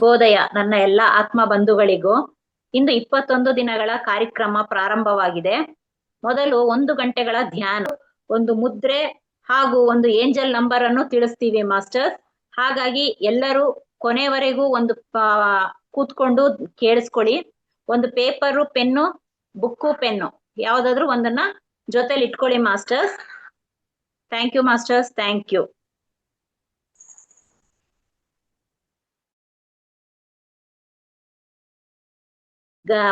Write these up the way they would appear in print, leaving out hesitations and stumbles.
ಶುಭೋದಯ ನನ್ನ ಎಲ್ಲ ಆತ್ಮ ಬಂಧುಗಳಿಗೂ. ಇಂದು 21 ದಿನಗಳ ಕಾರ್ಯಕ್ರಮ ಪ್ರಾರಂಭವಾಗಿದೆ. ಮೊದಲು 1 ಗಂಟೆಗಳ ಧ್ಯಾನ, ಒಂದು ಮುದ್ರೆ ಹಾಗೂ ಒಂದು ಏಂಜಲ್ ನಂಬರ್ ಅನ್ನು ತಿಳಿಸ್ತೀವಿ ಮಾಸ್ಟರ್. ಹಾಗಾಗಿ ಎಲ್ಲರೂ ಕೊನೆವರೆಗೂ ಒಂದು ಕೂತ್ಕೊಂಡು ಕೇಳಿಸ್ಕೊಳ್ಳಿ. ಒಂದು ಪೇಪರು, ಪೆನ್ನು, ಬುಕ್ಕು, ಪೆನ್ನು ಯಾವ್ದಾದ್ರು ಒಂದನ್ನ ಜೊತೆಲಿ ಇಟ್ಕೊಳ್ಳಿ masters. Thank you masters, thank you.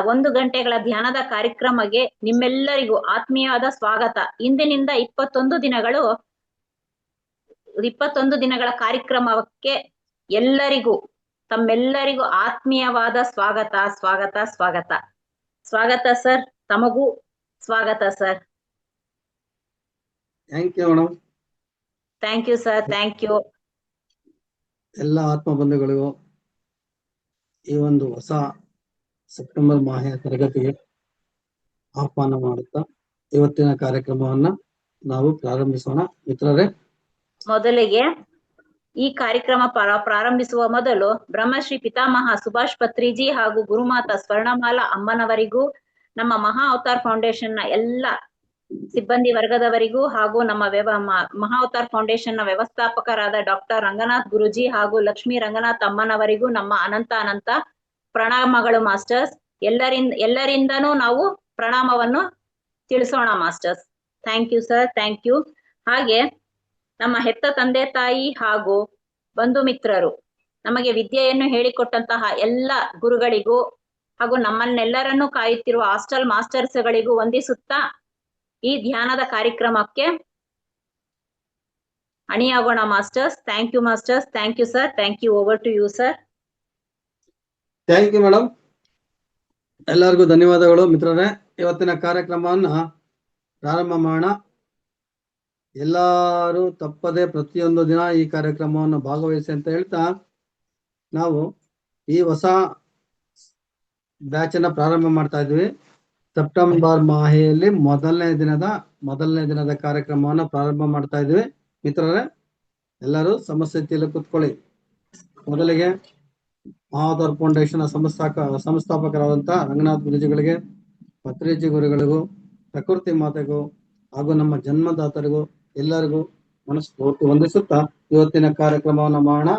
1 ಗಂಟೆಗಳ ಧ್ಯಾನದ ಕಾರ್ಯಕ್ರಮಕ್ಕೆ ನಿಮ್ಮೆಲ್ಲರಿಗೂ ಆತ್ಮೀಯವಾದ ಸ್ವಾಗತ. ಇಂದಿನಿಂದ 21 ದಿನಗಳ ಕಾರ್ಯಕ್ರಮಕ್ಕೆ ತಮ್ಮೆಲ್ಲರಿಗೂ ಆತ್ಮೀಯವಾದ ಸ್ವಾಗತ ಸ್ವಾಗತ ಸ್ವಾಗತ ಸ್ವಾಗತ ಸರ್. ತಮಗೂ ಸ್ವಾಗತ sir. Thank you madam. Thank you sir, thank you. ಎಲ್ಲ ಆತ್ಮ ಬಂಧುಗಳಿಗೂ ಈ ಒಂದು ಹೊಸ ಸೆಪ್ಟೆಂಬರ್ ಮಾಹೆಯ ತರಗತಿಗೆ ಆಹ್ವಾನ ಮಾಡುತ್ತಾ ಇವತ್ತಿನ ಕಾರ್ಯಕ್ರಮವನ್ನ ನಾವು ಪ್ರಾರಂಭಿಸೋಣ ಮಿತ್ರರೇ. ಮೊದಲಿಗೆ ಈ ಕಾರ್ಯಕ್ರಮ ಪ್ರಾರಂಭಿಸುವ ಮೊದಲು ಬ್ರಹ್ಮಶ್ರೀ ಪಿತಾಮಹ ಸುಭಾಷ್ ಪತ್ರಿಜಿ ಹಾಗೂ ಗುರುಮಾತಾ ಸ್ವರ್ಣಮಾಲಾ ಅಮ್ಮನವರಿಗೂ, ನಮ್ಮ ಮಹಾ ಅವತಾರ್ ಫೌಂಡೇಶನ್ ನ ಎಲ್ಲ ಸಿಬ್ಬಂದಿ ವರ್ಗದವರಿಗೂ ಹಾಗೂ ನಮ್ಮ ಮಹಾ ಅವತಾರ್ ಫೌಂಡೇಶನ್ ನ ವ್ಯವಸ್ಥಾಪಕರಾದ ಡಾಕ್ಟರ್ ರಂಗನಾಥ್ ಗುರುಜಿ ಹಾಗೂ ಲಕ್ಷ್ಮೀ ರಂಗನಾಥ್ ಅಮ್ಮನವರಿಗೂ ನಮ್ಮ ಅನಂತ ಪ್ರಣಾಮಗಳು ಮಾಸ್ಟರ್ಸ್. ಎಲ್ಲರಿಂದನೂ ನಾವು ಪ್ರಣಾಮವನ್ನು ತಿಳಿಸೋಣ masters. Thank you sir, thank you. ಹಾಗೆ ನಮ್ಮ ಹೆತ್ತ ತಂದೆ ತಾಯಿ ಹಾಗೂ ಬಂಧು ಮಿತ್ರರು, ನಮಗೆ ವಿದ್ಯೆಯನ್ನು ಹೇಳಿಕೊಟ್ಟಂತಹ ಎಲ್ಲ ಗುರುಗಳಿಗೂ ಹಾಗೂ ನಮ್ಮನ್ನೆಲ್ಲರನ್ನೂ ಕಾಯುತ್ತಿರುವ ಹಾಸ್ಟೆಲ್ ಮಾಸ್ಟರ್ಸ್ಗಳಿಗೂ ವಂದಿಸುತ್ತಾ ಈ ಧ್ಯಾನದ ಕಾರ್ಯಕ್ರಮಕ್ಕೆ ಅಣಿಯಾಗೋಣ masters. Thank you masters, thank you sir, thank you. Over to you sir. Thank you madam. ಎಲ್ಲರಿಗೂ ಧನ್ಯವಾದಗಳು ಮಿತ್ರರೇ. ಇವತ್ತಿನ ಕಾರ್ಯಕ್ರಮವನ್ನ ಪ್ರಾರಂಭ ಮಾಡೋಣ. ಎಲ್ಲರೂ ತಪ್ಪದೆ ಪ್ರತಿಯೊಂದು ದಿನ ಈ ಕಾರ್ಯಕ್ರಮವನ್ನು ಭಾಗವಹಿಸಿ ಅಂತ ಹೇಳ್ತಾ ನಾವು ಈ ಹೊಸ ಬ್ಯಾಚ್ ಅನ್ನ ಪ್ರಾರಂಭ ಮಾಡ್ತಾ ಇದ್ವಿ. ಸೆಪ್ಟೆಂಬರ್ ಮಾಹೆಯಲ್ಲಿ ಮೊದಲನೇ ದಿನದ ಕಾರ್ಯಕ್ರಮವನ್ನ ಪ್ರಾರಂಭ ಮಾಡ್ತಾ ಇದ್ವಿ ಮಿತ್ರರೇ. ಎಲ್ಲರೂ ಸಮಸ್ಥಿತಿಯಲ್ಲಿ ಕೂತ್ಕೊಳ್ಳಿ. ಮೊದಲಿಗೆ ಮಹಾವತಾರ್ ಫೌಂಡೇಶನ್ ಸಂಸ್ಥಾಪಕರಾದಂತಹ ರಂಗನಾಥ್ ಗುರುಜಿಗಳಿಗೆ, ಪತ್ರಿಜಿ ಗುರುಗಳಿಗೂ, ಪ್ರಕೃತಿ ಮಾತೆಗೂ ಹಾಗೂ ನಮ್ಮ ಜನ್ಮದಾತರಿಗೂ ಎಲ್ಲರಿಗೂ ಮನಸ್ಫೂರ್ತಿ ವಂದಿಸುತ್ತಾ ಇವತ್ತಿನ ಕಾರ್ಯಕ್ರಮವನ್ನು ಮಾಡೋಣ.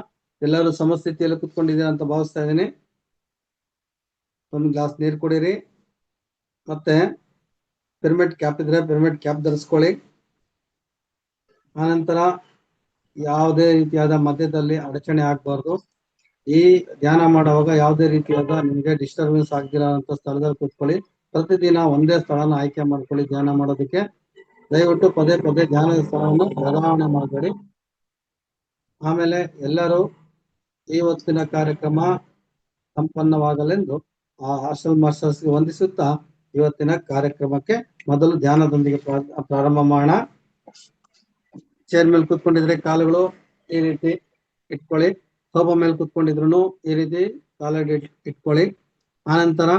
ಎಲ್ಲರೂ ಸಮಸ್ಥಿತಿಯಲ್ಲಿ ಕುತ್ಕೊಂಡಿದ್ದೀರಾ ಅಂತ ಭಾವಿಸ್ತಾ ಇದ್ದೀನಿ. ಒಂದು ಗ್ಲಾಸ್ ನೀರು ಕುಡೀರಿ. ಮತ್ತೆ ಪಿರಮಿಡ್ ಕ್ಯಾಪ್ ಇದ್ರೆ ಪಿರಮಿಡ್ ಕ್ಯಾಪ್ ಧರಿಸ್ಕೊಳ್ಳಿ. ಆನಂತರ ಯಾವುದೇ ರೀತಿಯಾದ ಮಧ್ಯದಲ್ಲಿ ಅಡಚಣೆ ಆಗ್ಬಾರ್ದು. ಈ ಧ್ಯಾನ ಮಾಡುವಾಗ ಯಾವುದೇ ರೀತಿಯಾದ ನಿಮಗೆ ಡಿಸ್ಟರ್ಬೆನ್ಸ್ ಆಗ್ದಿರೋಂಥ ಸ್ಥಳದಲ್ಲಿ ಕೂತ್ಕೊಳ್ಳಿ. ಪ್ರತಿದಿನ ಒಂದೇ ಸ್ಥಳನ ಆಯ್ಕೆ ಮಾಡ್ಕೊಳ್ಳಿ ಧ್ಯಾನ ಮಾಡೋದಕ್ಕೆ. ದಯವಿಟ್ಟು ಪದೇ ಧ್ಯಾನದ ಸ್ಥಳವನ್ನು ಬದಲಾವಣೆ ಮಾಡಬೇಡಿ. ಆಮೇಲೆ ಎಲ್ಲರೂ ಇವತ್ತಿನ ಕಾರ್ಯಕ್ರಮ ಸಂಪನ್ನವಾಗಲೆಂದು ಆ ಹಾಸ್ಟೆಲ್ ಮಾಸ್ಟರ್ಸ್ಗೆ ವಂದಿಸುತ್ತಾ ಇವತ್ತಿನ ಕಾರ್ಯಕ್ರಮಕ್ಕೆ ಮೊದಲು ಧ್ಯಾನದೊಂದಿಗೆ ಪ್ರಾರಂಭ ಮಾಡೋಣ. ಚೇರ್ ಮೇಲೆ ಕೂತ್ಕೊಂಡಿದ್ರೆ ಕಾಲುಗಳು ಈ ರೀತಿ ಇಟ್ಕೊಳ್ಳಿ. ಸೋಫಾ ಮೇಲೆ ಕೂತ್ಕೊಂಡಿದ್ರು ಈ ರೀತಿ ಕಾಲಡಿ ಇಟ್ಕೊಳ್ಳಿ. ಆನಂತರ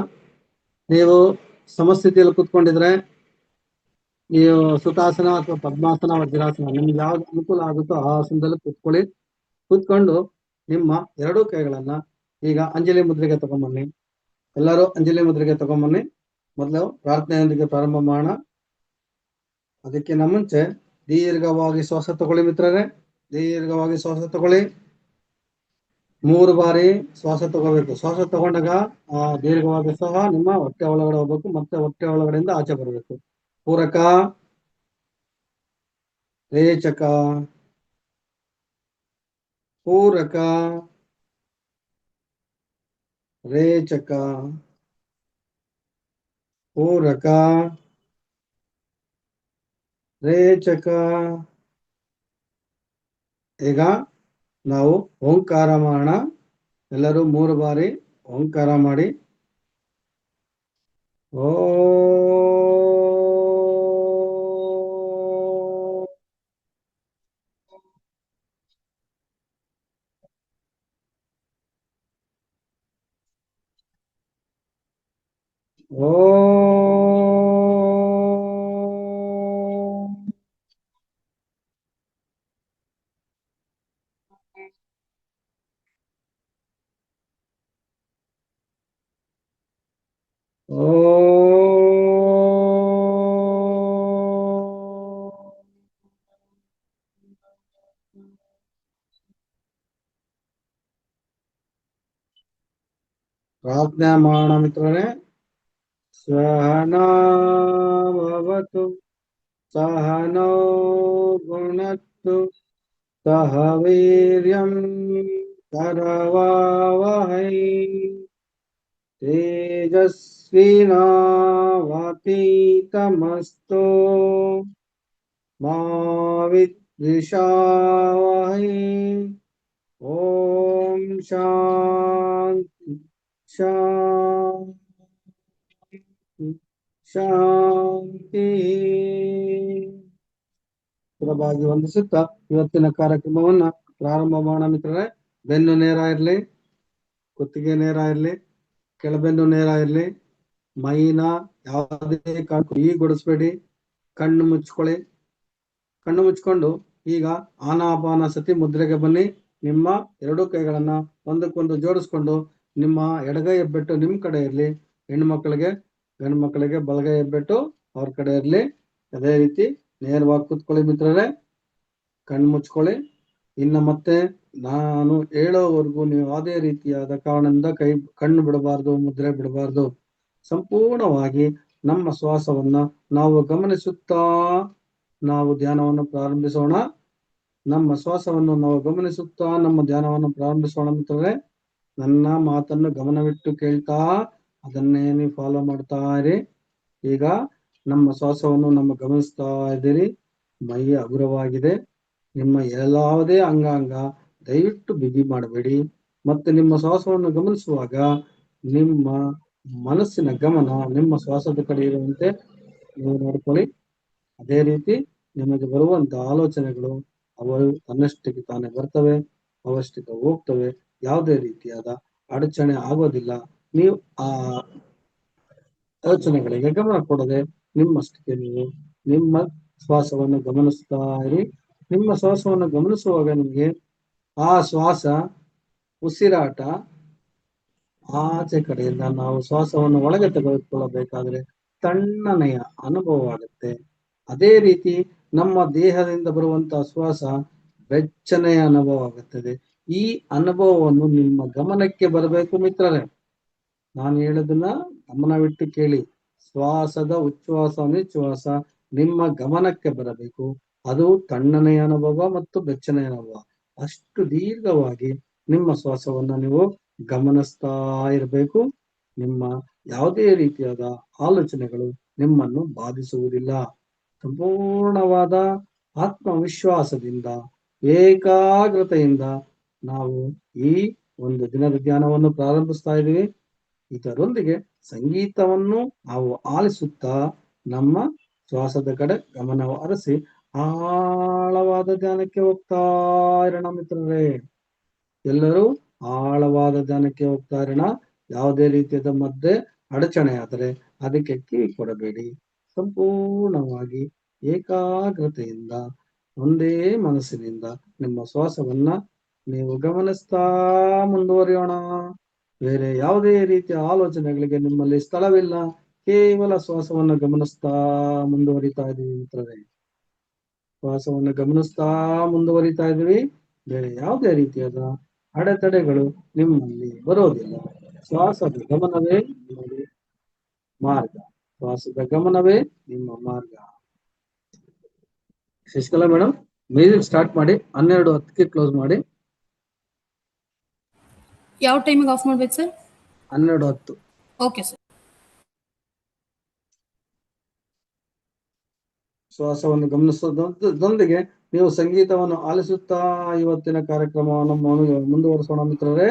ನೀವು ಸಮಸ್ಥಿತಿಯಲ್ಲಿ ಕೂತ್ಕೊಂಡಿದ್ರೆ ನೀವು ಸುಖಾಸನ ಅಥವಾ ಪದ್ಮಾಸನ ವಜ್ರಾಸನ ನಿಮ್ಗೆ ಯಾವ್ದು ಅನುಕೂಲ ಆಗುತ್ತೋ ಆ ಆಸನದಲ್ಲಿ ಕೂತ್ಕೊಳ್ಳಿ. ಕೂತ್ಕೊಂಡು ನಿಮ್ಮ ಎರಡೂ ಕೈಗಳನ್ನ ಈಗ ಅಂಜಲಿ ಮುದ್ರೆಗೆ ತಗೊಂಬನ್ನಿ. ಎಲ್ಲರೂ ಅಂಜಲಿ ಮುದ್ರೆಗೆ ತಗೊಂಬನ್ನಿ. ಮೊದಲು ಪ್ರಾರ್ಥನೆಯೊಂದಿಗೆ ಪ್ರಾರಂಭ ಮಾಡೋಣ. ಅದಕ್ಕಿಂತ ಮುಂಚೆ ದೀರ್ಘವಾಗಿ ಶ್ವಾಸ ತಗೊಳ್ಳಿ ಮಿತ್ರರೇ. ದೀರ್ಘವಾಗಿ ಶ್ವಾಸ ತಗೊಳ್ಳಿ. 3 ಬಾರಿ ಶ್ವಾಸ ತಗೋಬೇಕು. ಶ್ವಾಸ ತಗೊಂಡಾಗ ಆ ದೀರ್ಘವಾದ ಶ್ವಾಸ ನಿಮ್ಮ ಹೊಟ್ಟೆ ಒಳಗಡೆ ಹೋಗ್ಬೇಕು, ಮತ್ತೆ ಹೊಟ್ಟೆ ಒಳಗಡೆಯಿಂದ ಆಚೆ ಬರಬೇಕು. ಪೂರಕ, ರೇಚಕ, ಪೂರಕ, ರೇಚಕ, ಪೂರಕ, ರೇಚಕ. ಈಗ ನಾವು ಓಂಕಾರ ಮಾಡೋಣ. ಎಲ್ಲರೂ 3 ಬಾರಿ ಓಂಕಾರ ಮಾಡಿ. ಓ ಪ್ರಾರ್ಥನೆ ಮಾಡೋಣ ಮಿತ್ರರೇ. ಸಹನಾ ಭವತು ಸಹನೋ ಭುನಕ್ತು ಸಹ ವೀರ್ಯಂ ಕರವಾವಹೈ ತೇಜಸ್ವಿನಾವತೀತಮಸ್ತು ಮಾ ವಿದ್ವಿಷಾವಹೈ. ಓಂ ಶಾಂತಿ ಶಾಂತಿ ಶಾಂತಿ. ಸುಲಭವಾಗಿ ವಂದಿಸುತ್ತಾ ಇವತ್ತಿನ ಕಾರ್ಯಕ್ರಮವನ್ನ ಪ್ರಾರಂಭ ಮಾಡೋಣ ಮಿತ್ರರೇ. ಬೆನ್ನು ನೇರ ಇರ್ಲಿ, ಕುತ್ತಿಗೆ ನೇರ ಇರ್ಲಿ, ಕೆಳಬೆನ್ನು ನೇರ ಇರ್ಲಿ, ಮೈನ ಯಾವುದೇ ಈಗೊಡಿಸ್ಬೇಡಿ. ಕಣ್ಣು ಮುಚ್ಕೊಳ್ಳಿ. ಕಣ್ಣು ಮುಚ್ಕೊಂಡು ಈಗ ಆನಾಪಾನಸತಿ ಮುದ್ರೆಗೆ ಬನ್ನಿ. ನಿಮ್ಮ ಎರಡೂ ಕೈಗಳನ್ನ ಒಂದಕ್ಕೊಂದು ಜೋಡಿಸ್ಕೊಂಡು ನಿಮ್ಮ ಎಡಗೈ ಹೆಬ್ಬೆಟ್ಟು ನಿಮ್ ಕಡೆ ಇರ್ಲಿ. ಹೆಣ್ಣು ಮಕ್ಕಳಿಗೆ ಗಂಡು ಮಕ್ಕಳಿಗೆ ಬಲಗೈ ಹೆಬ್ಬೆಟ್ಟು ಅವ್ರ ಕಡೆ ಇರ್ಲಿ. ಅದೇ ರೀತಿ ನೇರವಾಗಿ ಕೂತ್ಕೊಳ್ಳಿ ಮಿತ್ರರೇ. ಕಣ್ಣು ಮುಚ್ಕೊಳ್ಳಿ. ಇನ್ನು ಮತ್ತೆ ನಾನು ಹೇಳೋವರೆಗೂ ನೀವು ಯಾವುದೇ ರೀತಿಯಾದ ಕಾರಣದಿಂದ ಕಣ್ಣು ಬಿಡಬಾರ್ದು, ಮುದ್ರೆ ಬಿಡಬಾರ್ದು. ಸಂಪೂರ್ಣವಾಗಿ ನಮ್ಮ ಶ್ವಾಸವನ್ನ ನಾವು ಗಮನಿಸುತ್ತಾ ನಾವು ಧ್ಯಾನವನ್ನು ಪ್ರಾರಂಭಿಸೋಣ. ನಮ್ಮ ಶ್ವಾಸವನ್ನು ನಾವು ಗಮನಿಸುತ್ತಾ ನಮ್ಮ ಧ್ಯಾನವನ್ನು ಪ್ರಾರಂಭಿಸೋಣ ಮಿತ್ರರೇ. ನನ್ನ ಮಾತನ್ನು ಗಮನವಿಟ್ಟು ಕೇಳ್ತಾ ಅದನ್ನೇ ನೀವು ಫಾಲೋ ಮಾಡ್ತಾ ಇರಿ. ಈಗ ನಮ್ಮ ಶ್ವಾಸವನ್ನು ನಮ್ಮ ಗಮನಿಸ್ತಾ ಇದ್ದೀರಿ. ಮೈ ಹಗುರವಾಗಿದೆ. ನಿಮ್ಮ ಯಾವುದೇ ಅಂಗಾಂಗ ದಯವಿಟ್ಟು ಬಿಗಿ ಮಾಡಬೇಡಿ. ಮತ್ತೆ ನಿಮ್ಮ ಶ್ವಾಸವನ್ನು ಗಮನಿಸುವಾಗ ನಿಮ್ಮ ಮನಸ್ಸಿನ ಗಮನ ನಿಮ್ಮ ಶ್ವಾಸದ ಕಡೆ ಇರುವಂತೆ ನೀವು ನೋಡ್ಕೊಳ್ಳಿ. ಅದೇ ರೀತಿ ನಿಮಗೆ ಬರುವಂತ ಆಲೋಚನೆಗಳು ಅವು ತನ್ನಷ್ಟಕ್ಕೆ ತಾನೇ ಬರ್ತವೆ, ಅವಷ್ಟಕ್ಕೆ ಹೋಗ್ತವೆ. ಯಾವುದೇ ರೀತಿಯಾದ ಅಡಚಣೆ ಆಗೋದಿಲ್ಲ. ನೀವು ಆ ಯೋಚನೆಗಳಿಗೆ ಗಮನ ಕೊಡದೆ ನಿಮ್ಮಷ್ಟಕ್ಕೆ ನೀವು ನಿಮ್ಮ ಶ್ವಾಸವನ್ನು ಗಮನಿಸ್ತಾ ಇರಿ. ನಿಮ್ಮ ಶ್ವಾಸವನ್ನು ಗಮನಿಸುವಾಗ ನಿಮಗೆ ಆ ಶ್ವಾಸ ಉಸಿರಾಟ ಆಚೆ ಕಡೆಯಿಂದ ನಾವು ಶ್ವಾಸವನ್ನು ಒಳಗೆ ತೆಗೆದುಕೊಳ್ಳಬೇಕಾದ್ರೆ ತಣ್ಣನೆಯ ಅನುಭವ ಆಗುತ್ತೆ. ಅದೇ ರೀತಿ ನಮ್ಮ ದೇಹದಿಂದ ಬರುವಂತಹ ಶ್ವಾಸ ಬೆಚ್ಚನೆಯ ಅನುಭವ ಆಗುತ್ತದೆ. ಈ ಅನುಭವವನ್ನು ನಿಮ್ಮ ಗಮನಕ್ಕೆ ಬರಬೇಕು ಮಿತ್ರರೇ. ನಾನು ಹೇಳೋದನ್ನ ಗಮನವಿಟ್ಟು ಕೇಳಿ. ಶ್ವಾಸದ ಉಚ್ಛ್ವಾಸ ನಿಶ್ವಾಸ ನಿಮ್ಮ ಗಮನಕ್ಕೆ ಬರಬೇಕು. ಅದು ತಣ್ಣನೆಯ ಅನುಭವ ಮತ್ತು ಬೆಚ್ಚನೆಯ ಅನುಭವ. ಅಷ್ಟು ದೀರ್ಘವಾಗಿ ನಿಮ್ಮ ಶ್ವಾಸವನ್ನ ನೀವು ಗಮನಿಸ್ತಾ ಇರಬೇಕು. ನಿಮ್ಮ ಯಾವುದೇ ರೀತಿಯಾದ ಆಲೋಚನೆಗಳು ನಿಮ್ಮನ್ನು ಬಾಧಿಸುವುದಿಲ್ಲ. ಸಂಪೂರ್ಣವಾದ ಆತ್ಮವಿಶ್ವಾಸದಿಂದ ಏಕಾಗ್ರತೆಯಿಂದ ನಾವು ಈ ಒಂದು ದಿನದ ಧ್ಯಾನವನ್ನು ಪ್ರಾರಂಭಿಸ್ತಾ ಇದ್ದೀವಿ. ಇದರೊಂದಿಗೆ ಸಂಗೀತವನ್ನು ನಾವು ಆಲಿಸುತ್ತಾ ನಮ್ಮ ಶ್ವಾಸದ ಕಡೆ ಗಮನ ಹರಿಸಿ ಆಳವಾದ ಧ್ಯಾನಕ್ಕೆ ಹೋಗ್ತಾ ಇರೋಣ ಮಿತ್ರರೇ. ಎಲ್ಲರೂ ಆಳವಾದ ಧ್ಯಾನಕ್ಕೆ ಹೋಗ್ತಾ ಇರೋಣ. ಯಾವುದೇ ರೀತಿಯಾದ ಮಧ್ಯೆ ಅಡಚಣೆ ಆದರೆ ಅದಕ್ಕೆ ಕಿವಿ ಕೊಡಬೇಡಿ. ಸಂಪೂರ್ಣವಾಗಿ ಏಕಾಗ್ರತೆಯಿಂದ ಒಂದೇ ಮನಸ್ಸಿನಿಂದ ನಿಮ್ಮ ಶ್ವಾಸವನ್ನ ನೀವು ಗಮನಿಸ್ತಾ ಮುಂದುವರಿಯೋಣ. ಬೇರೆ ಯಾವುದೇ ರೀತಿಯ ಆಲೋಚನೆಗಳಿಗೆ ನಿಮ್ಮಲ್ಲಿ ಸ್ಥಳವಿಲ್ಲ. ಕೇವಲ ಶ್ವಾಸವನ್ನು ಗಮನಿಸ್ತಾ ಮುಂದುವರಿತಾ ಇದೀವಿ ಮಿತ್ರರೇ. ಶ್ವಾಸವನ್ನು ಗಮನಿಸ್ತಾ ಮುಂದುವರಿತಾ ಇದೀವಿ. ಬೇರೆ ಯಾವುದೇ ರೀತಿಯಾದ ಅಡೆತಡೆಗಳು ನಿಮ್ಮಲ್ಲಿ ಬರೋದಿಲ್ಲ. ಶ್ವಾಸದ ಗಮನವೇ ನೋಡಿ ಮಾರ್ಗ. ಶ್ವಾಸದ ಗಮನವೇ ನಿಮ್ಮ ಮಾರ್ಗ. ಶಶಿಕಲಾ ಮೇಡಮ್, ಮ್ಯೂಸಿಕ್ ಸ್ಟಾರ್ಟ್ ಮಾಡಿ. 12:10ಕ್ಕೆ ಕ್ಲೋಸ್ ಮಾಡಿ. ಯಾವ ಟೈಮಿಗೆ ಆಫ್ ಮಾಡ್ಬೇಕು ಸರ್? 12:10. Okay sir. ಶ್ವಾಸವನ್ನು ಗಮನಿಸೋದೊಂದಿಗೆ ನೀವು ಸಂಗೀತವನ್ನು ಆಲಿಸುತ್ತಾ ಇವತ್ತಿನ ಕಾರ್ಯಕ್ರಮವನ್ನು ಮುಂದುವರಿಸೋಣ ಮಿತ್ರರೇ.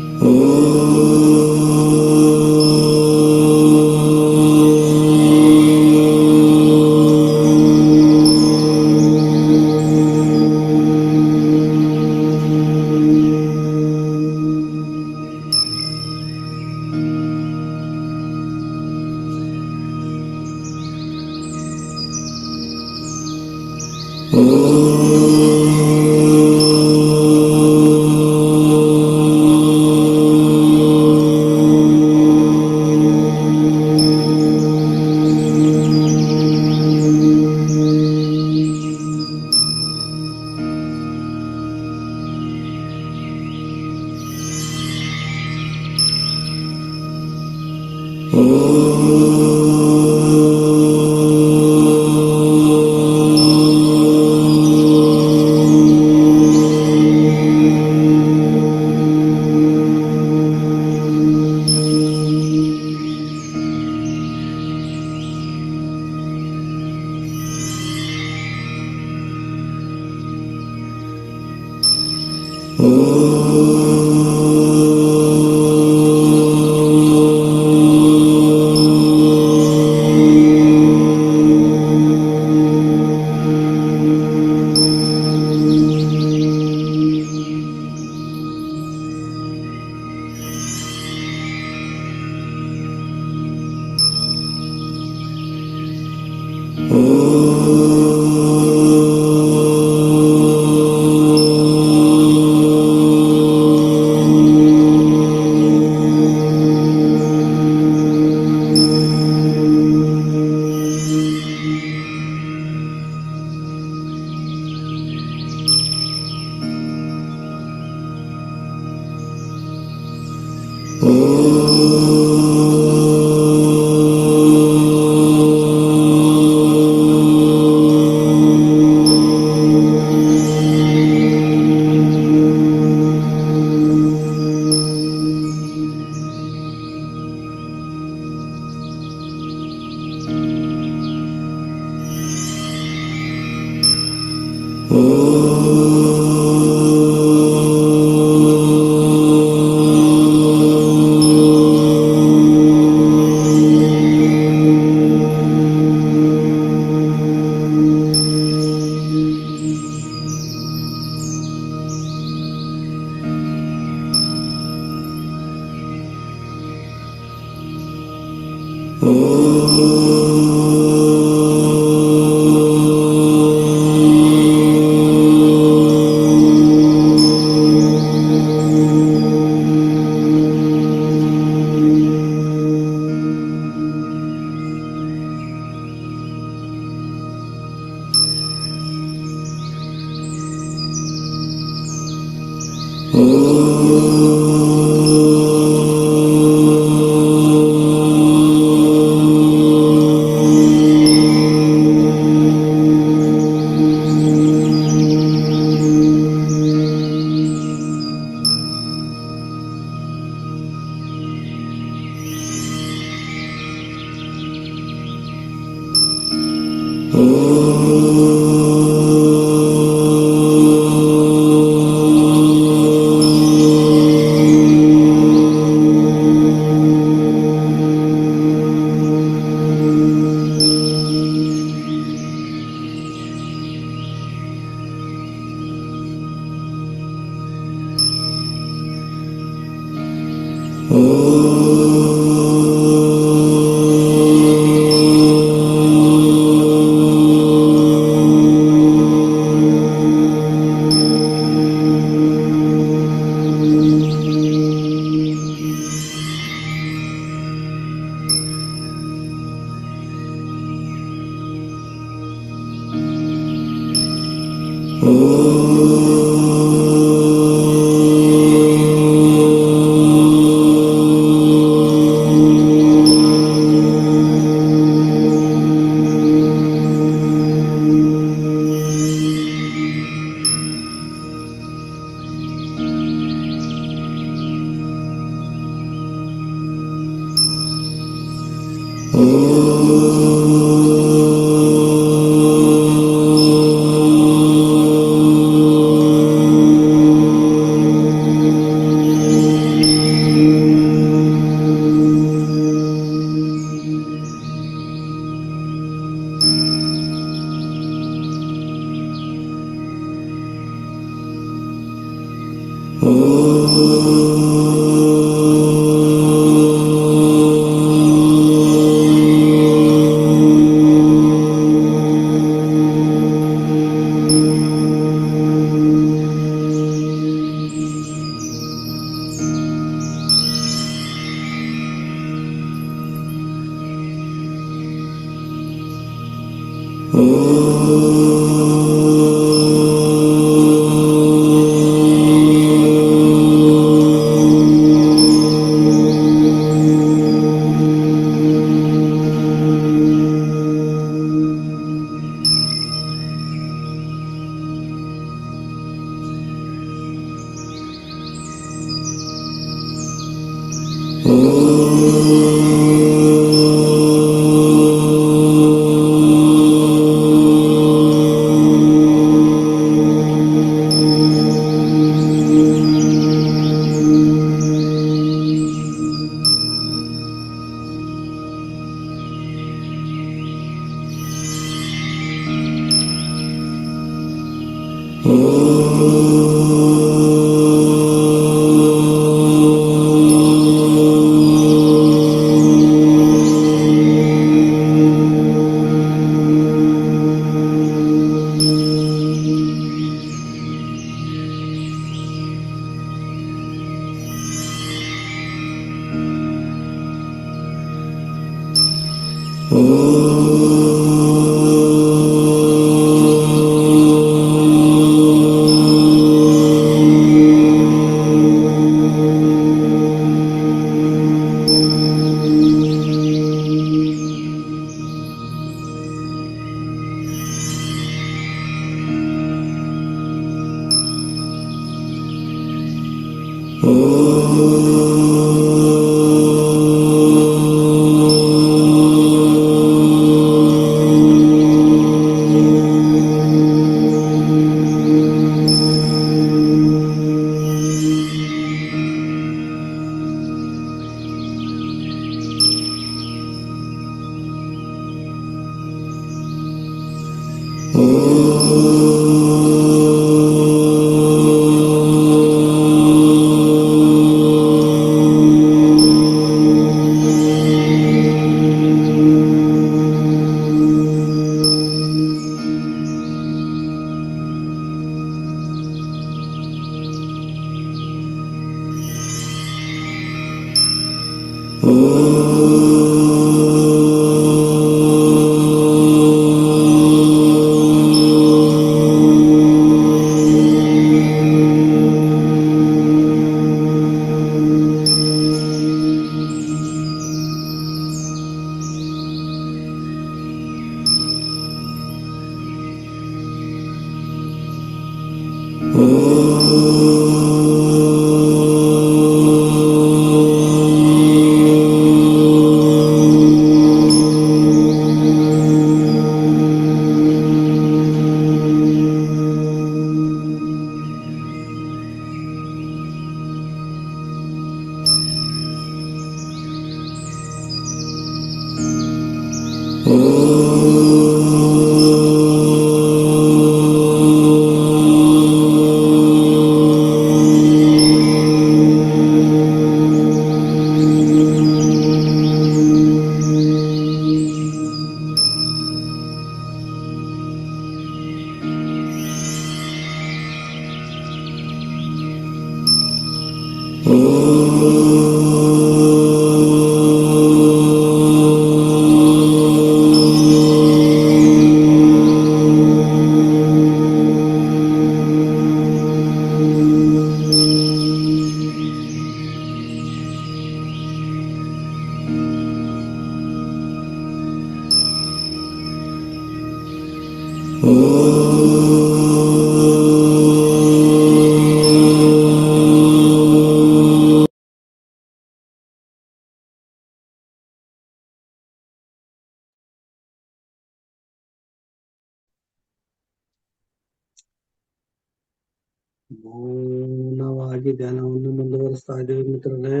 ಮೌನವಾಗಿ ಧ್ಯಾನವನ್ನು ಮುಂದುವರಿಸ್ತಾ ಇದ್ದೀವಿ ಮಿತ್ರರೇ.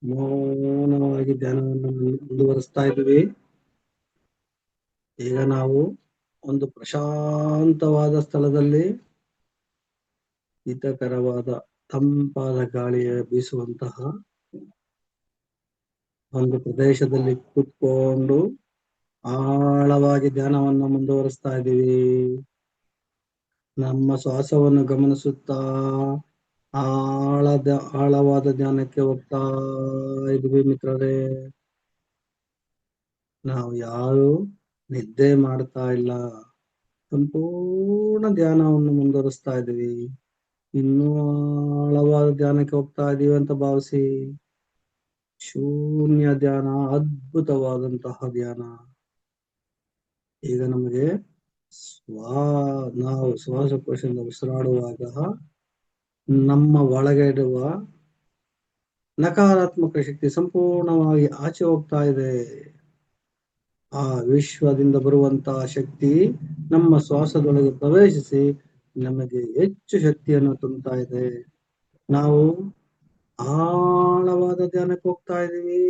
ಮೌನವಾಗಿ ಧ್ಯಾನವನ್ನು ಮುಂದುವರಿಸ್ತಾ ಇದ್ದೀವಿ. ಈಗ ನಾವು ಒಂದು ಪ್ರಶಾಂತವಾದ ಸ್ಥಳದಲ್ಲಿ ಹಿತಕರವಾದ ತಂಪಾದ ಗಾಳಿಯ ಬೀಸುವಂತಹ ಒಂದು ಪ್ರದೇಶದಲ್ಲಿ ಕೂತ್ಕೊಂಡು ಆಳವಾಗಿ ಧ್ಯಾನವನ್ನು ಮುಂದುವರಿಸ್ತಾ ಇದ್ದೀವಿ. ನಮ್ಮ ಶ್ವಾಸವನ್ನು ಗಮನಿಸುತ್ತಾ ಆಳವಾದ ಧ್ಯಾನಕ್ಕೆ ಹೋಗ್ತಾ ಇದ್ವಿ ಮಿತ್ರರೇ. ನಾವು ಯಾರು ನಿದ್ದೆ ಮಾಡ್ತಾ ಇಲ್ಲ, ಸಂಪೂರ್ಣ ಧ್ಯಾನವನ್ನು ಮುಂದುವರಿಸ್ತಾ ಇದ್ವಿ. ಇನ್ನೂ ಆಳವಾದ ಧ್ಯಾನಕ್ಕೆ ಹೋಗ್ತಾ ಇದೀವಿ ಅಂತ ಭಾವಿಸಿ. ಶೂನ್ಯ ಧ್ಯಾನ, ಅದ್ಭುತವಾದಂತಹ ಧ್ಯಾನ. ಈಗ ನಮಗೆ ನಾವು ಶ್ವಾಸಕೋಶದಿಂದ ಉಸಿರಾಡುವಾಗ ನಮ್ಮ ಒಳಗೆ ಇರುವ ನಕಾರಾತ್ಮಕ ಶಕ್ತಿ ಸಂಪೂರ್ಣವಾಗಿ ಆಚೆ ಹೋಗ್ತಾ ಇದೆ. ಆ ವಿಶ್ವದಿಂದ ಬರುವಂತಹ ಶಕ್ತಿ ನಮ್ಮ ಶ್ವಾಸದೊಳಗೆ ಪ್ರವೇಶಿಸಿ ನಮಗೆ ಹೆಚ್ಚು ಶಕ್ತಿಯನ್ನು ತುಂಬುತ್ತಾ ಇದೆ. ನಾವು ಆಳವಾದ ಧ್ಯಾನಕ್ಕೆ ಹೋಗ್ತಾ ಇದ್ದೀವಿ.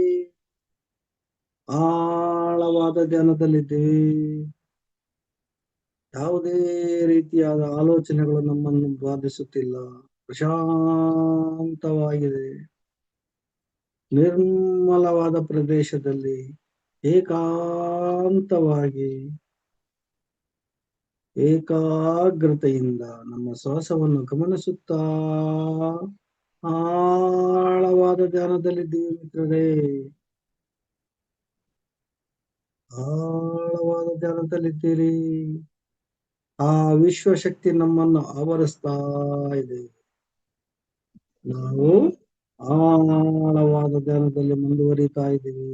ಆಳವಾದ ಧ್ಯಾನದಲ್ಲಿದ್ದೀವಿ. ಯಾವುದೇ ರೀತಿಯಾದ ಆಲೋಚನೆಗಳು ನಮ್ಮನ್ನು ಬಾಧಿಸುತ್ತಿಲ್ಲ. ಪ್ರಶಾಂತವಾಗಿದೆ. ನಿರ್ಮಲವಾದ ಪ್ರದೇಶದಲ್ಲಿ ಏಕಾಂತವಾಗಿ ಏಕಾಗ್ರತೆಯಿಂದ ನಮ್ಮ ಶ್ವಾಸವನ್ನು ಗಮನಿಸುತ್ತಾ ಆಳವಾದ ಧ್ಯಾನದಲ್ಲಿದ್ದೀವಿ ಮಿತ್ರರೇ. ಆಳವಾದ ಧ್ಯಾನದಲ್ಲಿದ್ದೀರಿ. ಆ ವಿಶ್ವಶಕ್ತಿ ನಮ್ಮನ್ನು ಆವರಿಸ್ತಾ ಇದೆ. ನಾವು ಆಳವಾದ ಧ್ಯಾನದಲ್ಲಿ ಮುಂದುವರಿತಾ ಇದ್ದೀವಿ.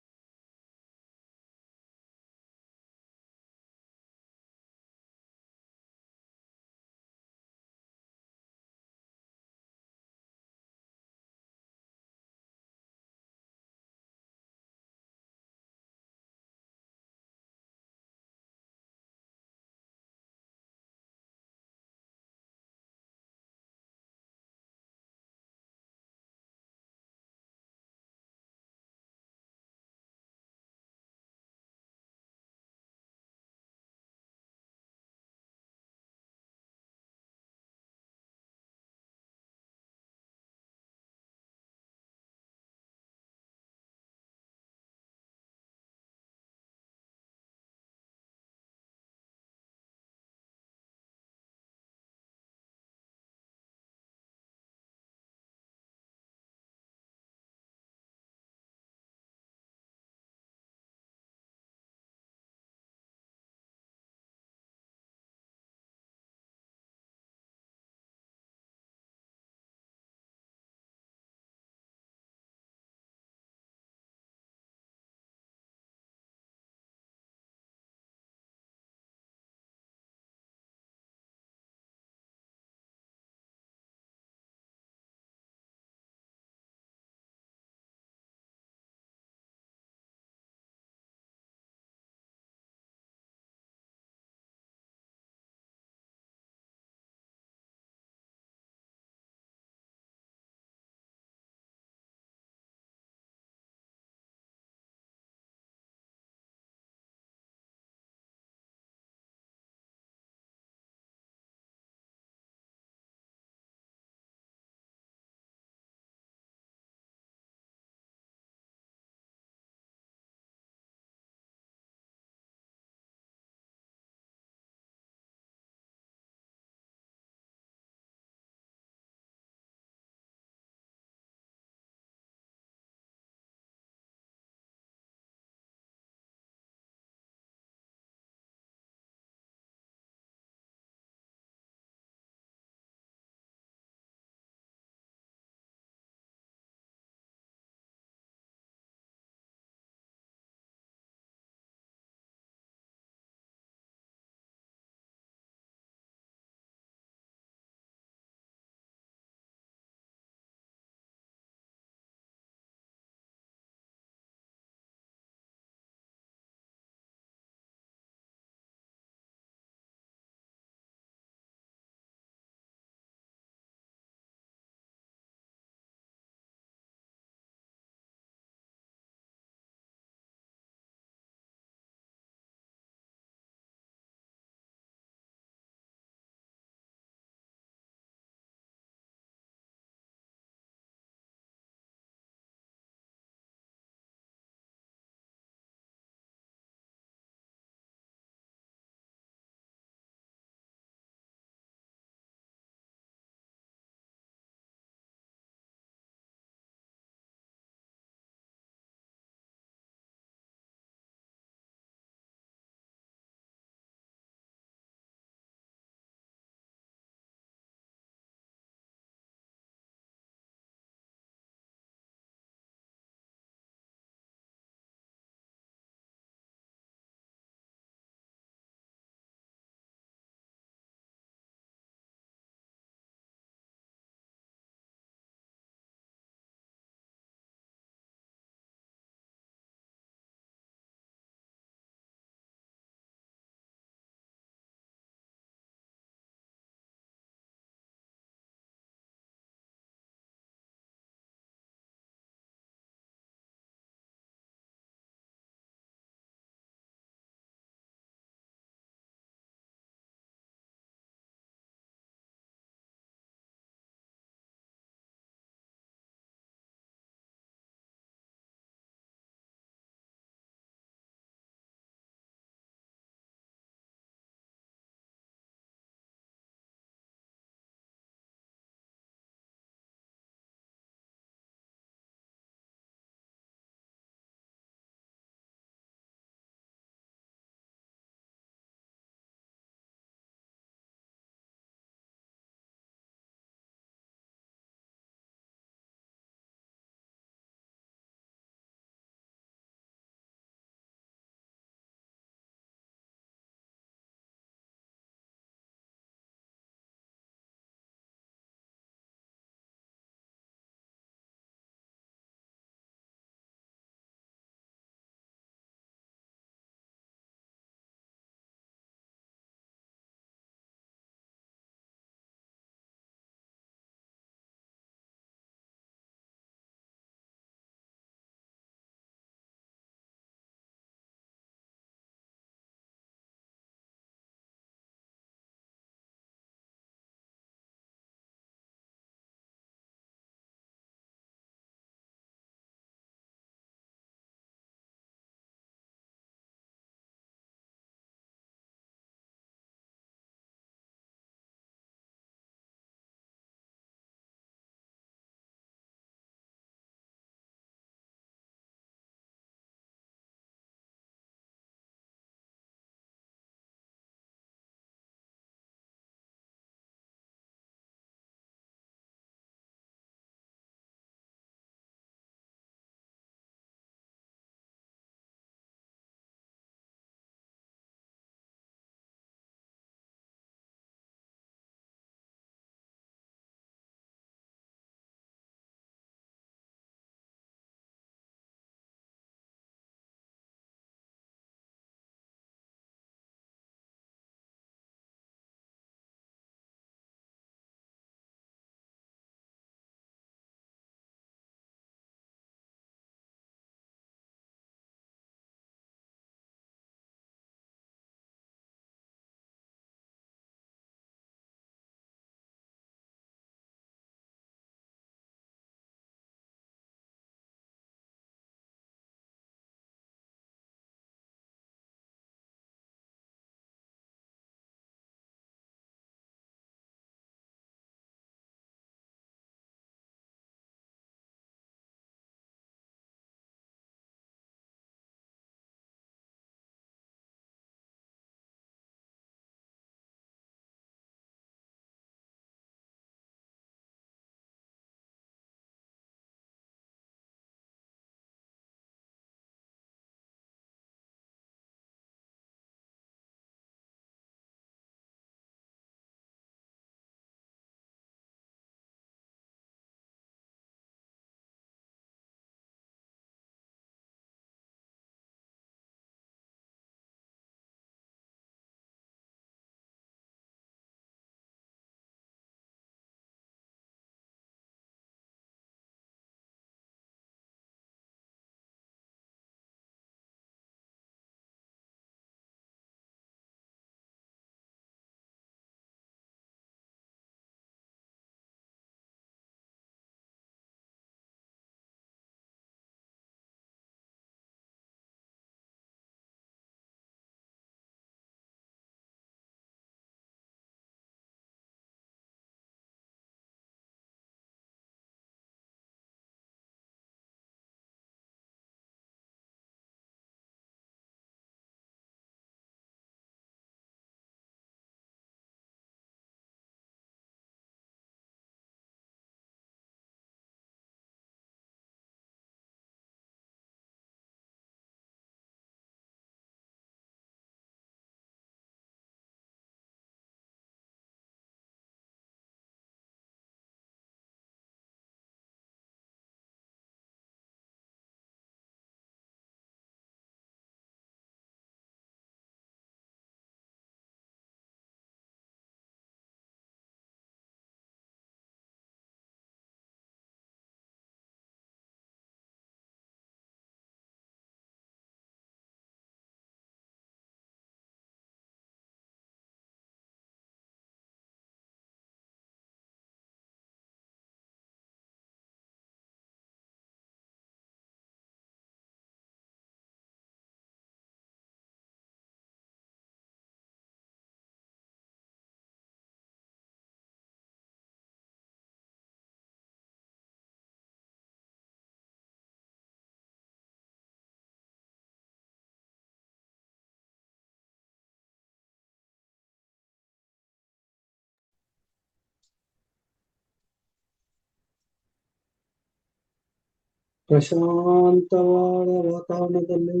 ಪ್ರಶಾಂತವಾದ ವಾತಾವರಣದಲ್ಲಿ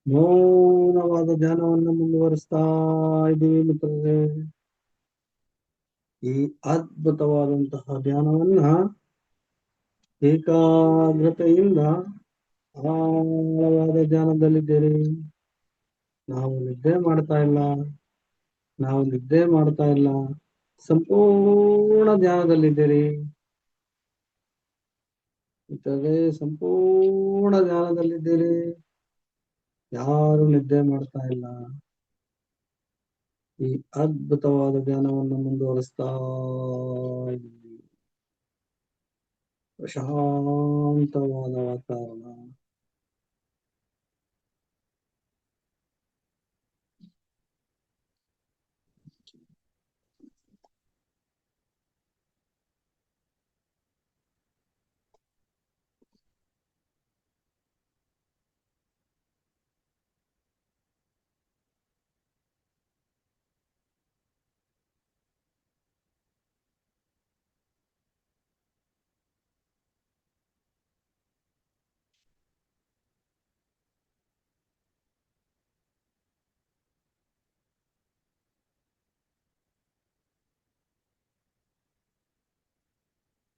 ಮೌನವಾದ ಧ್ಯಾನವನ್ನು ಮುಂದುವರಿಸ್ತಾ ಇದ್ದೀವಿ ಮಿತ್ರರೇ. ಈ ಅದ್ಭುತವಾದಂತಹ ಧ್ಯಾನವನ್ನ ಏಕಾಗ್ರತೆಯಿಂದ ಆಳವಾದ ಧ್ಯಾನದಲ್ಲಿದ್ದೀರಿ. ನಾವು ನಿದ್ದೆ ಮಾಡ್ತಾ ಇಲ್ಲ, ಸಂಪೂರ್ಣ ಧ್ಯಾನದಲ್ಲಿದ್ದೀರಿ ಮಿತ್ರರೇ, ಸಂಪೂರ್ಣ ಧ್ಯಾನದಲ್ಲಿದ್ದೀರಿ. ಯಾರು ನಿದ್ದೆ ಮಾಡ್ತಾ ಇಲ್ಲ. ಈ ಅದ್ಭುತವಾದ ಧ್ಯಾನವನ್ನು ಮುಂದುವರಿಸ್ತಾ ಇದ್ದೀವಿ. ಪ್ರಶಾಂತವಾದ ವಾತಾವರಣ,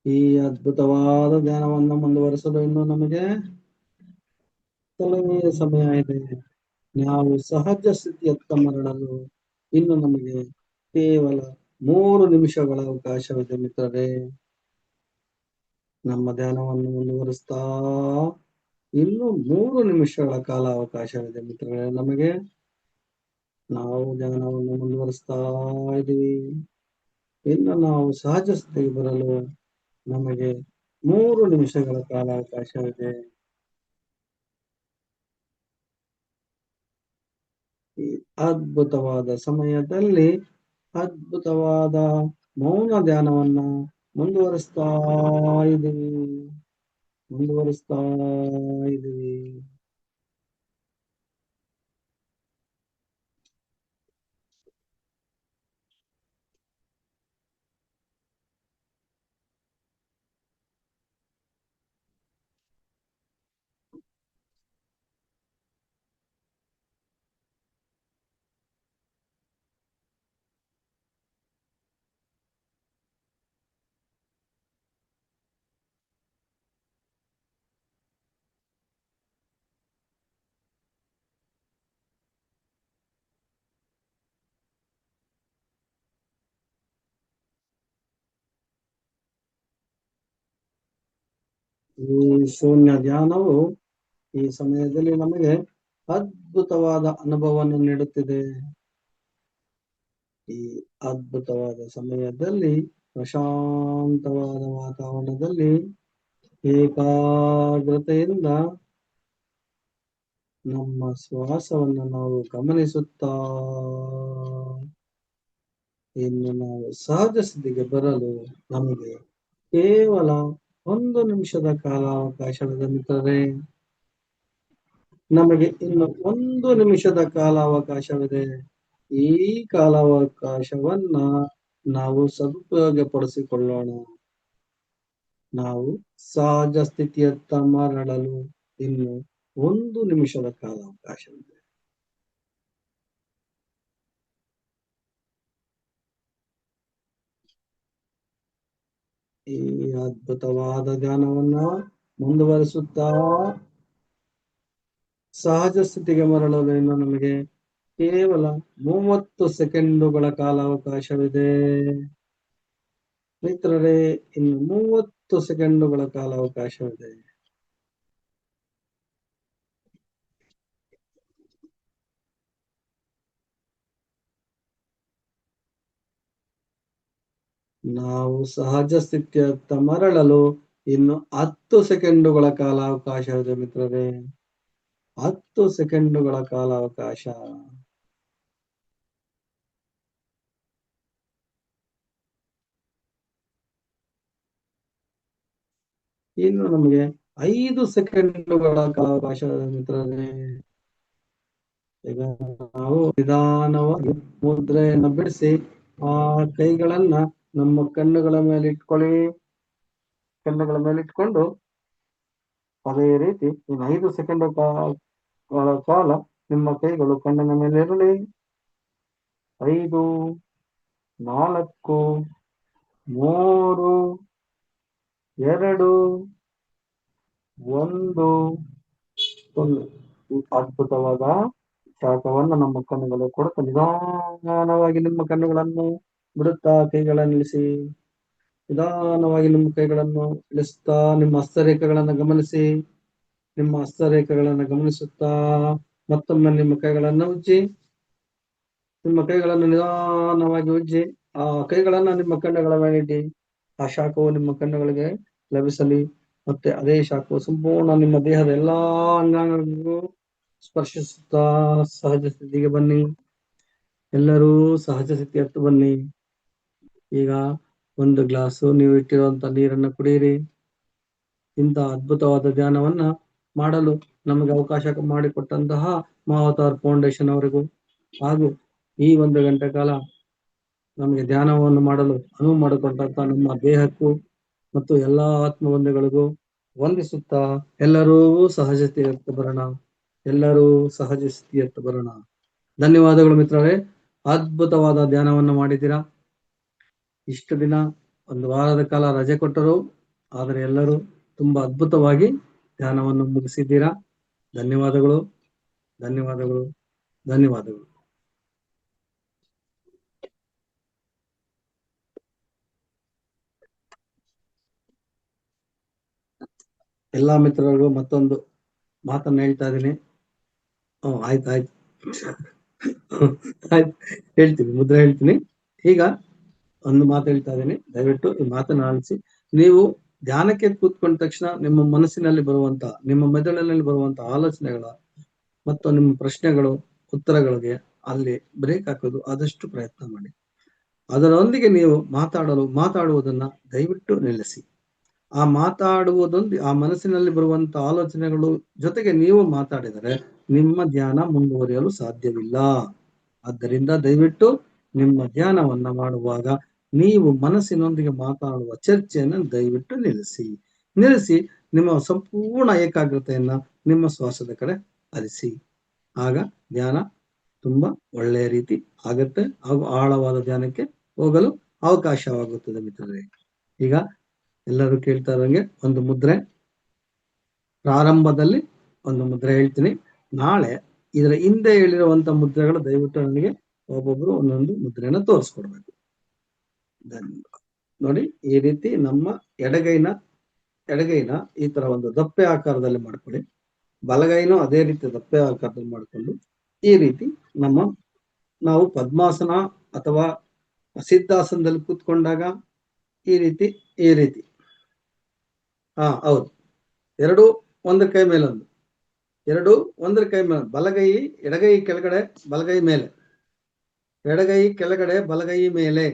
ಈ ಅದ್ಭುತವಾದ ಧ್ಯಾನವನ್ನು ಮುಂದುವರಿಸಲು ಇನ್ನು ನಮಗೆ ಕೆಲವೇ ಸಮಯ ಇದೆ. ನಾವು ಸಹಜ ಸ್ಥಿತಿಯತ್ತ ಮರಳಲು ಇನ್ನು ನಮಗೆ ಕೇವಲ 3 ನಿಮಿಷಗಳ ಅವಕಾಶವಿದೆ ಮಿತ್ರರೇ. ನಮ್ಮ ಧ್ಯಾನವನ್ನು ಮುಂದುವರಿಸ್ತಾ ಇನ್ನು 3 ನಿಮಿಷಗಳ ಕಾಲ ಅವಕಾಶವಿದೆ ಮಿತ್ರರೇ ನಮಗೆ. ನಾವು ಧ್ಯಾನವನ್ನು ಮುಂದುವರಿಸ್ತಾ ಇದ್ದೀವಿ. ಇನ್ನು ನಾವು ಸಹಜ ಸ್ಥಿತಿಗೆ ಬರಲು ನಮಗೆ 3 ನಿಮಿಷಗಳ ಕಾಲಾವಕಾಶವಿದೆ. ಈ ಅದ್ಭುತವಾದ ಸಮಯದಲ್ಲಿ ಅದ್ಭುತವಾದ ಮೌನ ಧ್ಯಾನವನ್ನ ಮುಂದುವರಿಸ್ತಾ ಇದ್ದೀವಿ. ಈ ಶೂನ್ಯ ಧ್ಯಾನವು ಈ ಸಮಯದಲ್ಲಿ ನಮಗೆ ಅದ್ಭುತವಾದ ಅನುಭವವನ್ನು ನೀಡುತ್ತಿದೆ. ಈ ಅದ್ಭುತವಾದ ಸಮಯದಲ್ಲಿ ಪ್ರಶಾಂತವಾದ ವಾತಾವರಣದಲ್ಲಿ ಏಕಾಗ್ರತೆಯಿಂದ ನಮ್ಮ ಶ್ವಾಸವನ್ನು ನಾವು ಗಮನಿಸುತ್ತಾ ಇನ್ನು ನಾವು ಸಹಜ ಸ್ಥಿತಿಗೆ ಬರಲು ನಮಗೆ ಕೇವಲ 1 ನಿಮಿಷದ ಕಾಲಾವಕಾಶವಿದೆ ಮಿತ್ರರೇ. ನಮಗೆ ಇನ್ನು 1 ನಿಮಿಷದ ಕಾಲಾವಕಾಶವಿದೆ. ಈ ಕಾಲಾವಕಾಶವನ್ನ ನಾವು ಸದುಪಯೋಗಪಡಿಸಿಕೊಳ್ಳೋಣ. ನಾವು ಸಹಜ ಸ್ಥಿತಿಯತ್ತ ಮರಳಲು ಇನ್ನು 1 ನಿಮಿಷದ ಕಾಲಾವಕಾಶವಿದೆ. ಈ ಅದ್ಭುತವಾದ ಧ್ಯಾನವನ್ನ ಮುಂದುವರಿಸುತ್ತಾ ಸಹಜ ಸ್ಥಿತಿಗೆ ಮರಳಲು ಇನ್ನು ನಮಗೆ ಕೇವಲ 30 ಸೆಕೆಂಡುಗಳ ಕಾಲಾವಕಾಶವಿದೆ ಮಿತ್ರರೇ. ಇನ್ನು 30 ಸೆಕೆಂಡುಗಳ ಕಾಲಾವಕಾಶವಿದೆ. ನಾವು ಸಹಜ ಸ್ಥಿತಿಯತ್ತ ಮರಳಲು ಇನ್ನು 10 ಸೆಕೆಂಡುಗಳ ಕಾಲಾವಕಾಶವಿದೆ ಮಿತ್ರರೇ. 10 ಸೆಕೆಂಡುಗಳ ಕಾಲಾವಕಾಶ. ಇನ್ನು ನಮಗೆ 5 ಸೆಕೆಂಡುಗಳ ಕಾಲಾವಕಾಶವಿದೆ ಮಿತ್ರರೇ. ಈಗ ನಾವು ನಿಧಾನವಾಗಿ ಮುದ್ರೆಯನ್ನು ಬಿಡಿಸಿ ಆ ಕೈಗಳನ್ನ ನಮ್ಮ ಕಣ್ಣುಗಳ ಮೇಲೆ ಇಟ್ಕೊಂಡು ಅದೇ ರೀತಿ ಇನ್ನು 5 ಸೆಕೆಂಡ್ ಕಾಲ ನಿಮ್ಮ ಕೈಗಳು ಕಣ್ಣಿನ ಮೇಲೆ ಇರಲಿ. 5, 4, 3, 2, 1. ಈ ಅದ್ಭುತವಾದ ಶಾಖವನ್ನು ನಮ್ಮ ಕಣ್ಣುಗಳು ಕೊಡುತ್ತ ನಿಧಾನವಾಗಿ ನಿಮ್ಮ ಕಣ್ಣುಗಳನ್ನು ಬಿಡುತ್ತಾ ಕೈಗಳನ್ನು ಇಳಿಸಿ. ನಿಧಾನವಾಗಿ ನಿಮ್ಮ ಕೈಗಳನ್ನು ಇಳಿಸ್ತಾ ನಿಮ್ಮ ಹಸ್ತರೇಖೆಗಳನ್ನು ಗಮನಿಸಿ. ನಿಮ್ಮ ಹಸ್ತರೇಖೆಗಳನ್ನು ಗಮನಿಸುತ್ತಾ ಮತ್ತೊಮ್ಮೆ ನಿಮ್ಮ ಕೈಗಳನ್ನು ಉಜ್ಜಿ. ನಿಮ್ಮ ಕೈಗಳನ್ನು ನಿಧಾನವಾಗಿ ಉಜ್ಜಿ ಆ ಕೈಗಳನ್ನ ನಿಮ್ಮ ಕಣ್ಣುಗಳ ಮೇಲೆ ಇಡಿ. ಆ ಶಾಖವು ನಿಮ್ಮ ಕಣ್ಣುಗಳಿಗೆ ಲಭಿಸಲಿ. ಮತ್ತೆ ಅದೇ ಶಾಖವು ಸಂಪೂರ್ಣ ನಿಮ್ಮ ದೇಹದ ಎಲ್ಲಾ ಅಂಗಾಂಗಗಳಿಗೂ ಸ್ಪರ್ಶಿಸುತ್ತಾ ಸಹಜ ಸ್ಥಿತಿಗೆ ಬನ್ನಿ. ಎಲ್ಲರೂ ಸಹಜ ಸ್ಥಿತಿಯತ್ತ ಬನ್ನಿ. ಈಗ 1 ಗ್ಲಾಸು ನೀವು ಇಟ್ಟಿರುವಂತ ನೀರನ್ನು ಕುಡಿಯಿರಿ. ಇಂಥ ಅದ್ಭುತವಾದ ಧ್ಯಾನವನ್ನ ಮಾಡಲು ನಮಗೆ ಅವಕಾಶ ಮಾಡಿಕೊಟ್ಟಂತಹ ಮಹಾವತಾರ್ ಫೌಂಡೇಶನ್ ಅವರಿಗೂ ಹಾಗೂ ಈ 1 ಗಂಟೆ ಕಾಲ ನಮಗೆ ಧ್ಯಾನವನ್ನು ಮಾಡಲು ಅನುವು ಮಾಡಿಕೊಟ್ಟಂತ ನಮ್ಮ ದೇಹಕ್ಕೂ ಮತ್ತು ಎಲ್ಲಾ ಆತ್ಮಬಂಧುಗಳಿಗೂ ವಂದಿಸುತ್ತಾ ಎಲ್ಲರೂ ಸಹಜ ಸ್ಥಿತಿಯತ್ತ ಬರೋಣ. ಎಲ್ಲರೂ ಸಹಜ ಸ್ಥಿತಿಯತ್ತ ಬರೋಣ. ಧನ್ಯವಾದಗಳು ಮಿತ್ರರೇ. ಅದ್ಭುತವಾದ ಧ್ಯಾನವನ್ನು ಮಾಡಿದ್ದೀರಾ. ಇಷ್ಟು ದಿನ 1 ವಾರದ ಕಾಲ ರಜೆ ಕೊಟ್ಟರು, ಆದರೆ ಎಲ್ಲರೂ ತುಂಬಾ ಅದ್ಭುತವಾಗಿ ಧ್ಯಾನವನ್ನು ಮುಗಿಸಿದ್ದೀರಾ. ಧನ್ಯವಾದಗಳು, ಧನ್ಯವಾದಗಳು, ಧನ್ಯವಾದಗಳು. ಎಲ್ಲಾ ಮಿತ್ರರಿಗೂ ಮತ್ತೊಂದು ಮಾತನ್ನ ಹೇಳ್ತಾ ಇದ್ದೀನಿ. ಆಯ್ತು ಹೇಳ್ತೀನಿ, ಮುದ್ರೆ ಹೇಳ್ತೀನಿ. ಈಗ ಒಂದು ಮಾತು ಹೇಳ್ತಾ ಇದ್ದೀನಿ, ದಯವಿಟ್ಟು ಈ ಮಾತನ್ನ ಆಲಿಸಿ. ನೀವು ಧ್ಯಾನಕ್ಕೆ ಕೂತ್ಕೊಂಡ ತಕ್ಷಣ ನಿಮ್ಮ ಮನಸ್ಸಿನಲ್ಲಿ ಬರುವಂತ, ನಿಮ್ಮ ಮೆದುಳಿನಲ್ಲಿ ಬರುವಂತ ಆಲೋಚನೆಗಳ ಮತ್ತು ನಿಮ್ಮ ಪ್ರಶ್ನೆಗಳು ಉತ್ತರಗಳಿಗೆ ಅಲ್ಲಿ ಬ್ರೇಕ್ ಹಾಕೋದು ಆದಷ್ಟು ಪ್ರಯತ್ನ ಮಾಡಿ. ಅದರೊಂದಿಗೆ ನೀವು ಮಾತಾಡುವುದನ್ನ ದಯವಿಟ್ಟು ನಿಲ್ಲಿಸಿ. ಆ ಆ ಮನಸ್ಸಿನಲ್ಲಿ ಬರುವಂತ ಆಲೋಚನೆಗಳು ಜೊತೆಗೆ ನೀವು ಮಾತಾಡಿದರೆ ನಿಮ್ಮ ಧ್ಯಾನ ಮುಂದುವರಿಯಲು ಸಾಧ್ಯವಿಲ್ಲ. ಆದ್ದರಿಂದ ದಯವಿಟ್ಟು ನಿಮ್ಮ ಧ್ಯಾನವನ್ನ ಮಾಡುವಾಗ ನೀವು ಮನಸ್ಸಿನೊಂದಿಗೆ ಮಾತಾಡುವ ಚರ್ಚೆಯನ್ನು ದಯವಿಟ್ಟು ನಿಲ್ಲಿಸಿ ನಿಮ್ಮ ಸಂಪೂರ್ಣ ಏಕಾಗ್ರತೆಯನ್ನ ನಿಮ್ಮ ಶ್ವಾಸದ ಕಡೆ ಹರಿಸಿ. ಆಗ ಧ್ಯಾನ ತುಂಬಾ ಒಳ್ಳೆಯ ರೀತಿ ಆಗತ್ತೆ ಹಾಗೂ ಆಳವಾದ ಧ್ಯಾನಕ್ಕೆ ಹೋಗಲು ಅವಕಾಶವಾಗುತ್ತದೆ ಮಿತ್ರರೇ. ಈಗ ಎಲ್ಲರೂ ಕೇಳ್ತಾ ಇರೋಂಗೆ ಒಂದು ಮುದ್ರೆ, ಪ್ರಾರಂಭದಲ್ಲಿ ಒಂದು ಮುದ್ರೆ ಹೇಳ್ತೀನಿ. ನಾಳೆ ಇದರ ಹಿಂದೆ ಹೇಳಿರುವಂತ ಮುದ್ರೆಗಳು ದಯವಿಟ್ಟು ನನಗೆ ಒಬ್ಬೊಬ್ರು ಒಂದೊಂದು ಮುದ್ರೆನ ತೋರಿಸ್ಕೊಡ್ಬೇಕು. ನೋಡಿ, ಈ ರೀತಿ ನಮ್ಮ ಎಡಗೈನ ಈ ತರ ಒಂದು ದಪ್ಪೆ ಆಕಾರದಲ್ಲಿ ಮಾಡ್ಕೊಳ್ಳಿ. ಬಲಗೈನೂ ಅದೇ ರೀತಿ ದಪ್ಪೆ ಆಕಾರದಲ್ಲಿ ಮಾಡ್ಕೊಂಡು ಈ ರೀತಿ ನಾವು ಪದ್ಮಾಸನ ಅಥವಾ ಸಿದ್ಧಾಸನದಲ್ಲಿ ಕೂತ್ಕೊಂಡಾಗ ಈ ರೀತಿ ಹೌದು, ಎರಡೂ ಒಂದ್ರ ಕೈ ಮೇಲೊಂದು, ಎರಡೂ ಒಂದ್ರ ಕೈ ಮೇಲೆ, ಬಲಗೈ ಎಡಗೈ ಕೆಳಗಡೆ ಬಲಗೈ ಮೇಲೆ, ಎಡಗೈ ಕೆಳಗಡೆ ಬಲಗೈ ಮೇಲೆ,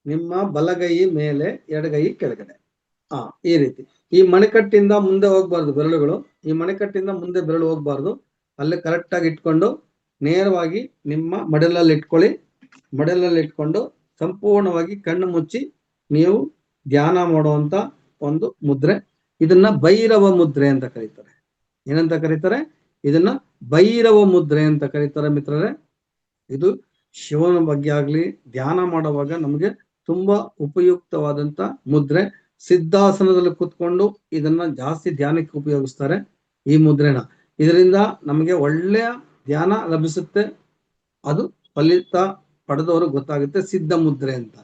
ನಿಮ್ಮ ಬಲಗೈ ಮೇಲೆ ಎಡಗೈ ಕೆಳಗಡೆ. ಈ ರೀತಿ. ಈ ಮಣಿಕಟ್ಟಿಂದ ಮುಂದೆ ಹೋಗ್ಬಾರ್ದು ಬೆರಳುಗಳು, ಈ ಮಣಿಕಟ್ಟಿಂದ ಮುಂದೆ ಬೆರಳು ಹೋಗ್ಬಾರ್ದು. ಅಲ್ಲೇ ಕರೆಕ್ಟ್ ಆಗಿ ಇಟ್ಕೊಂಡು ನೇರವಾಗಿ ನಿಮ್ಮ ಮಡಲಲ್ಲಿ ಇಟ್ಕೊಂಡು ಸಂಪೂರ್ಣವಾಗಿ ಕಣ್ಣು ಮುಚ್ಚಿ ನೀವು ಧ್ಯಾನ ಮಾಡುವಂತ ಒಂದು ಮುದ್ರೆ. ಇದನ್ನ ಭೈರವ ಮುದ್ರೆ ಅಂತ ಕರೀತಾರೆ. ಏನಂತ ಕರೀತಾರೆ? ಇದನ್ನ ಭೈರವ ಮುದ್ರೆ ಅಂತ ಕರೀತಾರೆ ಮಿತ್ರರೇ. ಇದು ಶಿವನ ಬಗ್ಗೆ ಆಗ್ಲಿ ಧ್ಯಾನ ಮಾಡುವಾಗ ನಮಗೆ ತುಂಬಾ ಉಪಯುಕ್ತವಾದಂತ ಮುದ್ರೆ. ಸಿದ್ಧಾಸನದಲ್ಲಿ ಕೂತ್ಕೊಂಡು ಇದನ್ನ ಜಾಸ್ತಿ ಧ್ಯಾನಕ್ಕೆ ಉಪಯೋಗಿಸ್ತಾರೆ ಈ ಮುದ್ರೆನ. ಇದರಿಂದ ನಮಗೆ ಒಳ್ಳೆಯ ಧ್ಯಾನ ಲಭಿಸುತ್ತೆ. ಅದು ಫಲಿತ ಪಡೆದವರು ಗೊತ್ತಾಗುತ್ತೆ, ಸಿದ್ಧ ಮುದ್ರೆ ಅಂತ.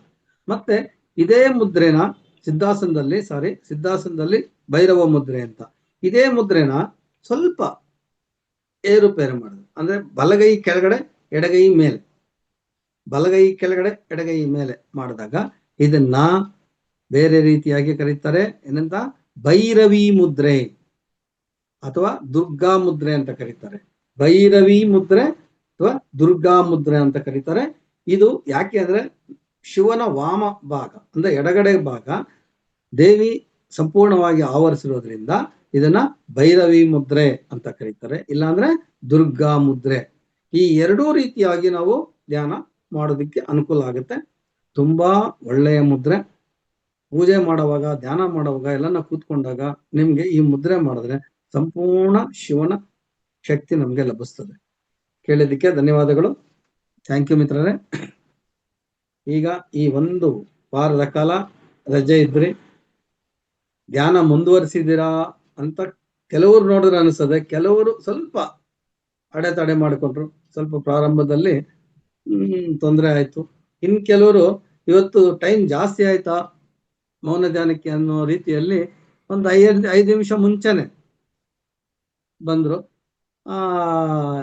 ಮತ್ತೆ ಇದೇ ಮುದ್ರೆನ ಸಿದ್ಧಾಸನದಲ್ಲಿ ಭೈರವ ಮುದ್ರೆ ಅಂತ. ಇದೇ ಮುದ್ರೆನ ಸ್ವಲ್ಪ ಏರುಪೇರು ಮಾಡುದು, ಅಂದ್ರೆ ಬಲಗೈ ಕೆಳಗಡೆ ಎಡಗೈ ಮೇಲೆ, ಬಲಗೈ ಕೆಳಗಡೆ ಎಡಗೈ ಮೇಲೆ ಮಾಡಿದಾಗ ಇದನ್ನ ಬೇರೆ ರೀತಿಯಾಗಿ ಕರೀತಾರೆ. ಏನಂತ? ಭೈರವಿ ಮುದ್ರೆ ಅಥವಾ ದುರ್ಗಾ ಮುದ್ರೆ ಅಂತ ಕರೀತಾರೆ. ಭೈರವಿ ಮುದ್ರೆ ಅಥವಾ ದುರ್ಗಾ ಮುದ್ರೆ ಅಂತ ಕರೀತಾರೆ. ಇದು ಯಾಕೆ ಅಂದ್ರೆ ಶಿವನ ವಾಮ ಭಾಗ ಅಂದ್ರೆ ಎಡಗಡೆ ಭಾಗ ದೇವಿ ಸಂಪೂರ್ಣವಾಗಿ ಆವರಿಸಿರೋದ್ರಿಂದ ಇದನ್ನ ಭೈರವಿ ಮುದ್ರೆ ಅಂತ ಕರೀತಾರೆ, ಇಲ್ಲಾಂದ್ರೆ ದುರ್ಗಾ ಮುದ್ರೆ. ಈ ಎರಡೂ ರೀತಿಯಾಗಿ ನಾವು ಧ್ಯಾನ ಮಾಡೋದಕ್ಕೆ ಅನುಕೂಲ ಆಗುತ್ತೆ. ತುಂಬಾ ಒಳ್ಳೆಯ ಮುದ್ರೆ. ಪೂಜೆ ಮಾಡುವಾಗ, ಧ್ಯಾನ ಮಾಡುವಾಗ ಎಲ್ಲನ ಕೂತ್ಕೊಂಡಾಗ ನಿಮ್ಗೆ ಈ ಮುದ್ರೆ ಮಾಡಿದ್ರೆ ಸಂಪೂರ್ಣ ಶಿವನ ಶಕ್ತಿ ನಮ್ಗೆ ಲಭಿಸ್ತದೆ. ಕೇಳಿದ್ದಕ್ಕೆ ಧನ್ಯವಾದಗಳು. ಥ್ಯಾಂಕ್ ಯು ಮಿತ್ರರೇ. ಈಗ ಈ ಒಂದು ವಾರದ ಕಾಲ ರಜೆ ಇದ್ರಿ, ಧ್ಯಾನ ಮುಂದುವರಿಸಿದ್ದೀರಾ ಅಂತ ಕೆಲವರು ನೋಡಿದ್ರೆ ಅನಿಸ್ತದೆ, ಕೆಲವರು ಸ್ವಲ್ಪ ಅಡೆತಡೆ ಮಾಡಿಕೊಂಡ್ರು, ಸ್ವಲ್ಪ ಪ್ರಾರಂಭದಲ್ಲಿ ತೊಂದರೆ ಆಯ್ತು. ಇನ್ ಕೆಲವರು ಇವತ್ತು ಟೈಮ್ ಜಾಸ್ತಿ ಆಯ್ತಾ ಮೌನ ಧ್ಯಾನಕ್ಕೆ ಅನ್ನೋ ರೀತಿಯಲ್ಲಿ ಒಂದು 5 ನಿಮಿಷ ಮುಂಚೆನೆ ಬಂದ್ರು,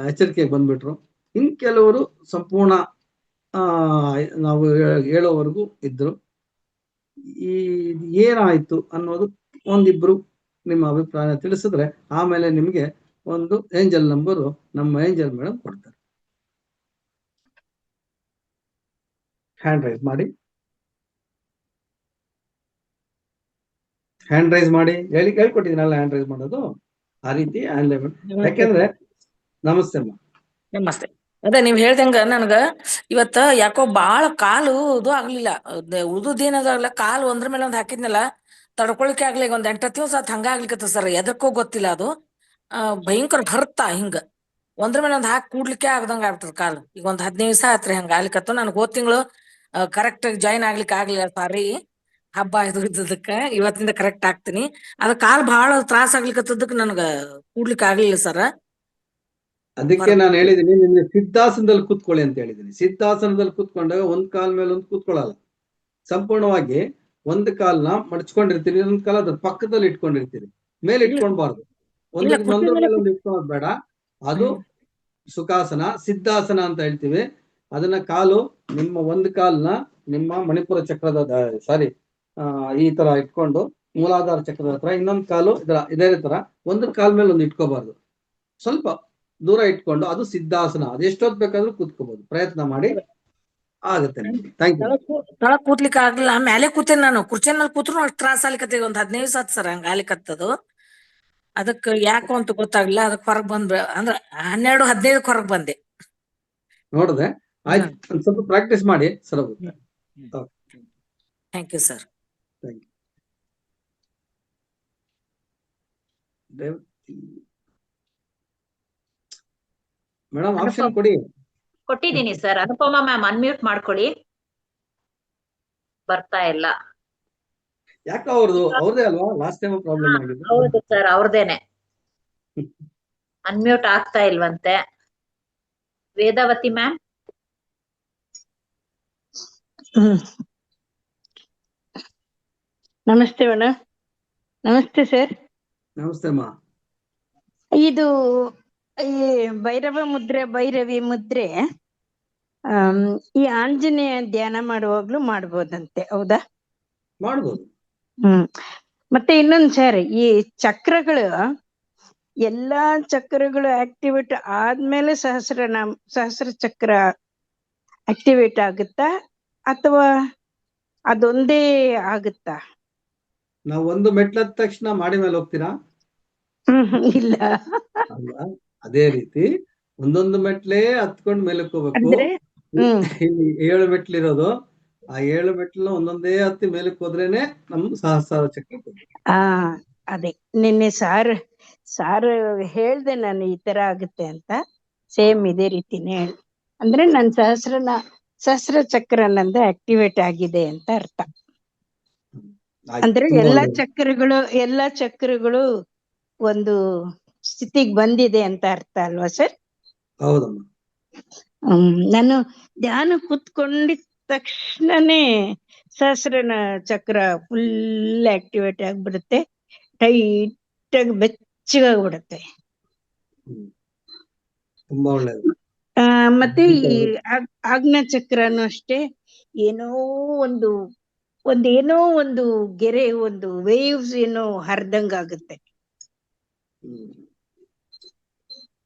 ಎಚ್ಚರಿಕೆಗೆ ಬಂದ್ಬಿಟ್ರು. ಇನ್ ಕೆಲವರು ಸಂಪೂರ್ಣ ನಾವು ಹೇಳೋವರೆಗೂ ಇದ್ರು. ಈ ಏನಾಯ್ತು ಅನ್ನೋದು ಒಂದಿಬ್ರು ನಿಮ್ಮ ಅಭಿಪ್ರಾಯ ತಿಳಿಸಿದ್ರೆ ಆಮೇಲೆ ನಿಮ್ಗೆ ಒಂದು ಏಂಜಲ್ ನಂಬರು ನಮ್ಮ ಏಂಜಲ್ ಮೇಡಮ್ ಕೊಡ್ತಾರೆ. ಹ್ಯಾಂಡ್ ರೈಸ್ ಮಾಡಿ, ಹ್ಯಾಂಡ್ ರೈಸ್ ಮಾಡಿ. ಹೇಳ್ಕೊಟ್ಟಿದ್ದೀನಲ್ಲ ಹ್ಯಾಂಡ್ ರೈಸ್ ಮಾಡೋದು, ಆ ರೀತಿ ಯಾಕೆಂದ್ರೆ ನಮಸ್ತೆ ಅಮ್ಮ. ನಮಸ್ತೆ. ಅದೇ ನೀವ್ ಹೇಳ್ದಂಗ ನನ್ಗ ಇವತ್ತ ಯಾಕೋ ಬಾಳ ಕಾಲು ಇದು ಆಗ್ಲಿಲ್ಲ, ಉಳ್ದುದೇನದಾಗ್ಲ ಕಾಲು ಒಂದ್ರ ಮೇಲೆ ಒಂದ್ ಹಾಕಿದ್ನಲ್ಲ ತಡ್ಕೊಳಿಕೆ ಆಗ್ಲಿ. ಈಗ ಒಂದ್ 8 ದಿವಸ ಹಂಗ ಆಗ್ಲಿಕತ್ತ ಸರ್, ಎದಕ್ಕೋ ಗೊತ್ತಿಲ್ಲ ಅದು. ಭಯಂಕರ ಭರ್ತ ಹಿಂಗ ಒಂದ್ರ ಮೇಲೆ ಒಂದ್ ಹಾಕಿ ಕೂಡ್ಲಿಕ್ಕೆ ಆಗ್ದಂಗ ಆಗ್ತದ ಕಾಲು. ಈಗ ಒಂದ್ 15 ದಿವಸ ಆತ್ರಿ ಹಂಗ ಆಗ್ಲಿಕತ್ತ. ನನ್ಗೆ ಹೋದ್ ತಿಂಗಳು ಕರೆಕ್ಟ್ ಜಾಯಿನ್ ಆಗ್ಲಿಕ್ಕೆ ಆಗ್ಲಿಲ್ಲ, ಸಾರಿ ಹಬ್ಬ ಇದ್ದದಕ್ಕ. ಇವತ್ತಿಂದ ಕರೆಕ್ಟ್ ಆಗ್ತೀನಿ. ಅದ ಕಾಲ್ ಬಹಳ ತ್ರಾಸ ಆಗ್ಲಿಕತ್ತದಕ್ ನನ್ಗ ಕೂಡ್ಲಿಕ್ಕೆ ಆಗ್ಲಿಲ್ಲ ಸರ್. ಅದಕ್ಕೆ ನಾನು ಹೇಳಿದೀನಿ ನಿಮ್ಗೆ ಸಿದ್ಧಾಸನದಲ್ಲಿ ಕೂತ್ಕೊಳ್ಳಿ ಅಂತ ಹೇಳಿದೀನಿ. ಸಿದ್ಧಾಸನದಲ್ಲಿ ಕೂತ್ಕೊಂಡಾಗ ಒಂದ್ ಕಾಲ್ ಮೇಲೆ ಒಂದು ಕೂತ್ಕೊಳ್ಳಲ್ಲ, ಸಂಪೂರ್ಣವಾಗಿ ಒಂದು ಕಾಲ್ನ ಮಡಚ್ಕೊಂಡಿರ್ತೀರಿ, ಇನ್ನೊಂದ್ ಕಾಲ ಅದ್ರ ಪಕ್ಕದಲ್ಲಿ ಇಟ್ಕೊಂಡಿರ್ತೀರಿ, ಮೇಲೆ ಇಟ್ಕೊಳ್ಬಾರ್ದು. ಒಂದ್ರ ಮೇಲೆ ಒಂದು ಇಟ್ಕೊಳ್ಳೋದು ಬೇಡ. ಅದು ಸುಖಾಸನ, ಸಿದ್ಧಾಸನ ಅಂತ ಹೇಳ್ತೀವಿ. ಅದನ್ನ ಕಾಲು ನಿಮ್ಮ ಒಂದು ಕಾಲ್ನ ನಿಮ್ಮ ಮಣಿಪುರ ಚಕ್ರದ ಈ ತರ ಇಟ್ಕೊಂಡು ಮೂಲಾಧಾರ ಚಕ್ರದ ಹತ್ರ, ಇನ್ನೊಂದು ಕಾಲು ಇದೇ ತರ ಒಂದು ಕಾಲ್ ಮೇಲೆ ಒಂದು ಇಟ್ಕೋಬಾರ್ದು, ಸ್ವಲ್ಪ ದೂರ ಇಟ್ಕೊಂಡು ಅದು ಸಿದ್ಧಾಸನ. ಅದೆಷ್ಟೊತ್ತು ಬೇಕಾದ್ರೂ ಕೂತ್ಕೋಬಹುದು, ಪ್ರಯತ್ನ ಮಾಡಿ, ಆಗುತ್ತೆ. Thank you. ತಳಗ್ ಕೂತ್ಲಿಕ್ಕೆ ಆಗ್ಲಿಲ್ಲ, ಮೇಲೆ ಕೂತೇನೆ ನಾನು. ಕುರ್ಚಿ ಮೇಲೆ ಕೂತ್ರು ಅಷ್ಟು ತ್ರಾಸ ಆಲಿಕತ್ತೆ. ಒಂದ್ 15 ದಿವಸ ಆತ್ ಸರ್ ಹಂಗ ಆಲಿಕತ್ತದು. ಅದಕ್ಕೆ ಯಾಕೋ ಅಂತ ಗೊತ್ತಾಗ್ಲಿಲ್ಲ. ಅದಕ್ಕೆ ಹೊರಗ್ ಬಂದ್ ಅಂದ್ರ 12-15 ಹೊರಗ್ ಬಂದೆ. ನೋಡಿದೆ, ಆಯ್ತು. ಒಂದ್ ಸ್ವಲ್ಪ ಪ್ರಾಕ್ಟೀಸ್ ಮಾಡಿ sir. Thank you sir. Madam option ಕೊಡಿ. ಕೊಟ್ಟಿದ್ದೀನಿ ಸರ್. ಅನುಪಮಾ ಮ್ಯಾಮ್ ಅನ್ಮ್ಯೂಟ್ ಮಾಡ್ಕೊಳ್ಳಿ. ಬರ್ತಾ ಇಲ್ಲ. ಯಾಕೆ ಅವ್ರದೇ ಅಲ್ವಾ ಲಾಸ್ಟ್ ಟೈಮ್ ಪ್ರಾಬ್ಲಮ್ ಆಗಿದೆ? ಹೌದು ಸರ್, ಅವ್ರದೇನೆ. ಅನ್ಮ್ಯೂಟ್ ಆಗ್ತಾ ಇಲ್ವಂತೆ. ವೇದಾವತಿ ಮ್ಯಾಮ್. ನಮಸ್ತೆ ಮೇಡಮ್. ನಮಸ್ತೆ ಸರ್. ನಮಸ್ತೆ ಅಮ್ಮ. ಇದು ಈ ಭೈರವಿ ಮುದ್ರೆ ಈ ಆಂಜನೇಯ ಧ್ಯಾನ ಮಾಡುವಾಗ್ಲೂ ಮಾಡ್ಬೋದಂತೆ, ಹೌದಾ? ಮಾಡ್ಬೋದು. ಮತ್ತೆ ಇನ್ನೊಂದ್ ಸರ್, ಈ ಚಕ್ರಗಳು ಎಲ್ಲಾ ಚಕ್ರಗಳು ಆಕ್ಟಿವೇಟ್ ಆದ್ಮೇಲೆ ಸಹಸ್ರ ಚಕ್ರ ಆಕ್ಟಿವೇಟ್ ಆಗುತ್ತಾ ಅಥವಾ ಅದೊಂದೇ ಆಗುತ್ತಾ? ನಾವು ಒಂದು ಮೆಟ್ಲದ ತಕ್ಷಣ ಮಾಡಿ ಮೇಲೆ ಹೋಗ್ತೀರಾ? ಇಲ್ಲ. ಅದೇ ರೀತಿ ಒಂದೊಂದು ಮೆಟ್ಲೇ ಹತ್ಕೊಂಡ್ ಮೇಲಕ್ಕೆ ಹೋಗ್ಬೇಕು. ಇಲ್ಲಿ 7 ಮೆಟ್ಲಿರೋದು, ಆ 7 ಮೆಟ್ಲನ್ನ ಒಂದೊಂದೇ ಹತ್ತಿ ಮೇಲಕ್ಕೆ ಹೋದ್ರೇನೆ ನಮ್ದು ಸಹಸ್ರ ಚಕ್ರ. ಅದೇ ನಿನ್ನೆ ಸಾರ್ ಹೇಳ್ದೆ ನಾನು ಈ ತರ ಆಗುತ್ತೆ ಅಂತ. ಸೇಮ್ ಇದೇ ರೀತಿನೇ ಅಂದ್ರೆ ನನ್ ಸಹಸ್ರ ಚಕ್ರ ನಂದು ಆಕ್ಟಿವೇಟ್ ಆಗಿದೆ ಅಂತ ಅರ್ಥ. ಅಂದ್ರೆ ಎಲ್ಲಾ ಚಕ್ರಗಳು ಒಂದು ಸ್ಥಿತಿಗೆ ಬಂದಿದೆ ಅಂತ ಅರ್ಥ ಅಲ್ವಾ ಸರ್? ಹೌದಮ್ಮ. ನಾನು ಧ್ಯಾನ ಕೂತ್ಕೊಂಡಿದ ತಕ್ಷಣನೇ ಸಹಸ್ರನ ಚಕ್ರ ಫುಲ್ ಆಕ್ಟಿವೇಟ್ ಆಗ್ಬಿಡುತ್ತೆ, ಟೈಟ್ ಆಗಿ ಬೆಚ್ಚಗಾಗ್ಬಿಡುತ್ತೆ. ತುಂಬಾ ಒಳ್ಳೆಯದು. ಮತ್ತೆ ಈ ಆಜ್ಞಾ ಚಕ್ರನು ಅಷ್ಟೇ, ಏನೋ ಒಂದು ಗೆರೆ, ಒಂದು ವೇವ್ಸ್ ಏನೋ ಹರಿದಂಗ ಆಗುತ್ತೆ.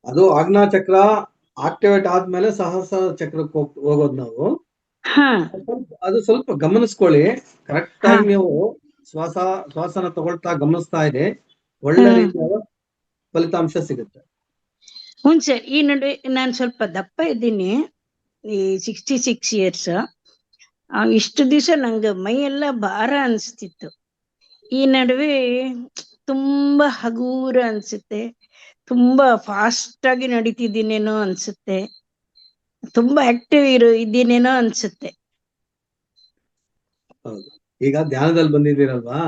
ಅದು ಆಜ್ಞಾ ಚಕ್ರ ಆಕ್ಟಿವೇಟ್ ಆದ್ಮೇಲೆ ಸಹಸ್ರ ಚಕ್ರಕ್ಕೆ ಹೋಗೋದು ನಾವು. ಅದು ಸ್ವಲ್ಪ ಗಮನಿಸ್ಕೊಳ್ಳಿ. ಕರೆಕ್ಟ್ ಆಗಿ ನೀವು ಶ್ವಾಸನ ತಗೊಳ್ತಾ ಗಮನಿಸ್ತಾ ಇದೆ, ಒಳ್ಳೆ ರೀತಿಯಾದ ಫಲಿತಾಂಶ ಸಿಗುತ್ತೆ. ಸರ್, ಈ ನಡುವೆ ನಾನು ಸ್ವಲ್ಪ ದಪ್ಪ ಇದ್ದೀನಿ, ಈ 66 years. ಇಷ್ಟು ದಿವಸ ನಂಗೆ ಮೈ ಎಲ್ಲ ಭಾರ ಅನ್ಸ್ತಿತ್ತು. ಈ ನಡುವೆ ತುಂಬಾ ಹಗೂರ ಅನ್ಸುತ್ತೆ, ತುಂಬಾ ಫಾಸ್ಟ್ ಆಗಿ ನಡೀತಿದ್ದೀನೇನೋ ಅನ್ಸುತ್ತೆ, ತುಂಬಾ ಆಕ್ಟಿವ್ ಇದ್ದೀನೇನೋ ಅನ್ಸುತ್ತೆ. ಹೌದು. ಈಗ ಧ್ಯಾನದಲ್ಲಿ ಬಂದಿದ್ದೀರಲ್ವಾ,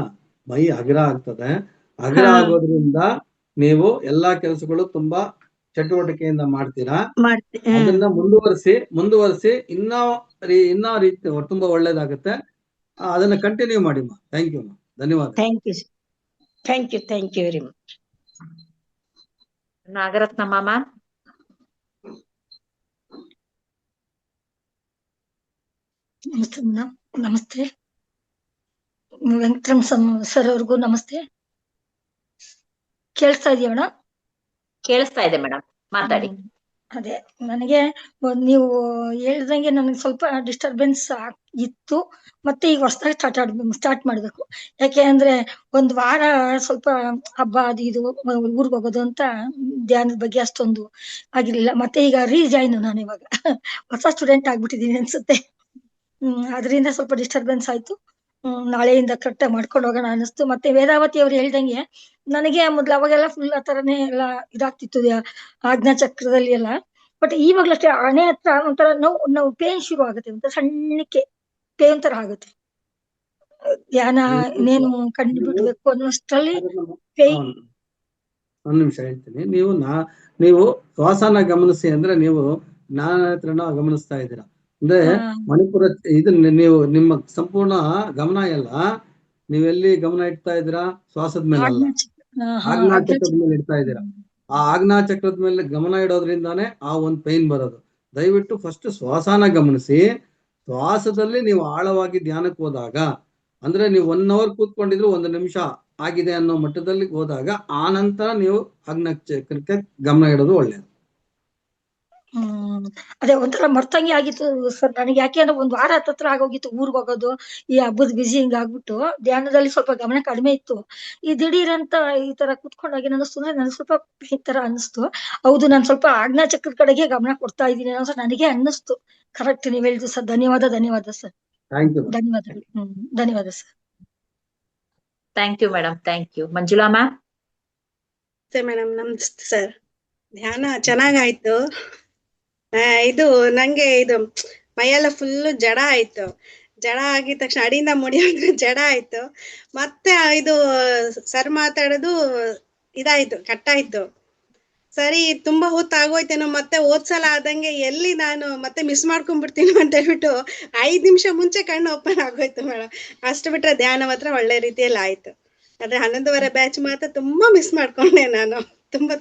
ಮೈ ಅಗ್ರ ಆಗ್ತದೆ. ಅಗ್ರ ಹಾ. ಆಗೋದ್ರಿಂದ ನೀವು ಎಲ್ಲಾ ಕೆಲಸಗಳು ತುಂಬಾ ಚಟುವಟಿಕೆಯಿಂದ ಮಾಡ್ತೀರಾ. ಅದನ್ನ ಮುಂದುವರಿಸಿ ಇನ್ನೂ ರೀತಿ ತುಂಬಾ ಒಳ್ಳೇದಾಗುತ್ತೆ. ಅದನ್ನ ಕಂಟಿನ್ಯೂ ಮಾಡಿ. Thank you. ಧನ್ಯವಾದ. Thank you very much. Nagarathnamma ma'am. ನಮಸ್ತೆ ಮೇಡಮ್. ನಮಸ್ತೆ ವೆಂಕಟರಮ್ ಸರ್ ಅವ್ರಿಗೂ ನಮಸ್ತೆ. ಕೇಳಿಸ್ತಾ ಇದೆಯಾ ಮೇಡಮ್? ಕೇಳಿಸ್ತಾ ಇದೆ ಮೇಡಮ್, ಮಾತಾಡಿ. ಅದೇ ನನಗೆ ನೀವು ಹೇಳ್ದಂಗೆ ನನಗೆ ಸ್ವಲ್ಪ ಡಿಸ್ಟರ್ಬೆನ್ಸ್ ಇತ್ತು. ಮತ್ತೆ ಈಗ ಹೊಸದಾಗಿ ಸ್ಟಾರ್ಟ್ ಮಾಡ್ಬೇಕು. ಯಾಕೆ ಅಂದ್ರೆ ಒಂದ್ ವಾರ ಸ್ವಲ್ಪ ಹಬ್ಬ ಅದು ಇದು ಊರ್ಗ್ ಹೋಗೋದು ಅಂತ ಧ್ಯಾನದ ಬಗ್ಗೆ ಅಷ್ಟೊಂದು ಆಗಿರ್ಲಿಲ್ಲ. ಮತ್ತೆ ಈಗ ರೀಜಾಯ್ನ್ ನಾನು ಇವಾಗ ಹೊಸ ಸ್ಟೂಡೆಂಟ್ ಆಗ್ಬಿಟ್ಟಿದೀನಿ ಅನ್ಸುತ್ತೆ. ಅದರಿಂದ ಸ್ವಲ್ಪ ಡಿಸ್ಟರ್ಬೆನ್ಸ್ ಆಯ್ತು. ನಾಳೆಯಿಂದ ಕರೆಕ್ಟಾಗಿ ಮಾಡ್ಕೊಂಡು ಹೋಗೋಣ ಅನಿಸ್ತು. ಮತ್ತೆ ವೇದಾವತಿ ಅವ್ರು ಹೇಳ್ದಂಗೆ ನನಗೆ ಮೊದ್ಲು ಅವಾಗೆಲ್ಲ ಫುಲ್ ಆ ತರನೇ ಎಲ್ಲ ಇದಾಗ್ತಿತ್ತು ಆಜ್ಞಾ ಚಕ್ರದಲ್ಲಿ ಎಲ್ಲ. ಬಟ್ ಇವಾಗ್ಲಷ್ಟೇ ಹಣೆ ಹತ್ರ ಒಂಥರ ನೋವು ಪೇನ್ ಶುರು ಆಗುತ್ತೆ, ಒಂಥರ ಸಣ್ಣಕ್ಕೆ ಪೇನ್ ತರ ಆಗುತ್ತೆ. ಧ್ಯಾನ ಇನ್ನೇನು ಕಂಡುಬಿಡ್ಬೇಕು ಅನ್ನೋಷ್ಟರಲ್ಲಿ ಪೇನ್. ಒಂದ್ ನಿಮಿಷ ಹೇಳ್ತೀನಿ. ನೀವು ಶ್ವಾಸನ ಗಮನಿಸಿ ಅಂದ್ರೆ ನೀವು ಜ್ಞಾನೇತ್ರನ ಗಮನಿಸ್ತಾ ಇದ್ದೀರಾ ಅಂದ್ರೆ ಮಣಿಪುರ ನೀವು ನಿಮ್ಮ ಸಂಪೂರ್ಣ ಗಮನ ಎಲ್ಲ ನೀವೆಲ್ಲಿ ಗಮನ ಇಡ್ತಾ ಇದ್ದೀರಾ? ಶ್ವಾಸದ ಮೇಲೆ ಅಲ್ಲ, ಆಜ್ಞಾ ಚಕ್ರದ ಮೇಲೆ ಇಡ್ತಾ ಇದ್ದೀರಾ. ಆ ಆಜ್ಞಾ ಚಕ್ರದ ಮೇಲೆ ಗಮನ ಇಡೋದ್ರಿಂದಾನೇ ಆ ಒಂದ್ ಪೈನ್ ಬರೋದು. ದಯವಿಟ್ಟು ಫಸ್ಟ್ ಶ್ವಾಸನ ಗಮನಿಸಿ. ಶ್ವಾಸದಲ್ಲಿ ನೀವು ಆಳವಾಗಿ ಧ್ಯಾನಕ್ಕೆ ಹೋದಾಗ ಅಂದ್ರೆ ನೀವು 1 hour ಕೂತ್ಕೊಂಡಿದ್ರು 1 ನಿಮಿಷ ಆಗಿದೆ ಅನ್ನೋ ಮಟ್ಟದಲ್ಲಿ ಹೋದಾಗ ಆ ನಂತರ ನೀವು ಆಜ್ಞಾ ಚಕ್ರಕ್ಕೆ ಗಮನ ಇಡೋದು ಒಳ್ಳೆಯದು. ಅದೇ ಒಂಥರ ಮರ್ತಂಗಿ ಆಗಿತ್ತು ಸರ್ ನನಗೆ. ಯಾಕೆ ಅಂದ್ರೆ ಒಂದ್ ವಾರ ಹತ್ರ ಆಗೋಗಿತ್ತು ಊರ್ಗ್ ಹೋಗೋದು, ಈ ಹಬ್ಬದ ಬಿಸಿ ಹಿಂಗ್ ಆಗ್ಬಿಟ್ಟು ಧ್ಯಾನದಲ್ಲಿ ಸ್ವಲ್ಪ ಗಮನ ಕಡಿಮೆ ಇತ್ತು. ಈ ದಿಢೀರ್ ಅಂತ ಈ ತರ ಕುತ್ಕೊಂಡಾಗ ಅನಿಸ್ತು ನನಗೆ ಸ್ವಲ್ಪ ಈ ತರ ಅನಿಸ್ತು. ಹೌದು, ನಾನು ಸ್ವಲ್ಪ ಆಜ್ಞಾ ಚಕ್ರದ ಕಡೆಗೆ ಗಮನ ಕೊಡ್ತಾ ಇದ್ದೀನಿ ಅನ್ನೋ ನನಗೆ ಅನ್ನಿಸ್ತು. ಕರೆಕ್ಟ್ ನೀವ್ ಹೇಳಿದ್ರಿ ಸರ್. ಧನ್ಯವಾದ ಸರ್. ಧನ್ಯವಾದಗಳು. ಧನ್ಯವಾದ sir. Thank you madam. Thank you. Manjula ma'am. Madam ನಮಸ್ತೆ ಸರ್. ಧ್ಯಾನ ಚೆನ್ನಾಗಾಯ್ತು. ಇದು ನಂಗೆ ಮೈಯೆಲ್ಲ ಫುಲ್ ಜಡ ಆಯ್ತು. ಜಡ ಆಗಿದ ತಕ್ಷಣ ಅಡಿಯಿಂದ ಮುಡಿಯೋದು ಜಡ ಆಯ್ತು. ಮತ್ತೆ ಇದು ಸರ್ ಮಾತಾಡೋದು ಇದಾಯ್ತು, ಕಟ್ಟಾಯ್ತು. ಸರಿ, ತುಂಬಾ ಹೊತ್ತು ಆಗೋಯ್ತೇನೋ, ಮತ್ತೆ ಓದ್ಸಲ ಆದಂಗೆ ಎಲ್ಲಿ ನಾನು ಮತ್ತೆ ಮಿಸ್ ಮಾಡ್ಕೊಂಡ್ಬಿಡ್ತೀನಿ ಅಂತ ಹೇಳ್ಬಿಟ್ಟು 5 ನಿಮಿಷ ಮುಂಚೆ ಕಣ್ಣು ಓಪನ್ ಆಗೋಯ್ತು ಮೇಡಮ್. ಅಷ್ಟು ಬಿಟ್ರೆ ಧ್ಯಾನ ಮಾತ್ರ ಒಳ್ಳೆ ರೀತಿಯಲ್ಲಿ ಆಯ್ತು. ಆದ್ರೆ 11:15 ಬ್ಯಾಚ್ ಮಾತ್ರ ತುಂಬಾ ಮಿಸ್ ಮಾಡ್ಕೊಂಡೆ ನಾನು. ತುಂಬಾ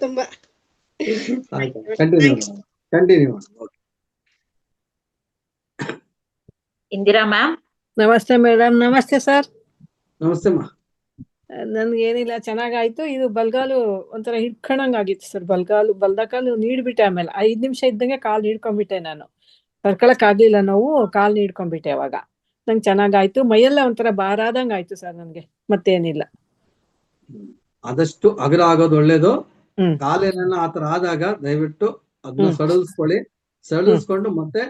ಇಂದಿರಾ ಮ್ಯಾಮ್. ನಮಸ್ತೆ ಮೇಡಮ್. ನಮಸ್ತೆ ಸರ್. ನಮಸ್ತೆ ಮಾ. ನನ್ಗೆ ಏನಿಲ್ಲ, ಚೆನ್ನಾಗಾಯ್ತು. ಇದು ಬಲ್ಗಾಲು ಒಂಥರ ಹಿಡ್ಕೊಂಡಂಗ್ ಆಗಿತ್ತು ಸರ್. ಬಲ್ದ ಕಾಲು ನೀಡ್ಬಿಟ್ಟೆ. ಆಮೇಲೆ 5 ನಿಮಿಷ ಇದ್ದಂಗೆ ಕಾಲು ನೀಡ್ಕೊಂಡ್ಬಿಟ್ಟೆ. ನಾನು ಕರ್ಕೊಳಕ್ ಆಗ್ಲಿಲ್ಲ, ನೋವು ಕಾಲು ನೀಡ್ಕೊಂಡ್ಬಿಟ್ಟೆ. ಅವಾಗ ನಂಗೆ ಚೆನ್ನಾಗಾಯ್ತು. ಮೈಯೆಲ್ಲ ಒಂಥರ ಭಾರ ಆದಂಗ ಆಯ್ತು ಸರ್ ನನ್ಗೆ. ಮತ್ತೇನಿಲ್ಲ. ಆದಷ್ಟು ಅಗ್ರ ಆಗೋದು ಒಳ್ಳೇದು. ಕಾಲೇನ ಆತರ ಆದಾಗ ದಯವಿಟ್ಟು ಅದನ್ನ ಸಡಿಲಿಸ್ಕೊಂಡು ಮತ್ತೆ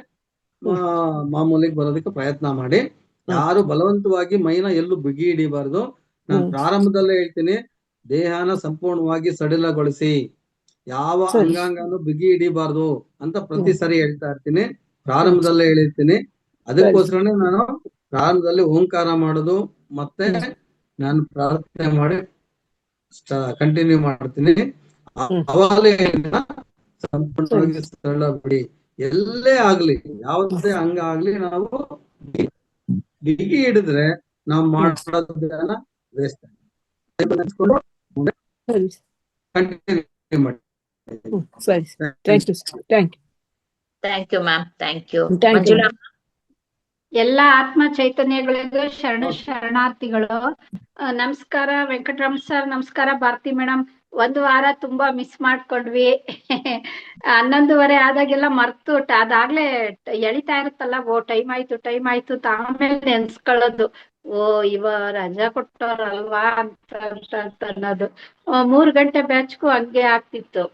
ಮಾಮೂಲಿಗೆ ಬರೋದಕ್ಕೆ ಪ್ರಯತ್ನ ಮಾಡಿ. ಯಾರು ಬಲವಂತವಾಗಿ ಮೈನ ಎಲ್ಲೂ ಬಿಗಿ ಹಿಡಿಬಾರ್ದು. ನಾನು ಪ್ರಾರಂಭದಲ್ಲೇ ಹೇಳ್ತೀನಿ, ದೇಹನ ಸಂಪೂರ್ಣವಾಗಿ ಸಡಿಲಗೊಳಿಸಿ, ಯಾವ ಅಂಗಾಂಗನು ಬಿಗಿ ಹಿಡಿಬಾರ್ದು ಅಂತ ಪ್ರತಿ ಸರಿ ಹೇಳ್ತಾ ಇರ್ತೀನಿ. ಪ್ರಾರಂಭದಲ್ಲೇ ಹೇಳಿರ್ತೀನಿ. ಅದಕ್ಕೋಸ್ಕರನೇ ನಾನು ಪ್ರಾರಂಭದಲ್ಲಿ ಓಂಕಾರ ಮಾಡೋದು ಮತ್ತೆ ನಾನು ಪ್ರಾರ್ಥನೆ ಮಾಡಿ ಕಂಟಿನ್ಯೂ ಮಾಡ್ತೀನಿ. ಅವಾಗಲೇ ಸಂಪೂರ್ಣವಾಗಿ ಸರಳ ಬಿಡಿ. ಎಲ್ಲೇ ಆಗ್ಲಿ, ಯಾವುದೇ ಅಂಗ ಆಗ್ಲಿ, ನಾವು ಬಿಗಿ ಹಿಡಿದ್ರೆ ನಾವು ಮಾಡೋದನ್ನ waste. Thank you ma'am. Thank you. Manjula. ಎಲ್ಲ ಆತ್ಮ ಚೈತನ್ಯಗಳಿಗೂ ಶರಣಾರ್ಥಿಗಳು. ನಮಸ್ಕಾರ ವೆಂಕಟರಾಮ್ ಸರ್. ನಮಸ್ಕಾರ ಭಾರತಿ ಮೇಡಮ್. 1 ವಾರ ತುಂಬಾ ಮಿಸ್ ಮಾಡ್ಕೊಂಡ್ವಿ. 11:30 ಆದಾಗೆಲ್ಲ ಮರ್ತು ಅದಾಗ್ಲೇ ಎಳಿತಾ ಇರುತ್ತಲ್ಲ, ಟೈಮ್ ಆಯ್ತು ಆಮೇಲೆ ನೆನ್ಸ್ಕೊಳ್ಳೋದು, ಇವ ರಜಾ ಕೊಟ್ಟವ್ರಲ್ವಾ ಅಂತ ಅನ್ನೋದು. 3 ಗಂಟೆ ಬ್ಯಾಚ್ಗೂ ಹಂಗೆ ಆಗ್ತಿತ್ತು.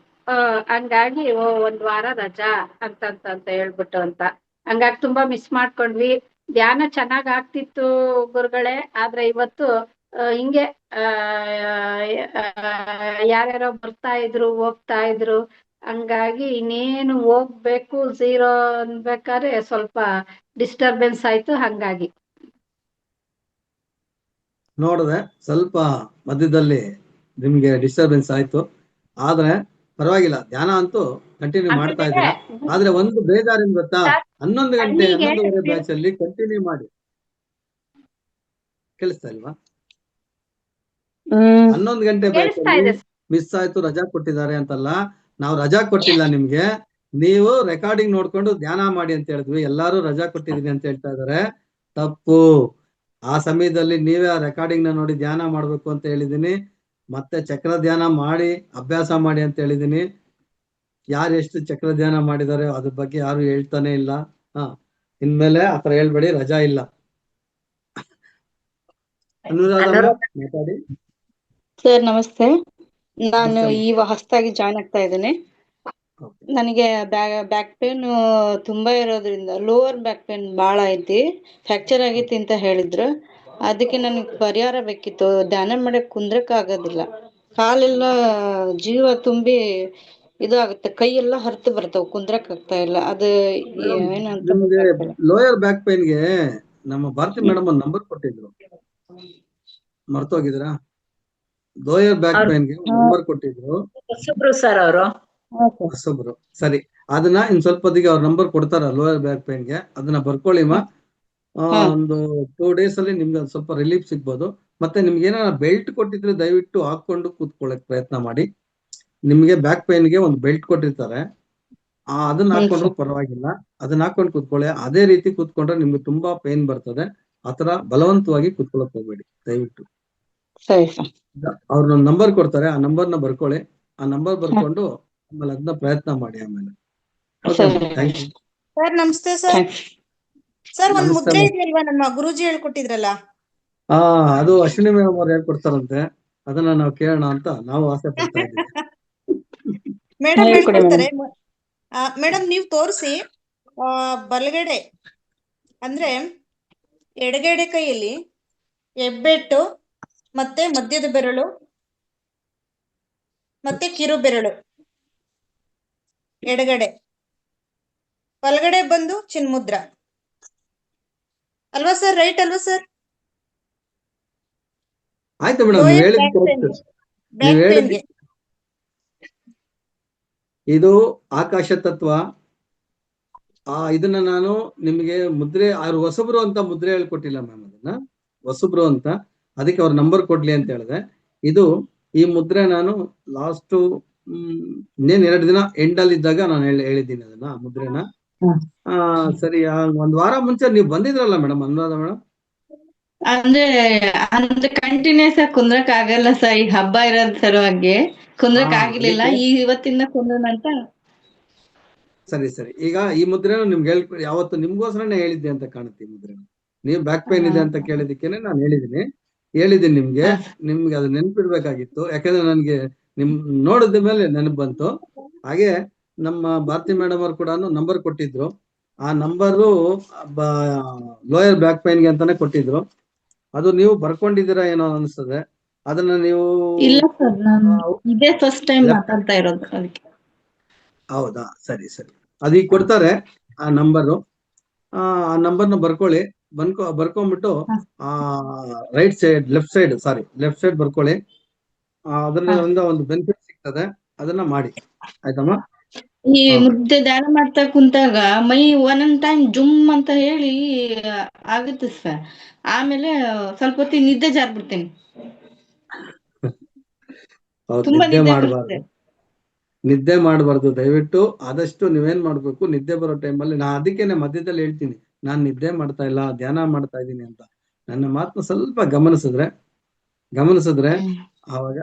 ಹಂಗಾಗಿ 1 ವಾರ ರಜಾ ಅಂತ ಹೇಳ್ಬಿಟ್ಟು ಹಂಗಾಗಿ ತುಂಬಾ ಮಿಸ್ ಮಾಡ್ಕೊಂಡ್ವಿ. ಧ್ಯಾನ ಚೆನ್ನಾಗ್ ಆಗ್ತಿತ್ತು ಗುರುಗಳೇ. ಆದ್ರೆ ಇವತ್ತು ಹಿಂಗೆ ಯಾರ್ಯಾರೋ ಬರ್ತಾ ಇದ್ರು ಹೋಗ್ತಾ ಇದ್ರು, ಹಂಗಾಗಿ ಇನ್ನೇನು ಹೋಗ್ಬೇಕು ಝೀರೋ ಅನ್ಬೇಕಾದ್ರೆ ಸ್ವಲ್ಪ ಡಿಸ್ಟರ್ಬೆನ್ಸ್ ಆಯ್ತು. ಹಂಗಾಗಿ ನೋಡಿದೆ ಸ್ವಲ್ಪ ಮಧ್ಯದಲ್ಲಿ ನಿಮ್ಗೆ ಡಿಸ್ಟರ್ಬೆನ್ಸ್ ಆಯ್ತು, ಆದ್ರೆ ಪರವಾಗಿಲ್ಲ, ಧ್ಯಾನ ಅಂತೂ ಕಂಟಿನ್ಯೂ ಮಾಡ್ತಾ ಇದ್ದೀರಾ. ಆದ್ರೆ ಒಂದು ಬೇಜಾರೇನ್ ಗೊತ್ತಾ, 11:30 ಬ್ಯಾಚ್ ಅಲ್ಲಿ ಕಂಟಿನ್ಯೂ ಮಾಡಿ. ಕೇಳಿಸ್ತಾ ಇಲ್ವಾ? 11 ಗಂಟೆ ಬ್ಯಾಚ್ ಅಲ್ಲಿ ಮಿಸ್ ಆಯ್ತು, ರಜಾ ಕೊಟ್ಟಿದ್ದಾರೆ ಅಂತಲ್ಲ, ನಾವು ರಜಾ ಕೊಟ್ಟಿಲ್ಲ ನಿಮ್ಗೆ. ನೀವು ರೆಕಾರ್ಡಿಂಗ್ ನೋಡ್ಕೊಂಡು ಧ್ಯಾನ ಮಾಡಿ ಅಂತ ಹೇಳಿದ್ವಿ, ಎಲ್ಲಾರು ರಜಾ ಕೊಟ್ಟಿದೀನಿ ಅಂತ ಹೇಳ್ತಾ ಇದಾರೆ. ತಪ್ಪು. ಆ ಸಮಯದಲ್ಲಿ ನೀವೇ ಆ ರೆಕಾರ್ಡಿಂಗ್ ನ ನೋಡಿ ಧ್ಯಾನ ಮಾಡ್ಬೇಕು ಅಂತ ಹೇಳಿದೀನಿ. ಮತ್ತೆ ಚಕ್ರ ಧ್ಯಾನ ಮಾಡಿ ಅಭ್ಯಾಸ ಮಾಡಿ ಅಂತ ಹೇಳಿದೀನಿ. ಯಾರು ಎಷ್ಟು ಚಕ್ರ ಧ್ಯಾನ ಮಾಡಿದಾರೆ ಅದ್ರ ಬಗ್ಗೆ ಯಾರು ಹೇಳ್ತಾನೆ ಇಲ್ಲ. ಇನ್ಮೇಲೆ ಆತರ ಹೇಳ್ಬೇಡಿ, ರಜಾ ಇಲ್ಲ. ಅನುರಾಧ ಮಾತಾಡಿ. ಸರ್ ನಮಸ್ತೆ, ನಾನು ಈಗ ಹೊಸದಾಗಿ ಜಾಯ್ನ್ ಆಗ್ತಾ ಇದ್ದೇನೆ. ನನಗೆ ಬ್ಯಾಕ್ ಪೇನ್ ತುಂಬಾ ಇರೋದ್ರಿಂದ ಲೋವರ್ ಬ್ಯಾಕ್ ಪೇನ್ ಬಹಳ ಐತಿ, ಫ್ರಾಕ್ಚರ್ ಆಗೈತಿ ಅಂತ ಹೇಳಿದ್ರು. ಅದಕ್ಕೆ ನನಗೆ ಪರಿಹಾರ ಬೇಕಿತ್ತು. ಧ್ಯಾನ ಮಾಡಕ್ ಕುಂದ್ರಕ್ ಆಗೋದಿಲ್ಲ, ಕಾಲೆಲ್ಲ ಜೀವ ತುಂಬಿ ಇದು ಆಗುತ್ತೆ, ಕೈ ಎಲ್ಲ ಹರಿತು ಬರ್ತಾವ, ಕುಂದ್ರಕ್ ಆಗ್ತಾ ಇಲ್ಲ. ಅದು ಏನಂತ ಲೋಯರ್ ಬ್ಯಾಕ್ ಪೇನ್ಗೆ ನಮ್ಮ ಭಾರತಿ ಮೇಡಮ್ ಒಂದು ನಂಬರ್ ಕೊಟ್ಟಿದ್ರು, ಮರ್ತೋಗಿದ್ರಾ? ಲೋಯರ್ ಬ್ಯಾಕ್ ಪೇನ್ಗೆ ನಂಬರ್ ಕೊಟ್ಟಿದ್ರು ಸರ್ ಅವರು. ಹೊಸಬ್ರು, ಸರಿ. ಅದನ್ನ ಇನ್ ಸ್ವಲ್ಪ ಹೊತ್ತಿಗೆ ಅವ್ರ ನಂಬರ್ ಕೊಡ್ತಾರ ಲೋಯರ್ ಬ್ಯಾಕ್ ಪೇನ್ಗೆ, ಅದನ್ನ ಬರ್ಕೊಳ್ಳಿಮ್ಮ. ಒಂದು 2 days ಅಲ್ಲಿ ನಿಮ್ಗೆ ಒಂದ್ ಸ್ವಲ್ಪ ರಿಲೀಫ್ ಸಿಗ್ಬೋದು. ಮತ್ತೆ ನಿಮ್ಗೆ ಏನಾರ ಬೆಲ್ಟ್ ಕೊಟ್ಟಿದ್ರೆ ದಯವಿಟ್ಟು ಹಾಕೊಂಡು ಕೂತ್ಕೊಳ್ಳಕ್ ಪ್ರಯತ್ನ ಮಾಡಿ. ನಿಮ್ಗೆ ಬ್ಯಾಕ್ ಪೇನ್ಗೆ ಒಂದು ಬೆಲ್ಟ್ ಕೊಟ್ಟಿರ್ತಾರೆ, ಅದನ್ನ ಹಾಕೊಂಡ್ರು ಪರವಾಗಿಲ್ಲ, ಅದನ್ನ ಹಾಕೊಂಡು ಕೂತ್ಕೊಳ್ಳಿ. ಅದೇ ರೀತಿ ಕೂತ್ಕೊಂಡ್ರೆ ನಿಮ್ಗೆ ತುಂಬಾ ಪೇನ್ ಬರ್ತದೆ. ಆತರ ಬಲವಂತವಾಗಿ ಕೂತ್ಕೊಳ್ಳಕ್ ಹೋಗ್ಬೇಡಿ ದಯವಿಟ್ಟು. ಅವ್ರನ್ನ ನಂಬರ್ ಕೊಡ್ತಾರೆ, ಆ ನಂಬರ್ನ ಬರ್ಕೊಳ್ಳಿ. ಆ ನಂಬರ್ ಬರ್ಕೊಂಡು ಆಮೇಲೆ ಅದನ್ನ ಪ್ರಯತ್ನ ಮಾಡಿ. ಆಮೇಲೆ ಥ್ಯಾಂಕ್ ಯು ಸರ್. ನಮಸ್ತೆ ಸರ್. ಸರ್ ಒಂದ್ ಮುದ್ರೆ ಇದೆಯಲ್ವಾ ನಮ್ಮ ಗುರೂಜಿ ಹೇಳ್ಕೊಟ್ಟಿದ್ರಲ್ಲ? ಅದು ಅಶ್ವಿನಿ ಮೇಡಮ್ ಅವ್ರು ಹೇಳ್ಕೊಡ್ತಾರಂತೆ, ಅದನ್ನ ನಾವು ಕೇಳೋಣ ಅಂತ ನಾವು ಆಸೆ ಪಡ್ತಾ ಇದ್ದೀವಿ. ಮೇಡಮ್ ಹೇಳ್ಕೊಡ್ತಾರೆ. ಮೇಡಮ್ ನೀವು ತೋರಿಸಿ. ಬಲಗಡೆ ಅಂದ್ರೆ ಎಡಗಡೆ ಕೈಯಲ್ಲಿ ಹೆಬ್ಬೆಟ್ಟು ಮತ್ತೆ ಮಧ್ಯದ ಬೆರಳು ಮತ್ತೆ ಕಿರು ಬೆರಳು ಎಡಗಡೆ, ಬಲಗಡೆ ಬಂದು ಚಿನ್ಮುದ್ರ ಅಲ್ವಾ ಸರ್? ರೈಟ್ ಅಲ್ವಾ ಸರ್? ಆಯ್ತು ಮೇಡಮ್, ಇದು ಆಕಾಶ ತತ್ವ. ಇದನ್ನ ನಾನು ನಿಮ್ಗೆ ಮುದ್ರೆ, ಅವ್ರು ಹೊಸಬ್ರು ಅಂತ ಮುದ್ರೆ ಹೇಳ್ಕೊಟ್ಟಿಲ್ಲ ಮ್ಯಾಮ್, ಅದನ್ನ ಹೊಸಬ್ರು ಅಂತ, ಅದಕ್ಕೆ ಅವ್ರ ನಂಬರ್ ಕೊಡ್ಲಿ ಅಂತ ಹೇಳಿದೆ. ಈ ಮುದ್ರೆ ನಾನು ಲಾಸ್ಟ್ ಇನ್ನೇನ್ 2 ದಿನ ಎಂಡಲ್ಲಿ ಇದ್ದಾಗ ನಾನು ಹೇಳಿದ್ದೀನಿ ಅದನ್ನ ಮುದ್ರೆನ. ಸರಿ, 1 ವಾರ ಮುಂಚೆ ನೀವು ಬಂದಿದ್ರಲ್ಲ ಮೇಡಮ್, ಅನುರಾಧ ಮೇಡಮ್? ಅಂದ್ರೆ ಕಂಟಿನ್ಯೂಸ್ ಆಗಿ ಕುಂದ್ರಕ್ ಆಗಲ್ಲ ಸರ್, ಈಗ ಹಬ್ಬ ಇರೋದ್ ಸಲುವಾಗಿ ಕುಂದ್ರಕ್ ಆಗಿರ್ಲಿಲ್ಲ. ಇವತ್ತಿಂದ ಕುಂದ್ರನ ಅಂತ. ಸರಿ, ಈಗ ಈ ಮುದ್ರೆನ ನಿಮ್ಗೆ ಯಾವತ್ತು ನಿಮ್ಗೋಸ್ಕರನೇ ಹೇಳಿದ್ದೆ ಅಂತ ಕಾಣುತ್ತೆ. ಈ ಮುದ್ರೆನ ನೀವು ಬ್ಯಾಕ್ ಪೇನ್ ಇದೆ ಅಂತ ಕೇಳಿದಕ್ಕೇನೆ ನಾನು ಹೇಳಿದ್ದೀನಿ ನಿಮ್ಗೆ ಅದು ನೆನ್ಪಿಡ್ಬೇಕಾಗಿತ್ತು. ಯಾಕಂದ್ರೆ ನನ್ಗೆ ನಿಮ್ ನೋಡಿದ ಮೇಲೆ ನೆನಪು ಬಂತು. ಹಾಗೆ ನಮ್ಮ ಭಾರತಿ ಮೇಡಮ್ ಅವ್ರು ಕೂಡ ನಂಬರ್ ಕೊಟ್ಟಿದ್ರು. ಆ ನಂಬರು ಲೋಯರ್ ಬ್ಯಾಕ್ ಪೇನ್ಗೆ ಅಂತಾನೆ ಕೊಟ್ಟಿದ್ರು. ಅದು ನೀವು ಬರ್ಕೊಂಡಿದ್ದೀರಾ ಏನೋ ಅನ್ಸ್ತದೆ. ಅದನ್ನ ನೀವು ಇಲ್ಲ ಸರ್, ನಾನು ಇದೇ ಫಸ್ಟ್ ಟೈಮ್ ಮಾತಾಡ್ತಾ ಇರೋದು, ಅದಕ್ಕೆ. ಹೌದಾ? ಸರಿ, ಅದೀಗ ಕೊಡ್ತಾರೆ ಆ ನಂಬರು. ಆ ನಂಬರ್ನ ಬರ್ಕೊಳ್ಳಿ. ಬರ್ಕೊಂಡ್ಬಿಟ್ಟು ರೈಟ್ ಸೈಡ್ ಲೆಫ್ಟ್ ಸೈಡ್ ಬರ್ಕೊಳ್ಳಿ. ಅದರಿಂದ ಒಂದು ಬೆನಿಫಿಟ್ ಸಿಗ್ತದೆ, ಅದನ್ನ ಮಾಡಿ. ಆಯ್ತಮ್ಮ? ಈ ಮುದ್ದೆ ಧ್ಯಾನ ಮಾಡ್ತಾ ಕುಂತಾಗ ಮೈ ಒಂದೊಂದ್ ಟೈಮ್ ಜುಮ್ ಅಂತ ಹೇಳಿ ಆಗುತ್ತೆ ಸರ್. ಆಮೇಲೆ ಸ್ವಲ್ಪ ಹೊತ್ತಿಗೆ ನಿದ್ದೆ ಜಾರ್ಬಿಡ್ತೇನೆ. ನಿದ್ದೆ ಮಾಡಬಾರ್ದು ದಯವಿಟ್ಟು. ಆದಷ್ಟು ನೀವೇನ್ ಮಾಡ್ಬೇಕು, ನಿದ್ದೆ ಬರೋ ಟೈಮಲ್ಲಿ, ನಾ ಅದಕ್ಕೇನೆ ಮಧ್ಯದಲ್ಲಿ ಹೇಳ್ತೀನಿ, ನಾನ್ ನಿದ್ದೆ ಮಾಡ್ತಾ ಇಲ್ಲ, ಧ್ಯಾನ ಮಾಡ್ತಾ ಇದ್ದೀನಿ ಅಂತ. ನನ್ನ ಮಾತನ್ನ ಸ್ವಲ್ಪ ಗಮನಿಸಿದ್ರೆ ಆವಾಗ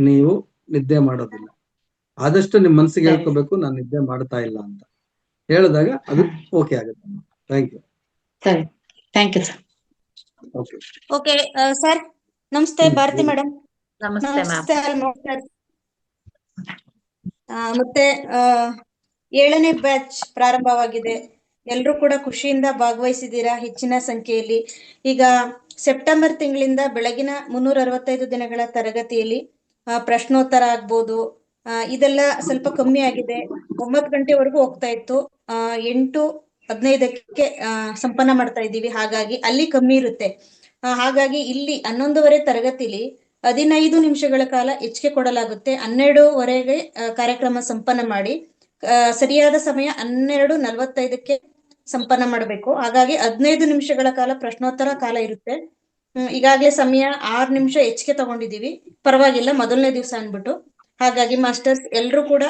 ನೀವು ನಿದ್ದೆ ಮಾಡೋದಿಲ್ಲ. ಆದಷ್ಟು ನಿಮ್ ಮನ್ಸಿಗೆ ಹೇಳ್ಕೋಬೇಕು, ನಾನು ನಿದ್ದೆ ಮಾಡ್ತಾ ಇಲ್ಲ ಅಂತ ಹೇಳಿದಾಗ ಅದು ಓಕೆ ಆಗುತ್ತೆ. Thank you. Thank you sir. Okay sir. ನಮಸ್ತೆ ಭಾರತಿ ಮೇಡಮ್. ನಮಸ್ತೆ ಮ್ಯಾಮ್. ಮತ್ತೆ 7ನೇ ಬ್ಯಾಚ್ ಪ್ರಾರಂಭವಾಗಿದೆ. ಎಲ್ರೂ ಕೂಡ ಖುಷಿಯಿಂದ ಭಾಗವಹಿಸಿದ್ದೀರಾ ಹೆಚ್ಚಿನ ಸಂಖ್ಯೆಯಲ್ಲಿ. ಈಗ ಸೆಪ್ಟೆಂಬರ್ ತಿಂಗಳಿಂದ ಬೆಳಗಿನ 365 ದಿನಗಳ ತರಗತಿಯಲ್ಲಿ ಪ್ರಶ್ನೋತ್ತರ ಆಗ್ಬೋದು, ಇದೆಲ್ಲ ಸ್ವಲ್ಪ ಕಮ್ಮಿ ಆಗಿದೆ. 9 ಗಂಟೆವರೆಗೂ ಹೋಗ್ತಾ ಇತ್ತು, 8:15ಕ್ಕೆ ಸಂಪನ್ನ ಮಾಡ್ತಾ ಇದ್ದೀವಿ. ಹಾಗಾಗಿ ಅಲ್ಲಿ ಕಮ್ಮಿ ಇರುತ್ತೆ. ಹಾಗಾಗಿ ಇಲ್ಲಿ 11:15 ತರಗತಿಲಿ 15 ನಿಮಿಷಗಳ ಕಾಲ ಹೆಚ್ಚಿಗೆ ಕೊಡಲಾಗುತ್ತೆ. 12:15ಗೆ ಕಾರ್ಯಕ್ರಮ ಸಂಪನ್ನ ಮಾಡಿ ಸರಿಯಾದ ಸಮಯ 12:45ಕ್ಕೆ ಸಂಪನ್ನ ಮಾಡಬೇಕು. ಹಾಗಾಗಿ 15 ನಿಮಿಷಗಳ ಕಾಲ ಪ್ರಶ್ನೋತ್ತರ ಕಾಲ ಇರುತ್ತೆ. ಈಗಾಗಲೇ ಸಮಯ 6 ನಿಮಿಷ ಹೆಚ್ಚಿಗೆ ತಗೊಂಡಿದೀವಿ, ಪರವಾಗಿಲ್ಲ, ಮೊದಲನೇ ದಿವಸ ಅನ್ಬಿಟ್ಟು. ಹಾಗಾಗಿ ಮಾಸ್ಟರ್ಸ್ ಎಲ್ರು ಕೂಡ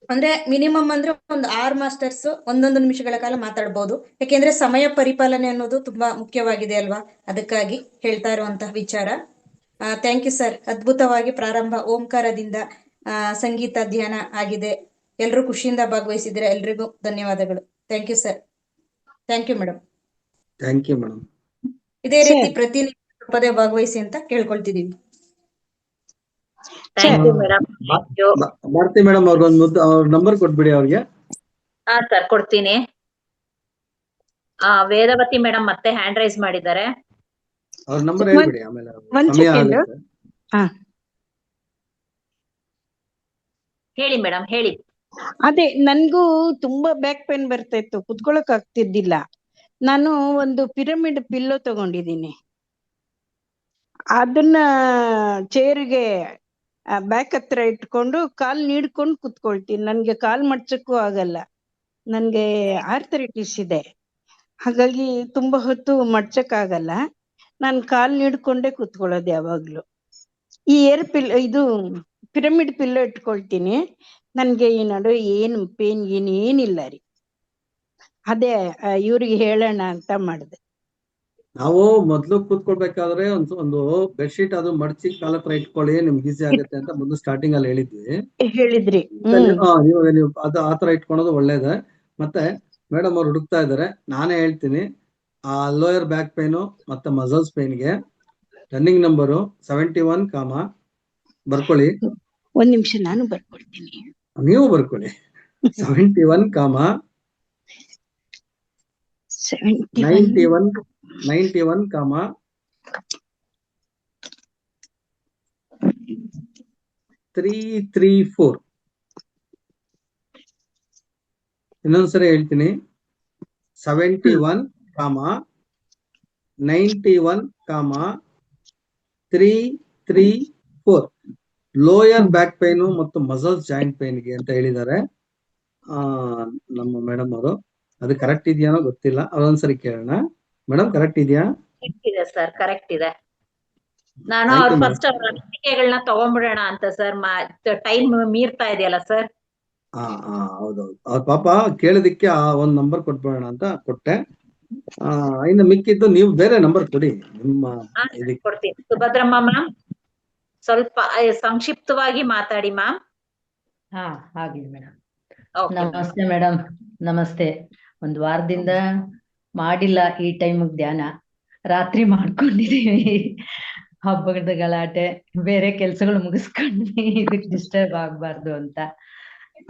ಅಂದ್ರೆ ಮಿನಿಮಮ್ ಅಂದ್ರೆ ಒಂದು 6 ಮಾಸ್ಟರ್ಸ್ 1 ನಿಮಿಷಗಳ ಕಾಲ ಮಾತಾಡ್ಬೋದು. ಯಾಕೆಂದ್ರೆ ಸಮಯ ಪರಿಪಾಲನೆ ಅನ್ನೋದು ತುಂಬಾ ಮುಖ್ಯವಾಗಿದೆ ಅಲ್ವಾ, ಅದಕ್ಕಾಗಿ ಹೇಳ್ತಾ ಇರುವಂತಹ ವಿಚಾರ. Thank you sir. ಅದ್ಭುತವಾಗಿ ಪ್ರಾರಂಭ ಓಂಕಾರದಿಂದ ಸಂಗೀತ ಧ್ಯಾನ ಆಗಿದೆ. ಎಲ್ರು ಖುಷಿಯಿಂದ ಭಾಗವಹಿಸಿದ್ರೆ ಎಲ್ರಿಗೂ ಧನ್ಯವಾದಗಳು. Thank you sir. Thank you madam. Thank you madam. ಇದೇ ರೀತಿ ಪ್ರತಿನಿತ್ಯ ಪದೇ ಭಾಗವಹಿಸಿ ಅಂತ ಕೇಳ್ಕೊಳ್ತಿದೀವಿ. Thank you madam. Bharathi madam ಅವ್ರ ನಂಬರ್ ಕೊಟ್ಬಿಡಿ ಅವ್ರಿಗೆ. ಸರ್ ಕೊಡ್ತೀನಿ. ವೇದವತಿ ಮೇಡಮ್ ಮತ್ತೆ ಹ್ಯಾಂಡ್ ರೈಸ್ ಮಾಡಿದ್ದಾರೆ. ಅವ್ರ ನಂಬರ್ ಹೇಳ್ಬಿಡಿ, ಆಮೇಲೆ ಸಮಯ ಆಗುತ್ತೆ. ಹೇಳಿ ಮೇಡಮ್, ಹೇಳಿ. ಅದೇ ನನ್ಗೂ ತುಂಬಾ ಬ್ಯಾಕ್ ಪೇನ್ ಬರ್ತಾ ಇತ್ತು, ಕುತ್ಕೊಳಕ್ ಆಗ್ತಿದ್ದಿಲ್ಲ. ನಾನು ಒಂದು ಪಿರಮಿಡ್ ಪಿಲ್ಲೋ ತಗೊಂಡಿದ್ದೀನಿ. ಅದನ್ನ ಚೇರ್ಗೆ ಬ್ಯಾಕ್ ಹತ್ರ ಇಟ್ಕೊಂಡು ಕಾಲ್ ನೀಡ್ಕೊಂಡು ಕುತ್ಕೊಳ್ತೀನಿ. ನನ್ಗೆ ಕಾಲ್ ಮಡ್ಚಕ್ಕೂ ಆಗಲ್ಲ, ನನ್ಗೆ ಆರ್ಥರೈಟಿಸ್ ಇದೆ. ಹಾಗಾಗಿ ತುಂಬಾ ಹೊತ್ತು ಮಡ್ಚಕ್ ಆಗಲ್ಲ. ನಾನ್ ಕಾಲ್ ನೀಡ್ಕೊಂಡೇ ಕುತ್ಕೊಳ್ಳೋದು ಯಾವಾಗ್ಲೂ. ಈ ಇದು ಪಿರಮಿಡ್ ಪಿಲ್ಲೋ ಇಟ್ಕೊಳ್ತೀನಿ. ನನ್ಗೆ ಈ ನಡುವೆ ಏನು ಪೇನ್ ಏನಿಲ್ಲ ರೀ. ಅದೇ ಇವ್ರಿಗೆ ಹೇಳೋಣ ಅಂತ ಮಾಡಿದೆ. ನಾವು ಮೊದ್ಲು ಕೂತ್ಕೊಳ್ಬೇಕಾದ್ರೆ ಒಂದು ಬೆಡ್ಶೀಟ್ ಅದು ಮಡಚಿ ಕಾಲ ಹತ್ರ ಇಟ್ಕೊಳ್ಳಿ, ನಿಮ್ಗೆ ಈಸಿ ಆಗುತ್ತೆ ಅಂತ ಮೊದಲು ಸ್ಟಾರ್ಟಿಂಗ್ ಅಲ್ಲಿ ಹೇಳಿದ್ರಿ. ನೀವು ಅದು ಆತರ ಇಟ್ಕೊಳೋದು ಒಳ್ಳೇದೆ. ಮತ್ತೆ ಮೇಡಮ್ ಅವ್ರು ಹುಡುಕ್ತಾ ಇದಾರೆ, ನಾನೇ ಹೇಳ್ತೀನಿ. ಲೋಯರ್ ಬ್ಯಾಕ್ ಪೇನು ಮತ್ತೆ ಮಸಲ್ಸ್ ಪೇನ್ಗೆ ರನ್ನಿಂಗ್ ನಂಬರು 71, ಬರ್ಕೊಳ್ಳಿ. ಒಂದ್ ನಿಮಿಷ ನಾನು ಬರ್ಕೊಳ್ತೀನಿ, ನೀವು ಬರ್ಕೊಳ್ಳಿ. 71, 91, 334. ಇನ್ನೊಂದ್ಸರಿ ಹೇಳ್ತೀನಿ, 71, 91, 334. ಲೋಯರ್ ಬ್ಯಾಕ್ ಪೈನು ಮತ್ತು ಮಸಲ್ಸ್ ಜಾಯಿಂಟ್ ಪೈನ್ಗೆ ಅಂತ ಹೇಳಿದ್ದಾರೆ ನಮ್ಮ ಮೇಡಮ್ ಅವರು. ಅದು ಕರೆಕ್ಟ್ ಇದೆಯಾನೋ ಗೊತ್ತಿಲ್ಲ, ಅದೊಂದ್ಸರಿ ಕೇಳೋಣ. ಮೇಡಮ್ ಕರೆಕ್ಟ್ ಇದೆಯಾ? ಇದೆ ಸರ್, ಕರೆಕ್ಟ್ ಇದೆ. ನಾನು ಅವ್ರ ಫಸ್ಟ್ ಅವರ ಅನಿಸಿಕೆಗಳನ್ನ ತಗೊಂಡ್ಬಿಡೋಣ ಅಂತ ಸರ್. ಟೈಮ್ ಮೀರ್ತಾ ಇದೆಯಲ್ಲ ಸರ್. ಹೌದೌದು. ಅವ್ರ ಪಾಪ ಕೇಳಿದಕ್ಕೆ ಒಂದ್ ನಂಬರ್ ಕೊಟ್ಬಿಡೋಣ ಅಂತ ಕೊಟ್ಟೆ. ಇನ್ನು ಮಿಕ್ಕಿದ್ದು ನೀವು ಬೇರೆ ನಂಬರ್ ಕೊಡಿ ನಿಮ್ಮ ಇದಕ್ಕೆ. ಕೊಡ್ತೀನಿ. ಸುಭದ್ರಮ್ಮ ಮ್ಯಾಮ್, ಸ್ವಲ್ಪ ಸಂಕ್ಷಿಪ್ತವಾಗಿ ಮಾತಾಡಿ ಮ್ಯಾಮ್. ಆಗ್ಲಿ ಮೇಡಮ್. ನಮಸ್ತೆ ಮೇಡಮ್, ನಮಸ್ತೆ. ಒಂದ್ ವಾರದಿಂದ ಮಾಡಿಲ್ಲ ಈ ಟೈಮ್ ಧ್ಯಾನ. ರಾತ್ರಿ ಮಾಡ್ಕೊಂಡಿದೀವಿ, ಹಬ್ಬದ ಗಲಾಟೆ ಬೇರೆ ಕೆಲ್ಸಗಳು ಮುಗಿಸ್ಕೊಂಡ್ವಿ, ಇದಕ್ ಡಿಸ್ಟರ್ಬ್ ಆಗ್ಬಾರ್ದು ಅಂತ.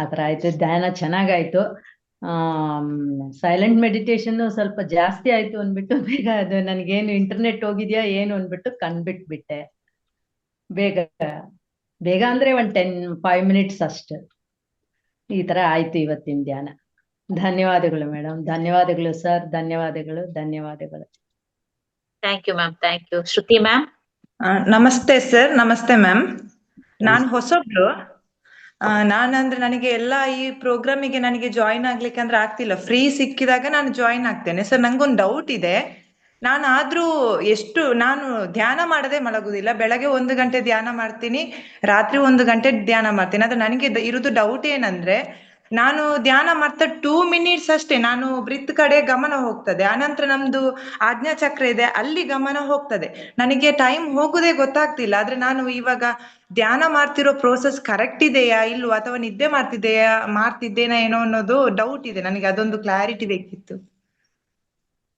ಆತರ ಆಯ್ತು. ಧ್ಯಾನ ಚೆನ್ನಾಗಾಯ್ತು. ಸೈಲೆಂಟ್ ಮೆಡಿಟೇಷನ್ ಸ್ವಲ್ಪ ಜಾಸ್ತಿ ಆಯ್ತು ಅಂದ್ಬಿಟ್ಟು ಬೇಗ ಅದು ನನ್ಗೇನು ಇಂಟರ್ನೆಟ್ ಹೋಗಿದ್ಯಾ ಏನು ಅಂದ್ಬಿಟ್ಟು ಕಂಡ್ಬಿಟ್ಬಿಟ್ಟೆ. ಬೇಗ ಅಂದ್ರೆ ಒಂದ್ 5 ಮಿನಿಟ್ಸ್ ಅಷ್ಟು. ಈ ತರ ಆಯ್ತು ಇವತ್ತಿನ ಧ್ಯಾನ. ಧನ್ಯವಾದಗಳು ಮೇಡಮ್, ಧನ್ಯವಾದಗಳು ಸರ್, ಧನ್ಯವಾದಗಳು. Thank you ma'am, thank you. Shruti ma'am. ನಮಸ್ತೆ ಸರ್. ನಮಸ್ತೆ ಮ್ಯಾಮ್. ನಾನು ಹೊಸಬ್ಳು. ನಾನಂದ್ರೆ ನನಗೆ ಎಲ್ಲ ಈ ಪ್ರೋಗ್ರಾಮಿಗೆ ನನಗೆ ಜಾಯಿನ್ ಆಗ್ಲಿಕ್ಕೆ ಅಂದ್ರೆ ಆಗ್ತಿಲ್ಲ. ಫ್ರೀ ಸಿಕ್ಕಿದಾಗ ನಾನು ಜಾಯಿನ್ ಆಗ್ತೇನೆ ಸರ್. ನಂಗೊಂದು ಡೌಟ್ ಇದೆ. ನಾನಾದ್ರೂ ನಾನು ಧ್ಯಾನ ಮಾಡದೆ ಮಲಗುದಿಲ್ಲ. ಬೆಳಗ್ಗೆ 1 ಗಂಟೆ ಧ್ಯಾನ ಮಾಡ್ತೀನಿ, ರಾತ್ರಿ 1 ಗಂಟೆ ಧ್ಯಾನ ಮಾಡ್ತೀನಿ. ಆದ್ರೆ ನನಗೆ ಇರುವುದು ಡೌಟ್ ಏನಂದ್ರೆ, ನಾನು ಧ್ಯಾನ ಮಾಡ್ತಾ 2 ಮಿನಿಟ್ಸ್ ಅಷ್ಟೇ ನಾನು ಬ್ರಿತ್ ಕಡೆ ಗಮನ ಹೋಗ್ತದೆ. ಆನಂತರ ನಮ್ದು ಆಜ್ಞಾ ಚಕ್ರ ಇದೆ, ಅಲ್ಲಿ ಗಮನ ಹೋಗ್ತದೆ. ನನಗೆ ಟೈಮ್ ಹೋಗುದೇ ಗೊತ್ತಾಗ್ತಿಲ್ಲ. ಆದ್ರೆ ನಾನು ಇವಾಗ ಧ್ಯಾನ ಮಾಡ್ತಿರೋ ಪ್ರೋಸೆಸ್ ಕರೆಕ್ಟ್ ಇದೆಯಾ ಇಲ್ವಾ, ಅಥವಾ ನಿದ್ದೆ ಮಾಡ್ತಿದ್ದೇನಾ ಏನೋ ಅನ್ನೋದು ಡೌಟ್ ಇದೆ ನನಗೆ. ಅದೊಂದು ಕ್ಲಾರಿಟಿ ಬೇಕಿತ್ತು.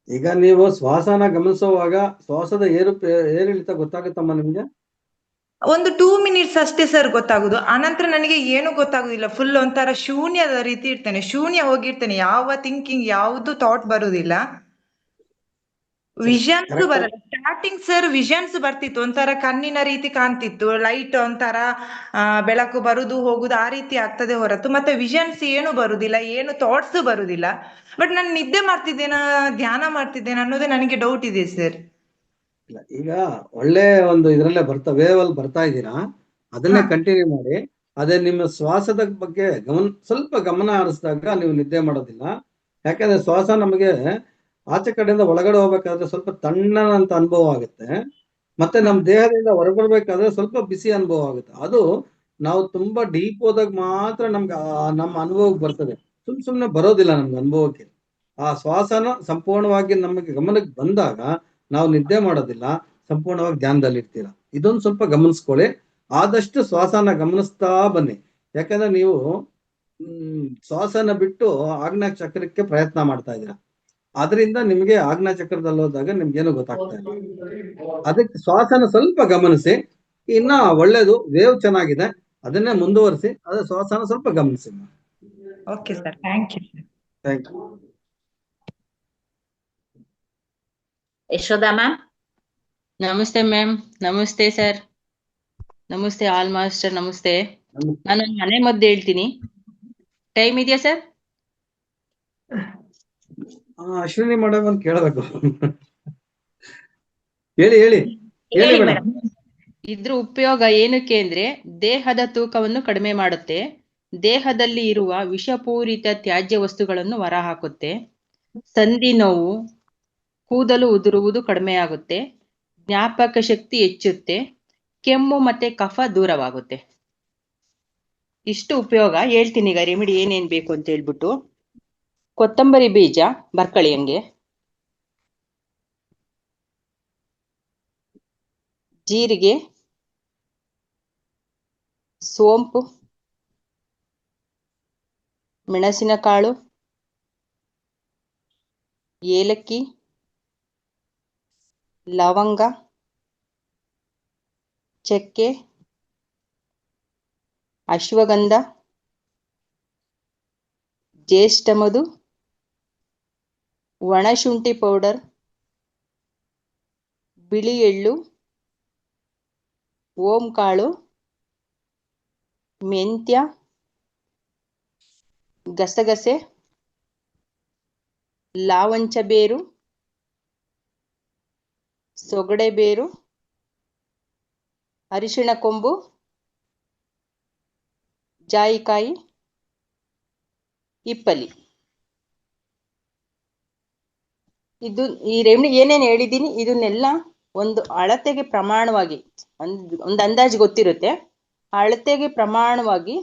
ಈಗ ನೀವು ಶ್ವಾಸನ ಗಮನಿಸುವಾಗ ಶ್ವಾಸದ ಏರಿಳಿತ ಗೊತ್ತಾಗುತ್ತಮ್ಮ ನಿಮ್ಗೆ? ಒಂದು 2 ಮಿನಿಟ್ಸ್ ಅಷ್ಟೇ ಸರ್ ಗೊತ್ತಾಗುದು. ಆನಂತರ ನನಗೆ ಏನು ಗೊತ್ತಾಗುದಿಲ್ಲ, ಫುಲ್ ಒಂಥರ ಶೂನ್ಯದ ರೀತಿ ಇರ್ತೇನೆ, ಶೂನ್ಯ ಹೋಗಿರ್ತೇನೆ, ಯಾವ ಥಿಂಕಿಂಗ್ ಯಾವ್ದು ಥಾಟ್ ಬರುದಿಲ್ಲ. ವಿಷನ್ಸ್ ಬರಲ್ಲ. ಸ್ಟಾರ್ಟಿಂಗ್ ಸರ್ ವಿಷನ್ಸ್ ಬರ್ತಿತ್ತು, ಒಂಥರ ಕಣ್ಣಿನ ರೀತಿ ಕಾಣ್ತಿತ್ತು, ಲೈಟ್ ಒಂಥರ ಬೆಳಕು ಬರುದು ಹೋಗುದು ಆ ರೀತಿ ಆಗ್ತದೆ ಹೊರತು ಮತ್ತೆ ವಿಷನ್ಸ್ ಏನು ಬರುದಿಲ್ಲ, ಏನು ಥಾಟ್ಸ್ ಬರುದಿಲ್ಲ. ಬಟ್ ನಾನು ನಿದ್ದೆ ಮಾಡ್ತಿದ್ದೇನಾ ಧ್ಯಾನ ಮಾಡ್ತಿದ್ದೇನೆ ಅನ್ನೋದೇ ನನಗೆ ಡೌಟ್ ಇದೆ ಸರ್. ಈಗ ಒಳ್ಳೆ ಒಂದು ಇದ್ರಲ್ಲೇ ವೇವ್ ಅಲ್ಲಿ ಬರ್ತಾ ಇದ್ದೀರಾ, ಅದನ್ನೇ ಕಂಟಿನ್ಯೂ ಮಾಡಿ. ಅದೇ ನಿಮ್ಮ ಶ್ವಾಸದ ಬಗ್ಗೆ ಸ್ವಲ್ಪ ಗಮನ ಹರಿಸಿದಾಗ ನೀವು ನಿದ್ದೆ ಮಾಡೋದಿಲ್ಲ. ಯಾಕಂದ್ರೆ ಶ್ವಾಸ ನಮಗೆ ಆಚೆ ಕಡೆಯಿಂದ ಒಳಗಡೆ ಹೋಗ್ಬೇಕಾದ್ರೆ ಸ್ವಲ್ಪ ತಣ್ಣನಂತ ಅನುಭವ ಆಗುತ್ತೆ, ಮತ್ತೆ ನಮ್ಮ ದೇಹದಿಂದ ಹೊರಬರ್ಬೇಕಾದ್ರೆ ಸ್ವಲ್ಪ ಬಿಸಿ ಅನುಭವ ಆಗುತ್ತೆ. ಅದು ನಾವು ತುಂಬಾ ಡೀಪ್ ಹೋದಾಗ ಮಾತ್ರ ನಮ್ಗೆ ನಮ್ಮ ಅನುಭವಕ್ಕೆ ಬರ್ತದೆ, ಸುಮ್ನೆ ಬರೋದಿಲ್ಲ ನಮ್ಗೆ ಅನುಭವಕ್ಕೆ. ಆ ಶ್ವಾಸನ ಸಂಪೂರ್ಣವಾಗಿ ನಮಗೆ ಗಮನಕ್ಕೆ ಬಂದಾಗ ನಾವು ನಿದ್ದೆ ಮಾಡೋದಿಲ್ಲ, ಸಂಪೂರ್ಣವಾಗಿ ಧ್ಯಾನದಲ್ಲಿ ಇರ್ತೀರ. ಇದೊಂದು ಸ್ವಲ್ಪ ಗಮನಿಸ್ಕೊಳ್ಳಿ. ಆದಷ್ಟು ಶ್ವಾಸನ ಗಮನಿಸ್ತಾ ಬನ್ನಿ. ಯಾಕಂದ್ರೆ ನೀವು ಶ್ವಾಸನ ಬಿಟ್ಟು ಆಗ್ನೇಯ ಚಕ್ರಕ್ಕೆ ಪ್ರಯತ್ನ ಮಾಡ್ತಾ ಇದ್ದೀರಾ, ಅದರಿಂದ ನಿಮ್ಗೆ ಆಗ್ನೇಯ ಚಕ್ರದಲ್ಲಿ ಹೋದಾಗ ನಿಮ್ಗೇನು ಗೊತ್ತಾಗ್ತಾ ಇಲ್ಲ. ಅದಕ್ಕೆ ಶ್ವಾಸನ ಸ್ವಲ್ಪ ಗಮನಿಸಿ. ಇನ್ನ ಒಳ್ಳೇದು, ವೇವ್ ಚೆನ್ನಾಗಿದೆ, ಅದನ್ನೇ ಮುಂದುವರಿಸಿ. ಅದೇ ಶ್ವಾಸನ ಸ್ವಲ್ಪ ಗಮನಿಸಿ. Okay sir, thank you. Thank you. Yashoda ma'am. ನಮಸ್ತೆ ಮ್ಯಾಮ್. ನಮಸ್ತೆ ಸರ್. ನಮಸ್ತೆ ಆಲ್ ಮಾಸ್ಟರ್. ನಮಸ್ತೆ. ನಾನು ಮನೆ ಮದ್ದು ಹೇಳ್ತೀನಿ. ಟೈಮ್ ಇದೆಯಾ ಸರ್? ಅಶ್ವಿನಿ ಮೇಡಮ್ ಅಂತ ಕೇಳಬೇಕು. ಹೇಳಿ ಹೇಳಿ ಹೇಳಿ ಮೇಡಮ್. ಇದ್ರ ಉಪಯೋಗ ಏನಕ್ಕೆ ಅಂದ್ರೆ ದೇಹದ ತೂಕವನ್ನು ಕಡಿಮೆ ಮಾಡುತ್ತೆ, ದೇಹದಲ್ಲಿ ಇರುವ ವಿಷಪೂರಿತ ತ್ಯಾಜ್ಯ ವಸ್ತುಗಳನ್ನು ಹೊರಹಾಕುತ್ತೆ, ಸಂಧಿ ನೋವು, ಕೂದಲು ಉದುರುವುದು ಕಡಿಮೆ ಆಗುತ್ತೆ, ಜ್ಞಾಪಕ ಶಕ್ತಿ ಹೆಚ್ಚುತ್ತೆ, ಕೆಮ್ಮು ಮತ್ತೆ ಕಫ ದೂರವಾಗುತ್ತೆ. ಇಷ್ಟು ಉಪಯೋಗ ಹೇಳ್ತೀನಿ. ಈಗ ರೆಮಿಡಿ ಏನೇನ್ ಬೇಕು ಅಂತ ಹೇಳ್ಬಿಟ್ಟು, ಕೊತ್ತಂಬರಿ ಬೀಜ ಬರ್ಕಳಿ ಹಂಗೆ, ಜೀರಿಗೆ, ಸೋಂಪು, ಮೆಣಸಿನಕಾಳು, ಏಲಕ್ಕಿ, ಲವಂಗ, ಚಕ್ಕೆ, ಅಶ್ವಗಂಧ, ಜ್ಯೇಷ್ಠಮಧು, ಒಣಶುಂಠಿ ಪೌಡರ್, ಬಿಳಿ ಎಳ್ಳು, ಓಂ ಕಾಳು, ಮೆಂತ್ಯ, ಗಸಗಸೆ, ಲಾವಂಚ ಬೇರು, ಸೊಗಡೆ ಬೇರು, ಅರಿಶಿಣ ಕೊಂಬು, ಜಾಯಿಕಾಯಿ, ಇಪ್ಪಲಿ. ಇದು ಈ ರೆಮಿಡಿ ಏನೇನು ಹೇಳಿದ್ದೀನಿ ಇದನ್ನೆಲ್ಲ ಒಂದು ಅಳತೆಗೆ ಪ್ರಮಾಣವಾಗಿ ಒಂದು ಅಂದಾಜು ಗೊತ್ತಿರುತ್ತೆ, ಅಳತೆಗೆ ಪ್ರಮಾಣವಾಗಿ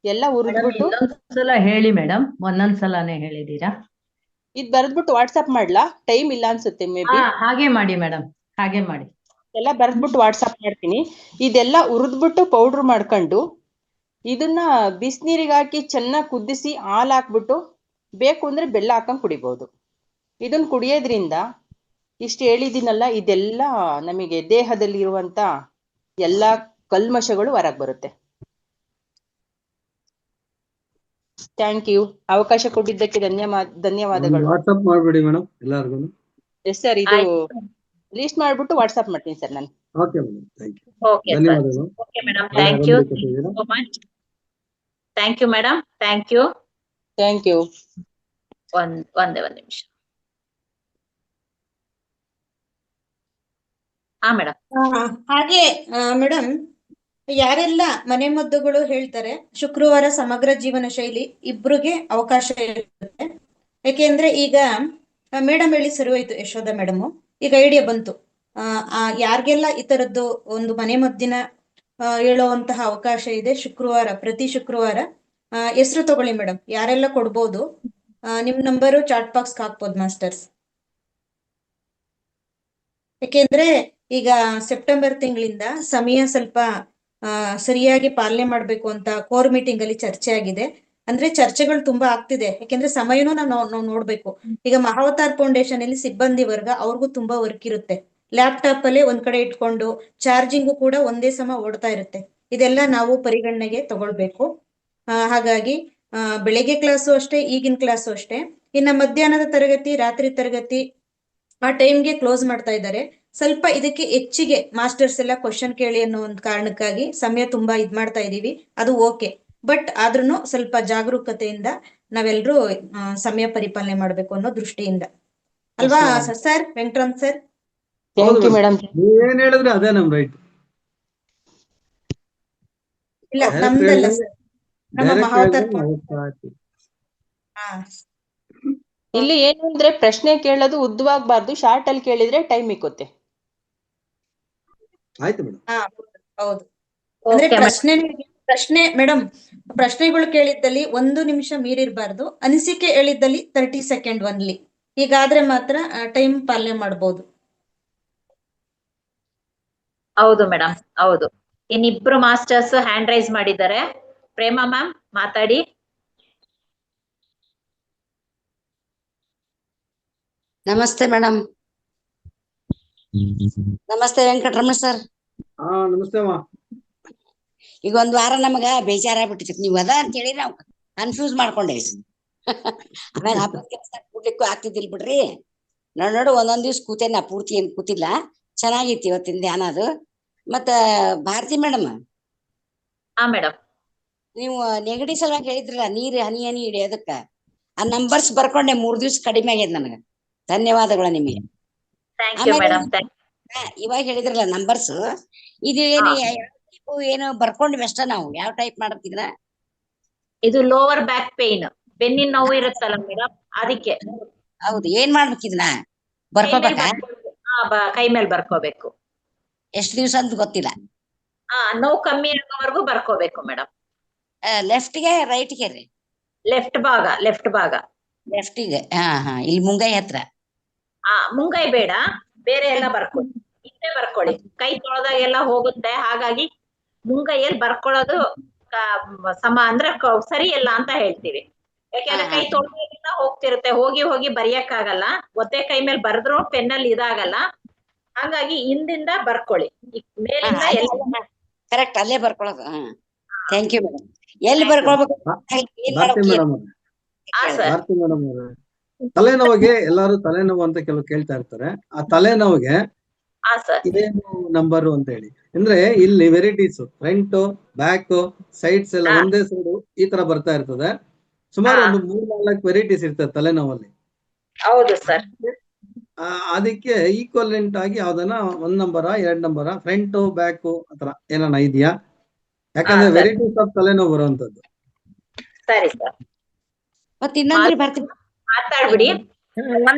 ಎಲ್ಲ ಹುರಿದ್ಬಿಟ್ಟು. ಇನ್ನೊಂದ್ಸಲ ಹೇಳಿ ಮೇಡಮ್, ಒಂದೊಂದ್ಸಲನೇ ಹೇಳಿದೀರಾ. ಇದು ಬರೆದ್ಬಿಟ್ಟು ವಾಟ್ಸಪ್ ಮಾಡ್ಲಾ? ಟೈಮ್ ಇಲ್ಲ ಅನ್ಸುತ್ತೆ ಮೇ ಬಿ. ಹಾಗೆ ಮಾಡಿ ಮೇಡಮ್, ಹಾಗೆ ಮಾಡಿ. ಎಲ್ಲ ಬರೆದ್ಬಿಟ್ಟು ವಾಟ್ಸಪ್ ಮಾಡ್ತೀನಿ. ಇದೆಲ್ಲ ಹುರಿದ್ಬಿಟ್ಟು ಪೌಡ್ರ್ ಮಾಡ್ಕೊಂಡು ಇದನ್ನ ಬಿಸಿನೀರಿಗೆ ಹಾಕಿ ಚೆನ್ನಾಗಿ ಕುದಿಸಿ ಹಾಲು ಹಾಕ್ಬಿಟ್ಟು ಬೇಕು ಅಂದ್ರೆ ಬೆಲ್ಲ ಹಾಕೊಂಡು ಕುಡಿಬಹುದು. ಇದನ್ನ ಕುಡಿಯೋದ್ರಿಂದ ಇಷ್ಟು ಹೇಳಿದ್ದೀನಲ್ಲ, ಇದೆಲ್ಲ ನಮಗೆ ದೇಹದಲ್ಲಿ ಇರುವಂತ ಎಲ್ಲಾ ಕಲ್ಮಶಗಳು ಹೊರಗೆ ಬರುತ್ತೆ. Thank you. ಅವಕಾಶ ಕೊಟ್ಟಿದ್ದಕ್ಕೆ ಧನ್ಯವಾದಗಳು. ವಾಟ್ಸ್ಆಪ್ ಮಾಡ್ಬಿಡಿ ಮೇಡಮ್ ಎಲ್ಲರಿಗೂ. ಎಸ್ ಸರ್, ಇದು ಲಿಸ್ಟ್ ಮಾಡ್ಬಿಟ್ಟು ವಾಟ್ಸ್ಆಪ್ ಮಾಡ್ತೀನಿ ಸರ್ ನಾನು. Okay madam, thank you. Okay sir. ಧನ್ಯವಾದಗಳು. Okay madam, thank you so much. Thank you madam, thank you. Thank you. ಒಂದೇ ಒಂದು ನಿಮಿಷ. ಹಾ ಮೇಡಮ್. ಹಾಗೆ ಮೇಡಮ್, ಯಾರೆಲ್ಲ ಮನೆ ಮದ್ದುಗಳು ಹೇಳ್ತಾರೆ, ಶುಕ್ರವಾರ ಸಮಗ್ರ ಜೀವನ ಶೈಲಿ ಇಬ್ರಿಗೆ ಅವಕಾಶ ಇರುತ್ತೆ. ಯಾಕೆಂದ್ರೆ ಈಗ ಮೇಡಮ್ ಹೇಳಿ ಸರಿ ಹೋಯ್ತು, ಯಶೋಧ ಮೇಡಮ್ ಈಗ ಐಡಿಯಾ ಬಂತು. ಯಾರಿಗೆಲ್ಲ ಈ ತರದ್ದು ಒಂದು ಮನೆ ಮದ್ದಿನ ಹೇಳುವಂತಹ ಅವಕಾಶ ಇದೆ ಶುಕ್ರವಾರ, ಪ್ರತಿ ಶುಕ್ರವಾರ ಹೆಸರು ತಗೊಳ್ಳಿ ಮೇಡಮ್, ಯಾರೆಲ್ಲ ಕೊಡ್ಬೋದು. ನಿಮ್ ನಂಬರು ಚಾಟ್ ಬಾಕ್ಸ್ ಹಾಕ್ಬೋದು ಮಾಸ್ಟರ್ಸ್. ಯಾಕೆಂದ್ರೆ ಈಗ ಸೆಪ್ಟೆಂಬರ್ ತಿಂಗಳಿಂದ ಸಮಯ ಸ್ವಲ್ಪ ಸರಿಯಾಗಿ ಪಾಲನೆ ಮಾಡ್ಬೇಕು ಅಂತ ಕೋರ್ ಮೀಟಿಂಗ್ ಅಲ್ಲಿ ಚರ್ಚೆ ಆಗಿದೆ. ಅಂದ್ರೆ ಚರ್ಚೆಗಳು ತುಂಬಾ ಆಗ್ತಿದೆ, ಯಾಕೆಂದ್ರೆ ಸಮಯನೂ ನಾವು ನೋಡ್ಬೇಕು. ಈಗ ಮಹಾವತಾರ್ ಫೌಂಡೇಶನ್ ಅಲ್ಲಿ ಸಿಬ್ಬಂದಿ ವರ್ಗ ಅವ್ರಿಗೂ ತುಂಬಾ ವರ್ಕ್ ಇರುತ್ತೆ. ಲ್ಯಾಪ್ಟಾಪ್ ಅಲ್ಲೇ ಒಂದ್ ಕಡೆ ಇಟ್ಕೊಂಡು ಚಾರ್ಜಿಂಗು ಕೂಡ ಒಂದೇ ಸಮ ಓಡ್ತಾ ಇರುತ್ತೆ. ಇದೆಲ್ಲ ನಾವು ಪರಿಗಣನೆಗೆ ತಗೊಳ್ಬೇಕು. ಹಾಗಾಗಿ ಬೆಳಿಗ್ಗೆ ಕ್ಲಾಸು ಅಷ್ಟೇ, ಈಗಿನ ಕ್ಲಾಸು ಅಷ್ಟೇ. ಇನ್ನ ಮಧ್ಯಾಹ್ನದ ತರಗತಿ, ರಾತ್ರಿ ತರಗತಿ ಆ ಟೈಮ್ಗೆ ಕ್ಲೋಸ್ ಮಾಡ್ತಾ ಇದ್ದಾರೆ. ಸ್ವಲ್ಪ ಇದಕ್ಕೆ ಹೆಚ್ಚಿಗೆ ಮಾಸ್ಟರ್ಸ್ ಎಲ್ಲ ಕ್ವಶನ್ ಕೇಳಿ ಅನ್ನೋ ಒಂದು ಕಾರಣಕ್ಕಾಗಿ ಸಮಯ ತುಂಬಾ ಇದ್ ಮಾಡ್ತಾ ಇದೀವಿ. ಅದು ಓಕೆ, ಬಟ್ ಆದ್ರೂ ಸ್ವಲ್ಪ ಜಾಗರೂಕತೆಯಿಂದ ನಾವೆಲ್ಲರೂ ಸಮಯ ಪರಿಪಾಲನೆ ಮಾಡ್ಬೇಕು ಅನ್ನೋ ದೃಷ್ಟಿಯಿಂದ ಅಲ್ವಾ sir? Venkataram sir, thank you madam. ನೀವೇನ್ ಹೇಳಿದ್ರೆ ಅದೇ ನಮ್ ರೈಟ್. ಇಲ್ಲ ನಮ್ದಲ್ಲ ಸರ್, ನಮ್ಮ ಮಹಾವತಾರ್ ಇಲ್ಲಿ ಏನು ಅಂದ್ರೆ ಪ್ರಶ್ನೆ ಕೇಳೋದು ಉದ್ದವಾಗಬಾರ್ದು, ಶಾರ್ಟ್ ಅಲ್ಲಿ ಕೇಳಿದ್ರೆ ಟೈಮ್ ಇಕ್ಕುತ್ತೆ. ಆಯ್ತು ಮೇಡಮ್. ಹೌದು. ಅಂದ್ರೆ ಪ್ರಶ್ನೆ ಮೇಡಮ್, ಪ್ರಶ್ನೆಗಳು ಕೇಳಿದ್ದಲ್ಲಿ 1 ನಿಮಿಷ ಮೀರಿರ್ಬಾರ್ದು. ಅನಿಸಿಕೆ ಹೇಳಿದ್ದಲ್ಲಿ 30 ಸೆಕೆಂಡ್ ಒನ್ಲಿ. ಹೀಗಾದ್ರೆ ಮಾತ್ರ ಟೈಮ್ ಪಾಲನೆ ಮಾಡಬಹುದು. ಹೌದು ಮೇಡಮ್, ಹೌದು. ಇನ್ನಿಬ್ರು ಮಾಸ್ಟರ್ಸ್ ಹ್ಯಾಂಡ್ ರೈಸ್ ಮಾಡಿದ್ದಾರೆ. ಪ್ರೇಮಾ ಮ್ಯಾಮ್ ಮಾತಾಡಿ. ನಮಸ್ತೆ ಮೇಡಮ್. ನಮಸ್ತೆ ವೆಂಕಟರಮಣ ಸರ್. ನಮಸ್ತೆ ಅಮ್ಮ. ಈಗ ಒಂದ್ ವಾರ ನಮಗ ಬೇಜಾರಾಗ್ಬಿಟ್ಟಿತ್ತು, ನೀವ್ ಅದ ಅಂತ ಹೇಳಿ ನಾವು ಕನ್ಫ್ಯೂಸ್ ಮಾಡ್ಕೊಂಡೇವಿ. ಆಮೇಲೆ ಹಬ್ಬದ ಕೆಲಸ ಕೂಡ್ಲಿಕ್ಕೂ ಆಗ್ತಿದ್ದಿಲ್ ಬಿಡ್ರಿ. ನೋಡು ಒಂದೊಂದ್ ದಿವ್ಸ ಕೂತೇನ, ಪೂರ್ತಿ ಏನ್ ಕೂತಿಲ್ಲ. ಚೆನ್ನಾಗಿತ್ತು ಇವತ್ತಿನ ಧ್ಯಾನ ಅದು. ಮತ್ತ ಭಾರತಿ ಮೇಡಮ್, ಮೇಡಮ್ ನೀವು ನೆಗಡಿ ಸಲುವಾಗಿ ಹೇಳಿದ್ರಲ್ಲ, ನೀರ್ ಹನಿ ಹನಿ ಹಿಡಿಯೋದಕ್ಕ ಆ ನಂಬರ್ಸ್ ಬರ್ಕೊಂಡೆ. 3 ದಿವ್ಸ ಕಡಿಮೆ ಆಗ್ಯದ ನನಗ. ಧನ್ಯವಾದಗಳು ನಿಮಗೆ. ಇವಾಗ ಹೇಳಿದ್ರಲ್ಲ ನಂಬರ್ಸ್, ಇದು ಏನು ಬರ್ಕೊಂಡ್ವಿ ಅಷ್ಟ. ನಾವು ಯಾವ ಟೈಪ್ ಮಾಡತ್ತಿದ್ರ? ಇದು ಲೋವರ್ ಬ್ಯಾಕ್ ಪೇನ್, ಬೆನ್ನಿನ ನೋವು ಇರುತ್ತಲ್ಲ ಮೇಡಮ್, ಅದಕ್ಕೆ. ಹೌದು, ಏನ್ ಮಾಡ್ಬೇಕಿದ್ನ? ಬರ್ಕೋಬೇಕಾ? ಕೈ ಮೇಲೆ ಬರ್ಕೋಬೇಕು. ಎಷ್ಟ್ ದಿವ್ಸ ಅಂತ ಗೊತ್ತಿಲ್ಲ. ನೋವು ಕಮ್ಮಿ ಆಗೋವರೆಗೂ ಬರ್ಕೋಬೇಕು ಮೇಡಮ್. ಲೆಫ್ಟ್ಗೆ ರೈಟ್ಗೆ ರೀ? ಲೆಫ್ಟ್ ಭಾಗ. ಲೆಫ್ಟಿಗೆ. ಇಲ್ಲಿ ಮುಂಗೈ ಹತ್ರ. ಮುಂಗೈ ಬೇಡ, ಬೇರೆ ಎಲ್ಲ ಬರ್ಕೊಳ್ಳಿ. ಹಿಂದೆ ಬರ್ಕೊಳ್ಳಿ, ಕೈ ತೊಳೆದಾಗೆಲ್ಲ ಹೋಗುತ್ತೆ. ಹಾಗಾಗಿ ಮುಂಗೈಯಲ್ಲಿ ಬರ್ಕೊಳ್ಳೋದು ಅಂದ್ರೆ ಸರಿ ಇಲ್ಲ ಅಂತ ಹೇಳ್ತೀವಿ. ಯಾಕೆಂದ್ರೆ ಕೈ ತೊಳೆದಾಗೆಲ್ಲ ಹೋಗ್ತಿರುತ್ತೆ, ಹೋಗಿ ಹೋಗಿ ಬರೆಯಕ್ಕಾಗಲ್ಲ. ಒತ್ತೆ ಕೈ ಮೇಲೆ ಬರೆದ್ರು ಪೆನ್ನಲ್ಲಿ ಇದಾಗಲ್ಲ. ಹಾಗಾಗಿ ಹಿಂದಿಂದ ಬರ್ಕೊಳ್ಳಿ, ಮೇಲಿಂದ ಕರೆಕ್ಟ್ ಅಲ್ಲೇ ಬರ್ಕೊಳ್ಳೋದು. Thank you madam. ಎಲ್ಲಿ ಬರ್ಕೊಳ್ಬೇಕು? ತಲೆನೋವಿಗೆ ಎಲ್ಲಾರು ತಲೆನೋವು ಅಂತ ಕೆಲವು ಕೇಳ್ತಾ ಇರ್ತಾರೆ. ಆ ತಲೆನೋವಿಗೆ ಇದೇನು ನಂಬರ್ ಅಂತ ಹೇಳಿ ಅಂದ್ರೆ, ಇಲ್ಲಿ ವೆರೈಟೀಸ್ ಫ್ರಂಟ್, ಬ್ಯಾಕ್, ಸೈಡ್ಸ್ ಎಲ್ಲ ಒಂದೇ ಸೈಡ್ ಈ ತರ ಬರ್ತಾ ಇರ್ತದೆ. ಸುಮಾರು ಒಂದು 3-4 ವೆರೈಟೀಸ್ ಇರ್ತದೆ ತಲೆನೋವಲ್ಲಿ. ಹೌದು ಸರ್. ಅದಕ್ಕೆ ಈಕ್ವಲೆಂಟ್ ಆಗಿ ಯಾವ್ದನ್ನ 1 ನಂಬರ 2 ನಂಬರ ಫ್ರಂಟ್ ಬ್ಯಾಕ್ ಆತರ ಏನಾನ ಇದೆಯಾ? ಯಾಕಂದ್ರೆ ವೆರೈಟೀಸ್ ಆಫ್ ತಲೆನೋವು ಬರುವಂತದ್ದು. ಸರಿ ಸರ್, ಮತ್ತೆ ಇನ್ನೊಂದ್ರಿ ಬರ್ತೀವಿ, ಮಾತಾಡ್ಬಿಡಿ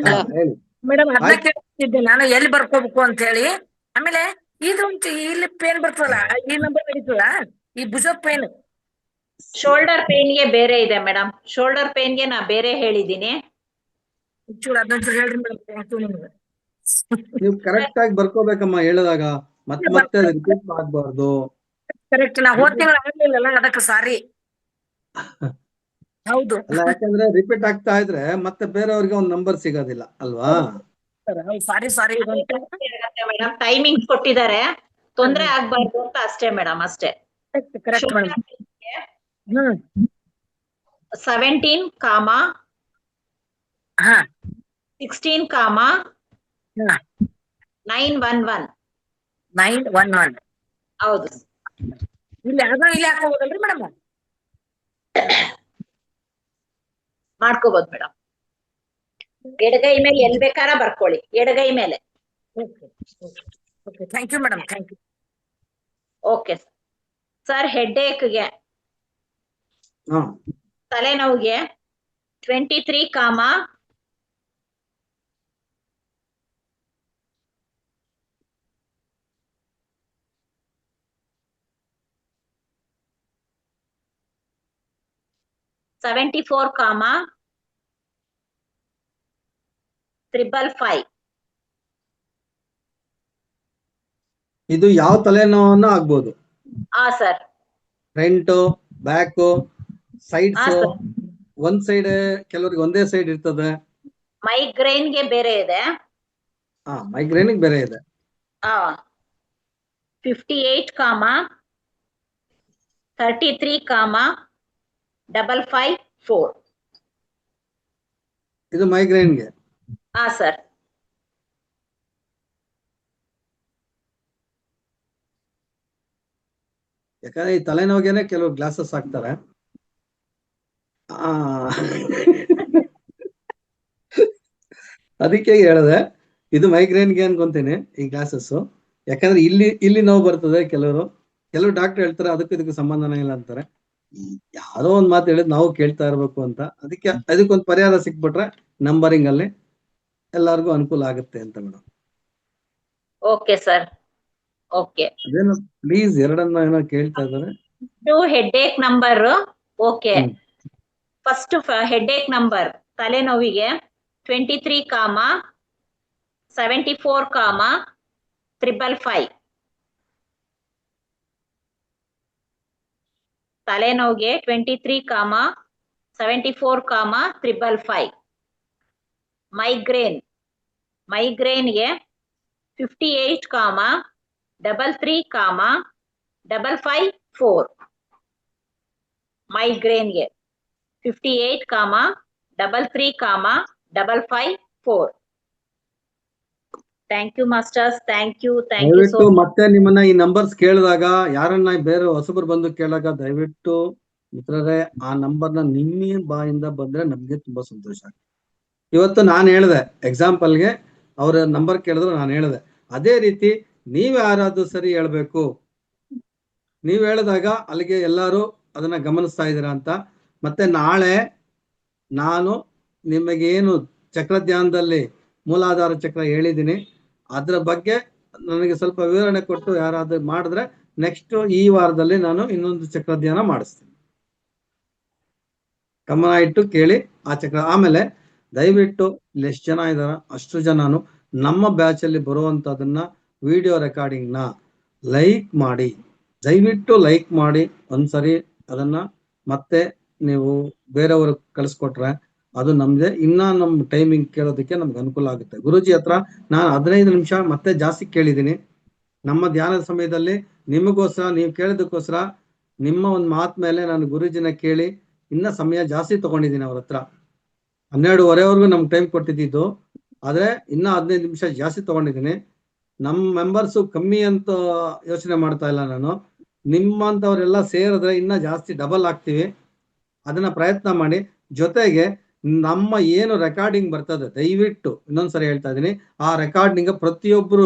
ಮೇಡಮ್. ಅದನ್ನ ಕೇಳ್ತಿದ್ದೆ ನಾನು, ಎಲ್ಲಿ ಬರ್ಕೋಬೇಕು ಅಂತ ಹೇಳಿ. ಆಮೇಲೆ ಇದು ಇಲ್ಲಿ ಪೇನ್ ಬರ್ತದಲ್ಲ, ಈ ನಂಬರ್ ನಡೀತದ? ಈ ಭುಜ ಪೇನ್, ಶೋಲ್ಡರ್ ಪೇನ್ಗೆ ಬೇರೆ ಇದೆ ಮೇಡಮ್. ಶೋಲ್ಡರ್ ಪೇನ್ಗೆ ನಾ ಬೇರೆ ಹೇಳಿದ್ದೀನಿ. ನೀವು ಕರೆಕ್ಟ್ ಆಗಿ ಬರ್ಕೋಬೇಕಮ್ಮ ಹೇಳಿದಾಗ, ಮತ್ತೆ ರಿಪೀಟ್ ಮಾಡಬಾರ್ದು. ಕರೆಕ್ಟ್. ನಾ ಹೋದ ತಿಂಗಳು ಆಗ್ಲಿಲ್ಲಲ್ಲ, ಅದಕ್ಕೆ ಸಾರಿ. ಹೌದು, ಅಲ್ಲ, ಯಾಕಂದ್ರೆ ರಿಪೀಟ್ ಆಗ್ತಾ ಇದ್ರೆ ಮತ್ತೆ ಬೇರೆಯವ್ರಿಗೆ ಒಂದು ನಂಬರ್ ಸಿಗೋದಿಲ್ಲ ಅಲ್ವಾ? ಸಾರಿ ಮೇಡಮ್, ಟೈಮಿಂಗ್ ಕೊಟ್ಟಿದ್ದಾರೆ, ತೊಂದ್ರೆ ಆಗ್ಬಾರ್ದು ಅಂತ ಅಷ್ಟೇ ಮೇಡಮ್, ಅಷ್ಟೇ. 17, 16, 911. 911. ಹೌದು. ಇಲ್ಲಿ ಹಾಕೋಬೋದಲ್ರಿ ಮೇಡಮ್? ಮಾಡ್ಕೋಬಹುದು ಮೇಡಮ್. ಎಡಗೈ ಮೇಲೆ ಎಲ್ ಬೇಕಾರ ಬರ್ಕೊಳ್ಳಿ, ಎಡಗೈ ಮೇಲೆ. Thank you madam, thank you. Okay sir. Head ಏಕ್ಗೆ, ತಲೆನೋವಿಗೆ 23, 74, 555. ಇದು ಯಾವ ತಲೆನೋವನ್ನ ಆಗ್ಬೋದು? ಸರ್. ಫ್ರಂಟ್, ಬ್ಯಾಕ್, ಸೈಡ್ಸ್, ಒಂದ್ ಸೈಡ್, ಕೆಲವರಿಗೆ ಒಂದೇ ಸೈಡ್ ಇರ್ತದೆ. ಮೈಗ್ರೇನ್ಗೆ ಬೇರೆ ಇದೆ. ಮೈಗ್ರೇನ್ ಬೇರೆ ಇದೆ. 58, 33, 554. ಇದು ಮೈಗ್ರೇನ್ಗೆ. ಹಾ ಸರ್. ಯಾಕಂದ್ರೆ ಈ ತಲೆನೋವಿಗೆನೆ ಕೆಲವು ಗ್ಲಾಸಸ್ ಹಾಕ್ತಾರೆ. ಅದಕ್ಕೆ ಹೇಳಿದೆ ಇದು ಮೈಗ್ರೇನ್ಗೆ ಅನ್ಕೊಂತೀನಿ ಈ ಗ್ಲಾಸಸ್. ಯಾಕಂದ್ರೆ ಇಲ್ಲಿ ನೋವು ಬರ್ತದೆ. ಕೆಲವು ಡಾಕ್ಟರ್ ಹೇಳ್ತಾರೆ ಅದಕ್ಕೂ ಇದಕ್ಕೂ ಸಂಬಂಧನೇ ಇಲ್ಲ ಅಂತಾರೆ. ಯಾರೋ ಒಂದ್ ಮಾತು ಹೇಳಿದ್ ನಾವು ಕೇಳ್ತಾ ಇರ್ಬೇಕು ಅಂತ. ಅದಕ್ಕೊಂದು ಪರಿಹಾರ ಸಿಕ್ಬಿಟ್ರೆ ನಂಬರಿಂಗ್ ಅಲ್ಲಿ ಎಲ್ಲಾರ್ಗು ಅನುಕೂಲ ಆಗುತ್ತೆ ಅಂತ ಮೇಡಮ್. Okay sir. ಓಕೆ. ಅದೇನು ಪ್ಲೀಸ್ ಎರಡನ್ನ ಏನೋ ಕೇಳ್ತಾ ಇದ್ದಾರೆ. Headache number. Okay. First headache number ತಲೆನೋವಿಗೆ 23, 74, 555. ತಲೆನೋವಿಗೆ 23, 74, 555. ಮೈಗ್ರೇನ್ಗೆ 58, 33, 554. ಮೈಗ್ರೇನ್ಗೆ 58, 33, 554. Thank you masters. Thank you ದಯವಿಟ್ಟು ಮತ್ತೆ ನಿಮ್ಮನ್ನ ಈ ನಂಬರ್ಸ್ ಕೇಳಿದಾಗ, ಯಾರನ್ನ ಬೇರೆ ಹೊಸಬರು ಬಂದು ಕೇಳಾಗ ದಯವಿಟ್ಟು ಮಿತ್ರರೇ ಆ ನಂಬರ್ನ ನಿಮ್ಮ ಬಾಯಿಂದ ಬಂದ್ರೆ ನಮ್ಗೆ ತುಂಬಾ ಸಂತೋಷ ಆಗುತ್ತೆ. ಇವತ್ತು ನಾನು ಹೇಳಿದೆ ಎಕ್ಸಾಂಪಲ್ಗೆ, ಅವ್ರ ನಂಬರ್ ಕೇಳಿದ್ರು ನಾನು ಹೇಳಿದೆ. ಅದೇ ರೀತಿ ನೀವ್ ಯಾರಾದ್ರೂ ಸರಿ ಹೇಳ್ಬೇಕು. ನೀವ್ ಹೇಳಿದಾಗ ಅಲ್ಲಿಗೆ ಎಲ್ಲರೂ ಅದನ್ನ ಗಮನಿಸ್ತಾ ಇದ್ದೀರಾ ಅಂತ. ಮತ್ತೆ ನಾಳೆ ನಾನು ನಿಮಗೇನು ಚಕ್ರಧ್ಯಾನದಲ್ಲಿ ಮೂಲಾಧಾರ ಚಕ್ರ ಹೇಳಿದ್ದೀನಿ ಅದ್ರ ಬಗ್ಗೆ ನನಗೆ ಸ್ವಲ್ಪ ವಿವರಣೆ ಕೊಟ್ಟು ಯಾರಾದ್ರೂ ಮಾಡಿದ್ರೆ ನೆಕ್ಸ್ಟ್ ಈ ವಾರದಲ್ಲಿ ನಾನು ಇನ್ನೊಂದು ಚಕ್ರಧ್ಯಾನ ಮಾಡಿಸ್ತೀನಿ. ಗಮನ ಇಟ್ಟು ಕೇಳಿ ಆ ಚಕ್ರ. ಆಮೇಲೆ ದಯವಿಟ್ಟು ಇಲ್ಲಿ ಎಷ್ಟು ಜನ ಇದಾರ ಅಷ್ಟು ಜನನು ನಮ್ಮ ಬ್ಯಾಚ್ ಅಲ್ಲಿ ಬರುವಂತದನ್ನ ವಿಡಿಯೋ ರೆಕಾರ್ಡಿಂಗ್ ನ ಲೈಕ್ ಮಾಡಿ, ದಯವಿಟ್ಟು ಲೈಕ್ ಮಾಡಿ. ಒಂದ್ಸರಿ ಅದನ್ನ ಮತ್ತೆ ನೀವು ಬೇರೆಯವರು ಕಳಿಸ್ಕೊಟ್ರೆ ಅದು ನಮ್ದೆ ಇನ್ನ ನಮ್ ಟೈಮಿಂಗ್ ಕೇಳೋದಕ್ಕೆ ನಮ್ಗೆ ಅನುಕೂಲ ಆಗುತ್ತೆ. ಗುರುಜಿ ಹತ್ರ ನಾನು 15 ನಿಮಿಷ ಮತ್ತೆ ಜಾಸ್ತಿ ಕೇಳಿದ್ದೀನಿ. ನಮ್ಮ ಧ್ಯಾನದ ಸಮಯದಲ್ಲಿ ನಿಮಗೋಸ್ಕರ, ನೀವು ಕೇಳಿದಕ್ಕೋಸ್ಕರ ನಿಮ್ಮ ಒಂದು ಮಾತ್ ಮೇಲೆ ನಾನು ಗುರುಜಿನ ಕೇಳಿ ಇನ್ನ ಸಮಯ ಜಾಸ್ತಿ ತಗೊಂಡಿದ್ದೀನಿ. ಅವ್ರ ಹತ್ರ 12:30ವರೆಗೂ ನಮ್ಗೆ ಟೈಮ್ ಕೊಟ್ಟಿದ್ದು, ಆದ್ರೆ ಇನ್ನ 15 ನಿಮಿಷ ಜಾಸ್ತಿ ತಗೊಂಡಿದ್ದೀನಿ. ನಮ್ಮ ಮೆಂಬರ್ಸು ಕಮ್ಮಿ ಅಂತ ಯೋಚನೆ ಮಾಡ್ತಾ ಇಲ್ಲ ನಾನು. ನಿಮ್ಮಂತವ್ರೆಲ್ಲ ಸೇರಿದ್ರೆ ಇನ್ನ ಜಾಸ್ತಿ ಡಬಲ್ ಆಗ್ತೀವಿ. ಅದನ್ನ ಪ್ರಯತ್ನ ಮಾಡಿ. ಜೊತೆಗೆ ನಮ್ಮ ಏನು ರೆಕಾರ್ಡಿಂಗ್ ಬರ್ತದೆ ದಯವಿಟ್ಟು ಇನ್ನೊಂದ್ಸರಿ ಹೇಳ್ತಾ ಇದ್ದೀನಿ, ಆ ರೆಕಾರ್ಡಿಂಗ್ ಪ್ರತಿಯೊಬ್ಬರು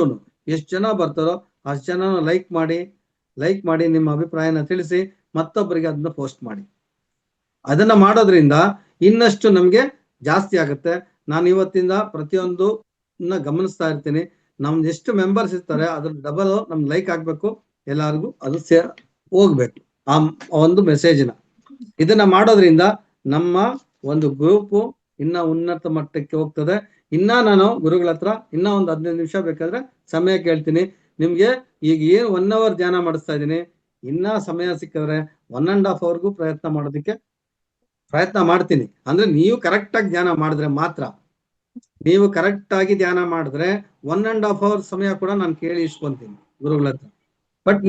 ಎಷ್ಟು ಜನ ಬರ್ತಾರೋ ಅಷ್ಟು ಜನ ಲೈಕ್ ಮಾಡಿ ನಿಮ್ಮ ಅಭಿಪ್ರಾಯನ ತಿಳಿಸಿ ಮತ್ತೊಬ್ಬರಿಗೆ ಅದನ್ನ ಪೋಸ್ಟ್ ಮಾಡಿ. ಅದನ್ನ ಮಾಡೋದ್ರಿಂದ ಇನ್ನಷ್ಟು ನಮ್ಗೆ ಜಾಸ್ತಿ ಆಗುತ್ತೆ. ನಾನು ಇವತ್ತಿಂದ ಪ್ರತಿಯೊಂದು ಗಮನಿಸ್ತಾ ಇರ್ತೀನಿ. ನಮ್ದು ಎಷ್ಟು ಮೆಂಬರ್ಸ್ ಇರ್ತಾರೆ ಅದ್ರ ಡಬಲ್ ನಮ್ ಲೈಕ್ ಆಗ್ಬೇಕು, ಎಲ್ಲಾರ್ಗು ಅದು ಹೋಗ್ಬೇಕು ಆ ಒಂದು ಮೆಸೇಜ್ನ. ಇದನ್ನ ಮಾಡೋದ್ರಿಂದ ನಮ್ಮ ಒಂದು ಗ್ರೂಪ್ ಇನ್ನ ಉನ್ನತ ಮಟ್ಟಕ್ಕೆ ಹೋಗ್ತದೆ. ಇನ್ನ ನಾನು ಗುರುಗಳ ಹತ್ರ ಇನ್ನ ಒಂದು 15 ನಿಮಿಷ ಬೇಕಾದ್ರೆ ಸಮಯ ಕೇಳ್ತೀನಿ. ನಿಮ್ಗೆ ಈಗ ಏನು 1 hour ಧ್ಯಾನ ಮಾಡಿಸ್ತಾ ಇದ್ದೀನಿ, ಇನ್ನ ಸಮಯ ಸಿಕ್ಕಿದ್ರೆ 1.5 hourಗೂ ಪ್ರಯತ್ನ ಮಾಡ್ತೀನಿ. ಅಂದ್ರೆ ನೀವು ಕರೆಕ್ಟ್ ಆಗಿ ಧ್ಯಾನ ಮಾಡಿದ್ರೆ ಮಾತ್ರ. ನೀವು ಕರೆಕ್ಟ್ ಆಗಿ ಧ್ಯಾನ ಮಾಡಿದ್ರೆ 1.5 hour ಸಮಯ ಕೂಡ ನಾನು ಕೇಳಿ ಇಸ್ಕೊಂತೀನಿ ಗುರುಗಳ ಹತ್ರ. ಬಟ್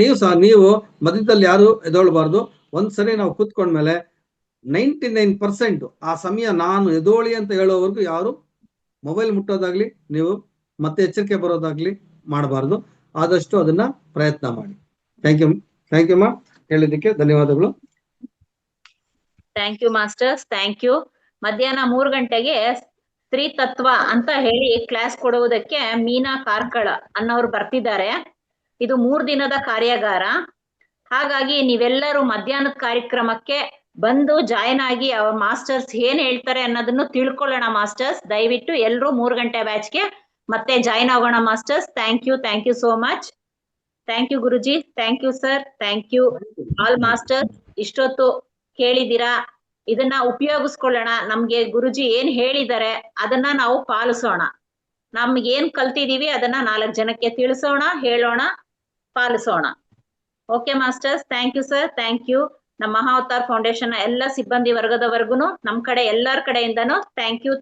ನೀವು ಮಧ್ಯದಲ್ಲಿ ಯಾರು ಎದೊಳ್ಬಾರ್ದು. ಒಂದ್ಸರಿ ನಾವು ಕೂತ್ಕೊಂಡ್ಮೇಲೆ 99% ಆ ಸಮಯ ನಾನು ಎದೋಳಿ ಅಂತ ಹೇಳೋವರೆಗೂ ಯಾರು ಮೊಬೈಲ್ ಮುಟ್ಟೋದಾಗ್ಲಿ ನೀವು ಮತ್ತೆ ಎಚ್ಚರಿಕೆ ಬರೋದಾಗ್ಲಿ ಮಾಡಬಾರ್ದು. ಆದಷ್ಟು ಅದನ್ನ ಪ್ರಯತ್ನ ಮಾಡಿ. ಥ್ಯಾಂಕ್ ಯು ಮಾ, ಹೇಳಿದ್ದಕ್ಕೆ ಧನ್ಯವಾದಗಳು. Thank you masters. Thank you. ಮಧ್ಯಾಹ್ನ 3 ಗಂಟೆಗೆ ಸ್ತ್ರೀ ತತ್ವ ಅಂತ ಹೇಳಿ ಕ್ಲಾಸ್ ಕೊಡುವುದಕ್ಕೆ ಮೀನಾ ಕಾರ್ಕಳ ಅನ್ನೋರು ಬರ್ತಿದ್ದಾರೆ. ಇದು 3 ದಿನದ ಕಾರ್ಯಾಗಾರ. ಹಾಗಾಗಿ ನೀವೆಲ್ಲರೂ ಮಧ್ಯಾಹ್ನದ ಕಾರ್ಯಕ್ರಮಕ್ಕೆ ಬಂದು ಜಾಯಿನ್ ಆಗಿ ಅವ್ರ ಮಾಸ್ಟರ್ಸ್ ಏನ್ ಹೇಳ್ತಾರೆ ಅನ್ನೋದನ್ನು ತಿಳ್ಕೊಳ್ಳೋಣ ಮಾಸ್ಟರ್ಸ್. ದಯವಿಟ್ಟು ಎಲ್ಲರೂ 3 ಗಂಟೆ ಬ್ಯಾಚ್ಗೆ ಮತ್ತೆ ಜಾಯಿನ್ ಆಗೋಣ masters. Thank you so much. Thank you Guruji. Thank you sir. Thank you all masters. ಇಷ್ಟೊತ್ತು ಕೇಳಿದಿರಾ, ಇದನ್ನ ಉಪಯೋಗಿಸ್ಕೊಳ್ಳೋಣ. ನಮ್ಗೆ ಗುರುಜಿ ಏನ್ ಹೇಳಿದ್ದಾರೆ ಅದನ್ನ ನಾವು ಪಾಲಿಸೋಣ. ನಮ್ಗೆ ಏನ್ ಕಲ್ತಿದೀವಿ ಅದನ್ನ 4 ಜನಕ್ಕೆ ತಿಳಿಸೋಣ, ಹೇಳೋಣ, ಪಾಲಿಸೋಣ. Okay masters. Thank you sir. Thank you. ನಮ್ಮ ಮಹಾವತಾರ್ ಫೌಂಡೇಶನ್ ಎಲ್ಲ ಸಿಬ್ಬಂದಿ ವರ್ಗದವರೆಗೂ ನಮ್ ಕಡೆ ಎಲ್ಲರ ಕಡೆಯಿಂದನೂ ಥ್ಯಾಂಕ್ ಯು.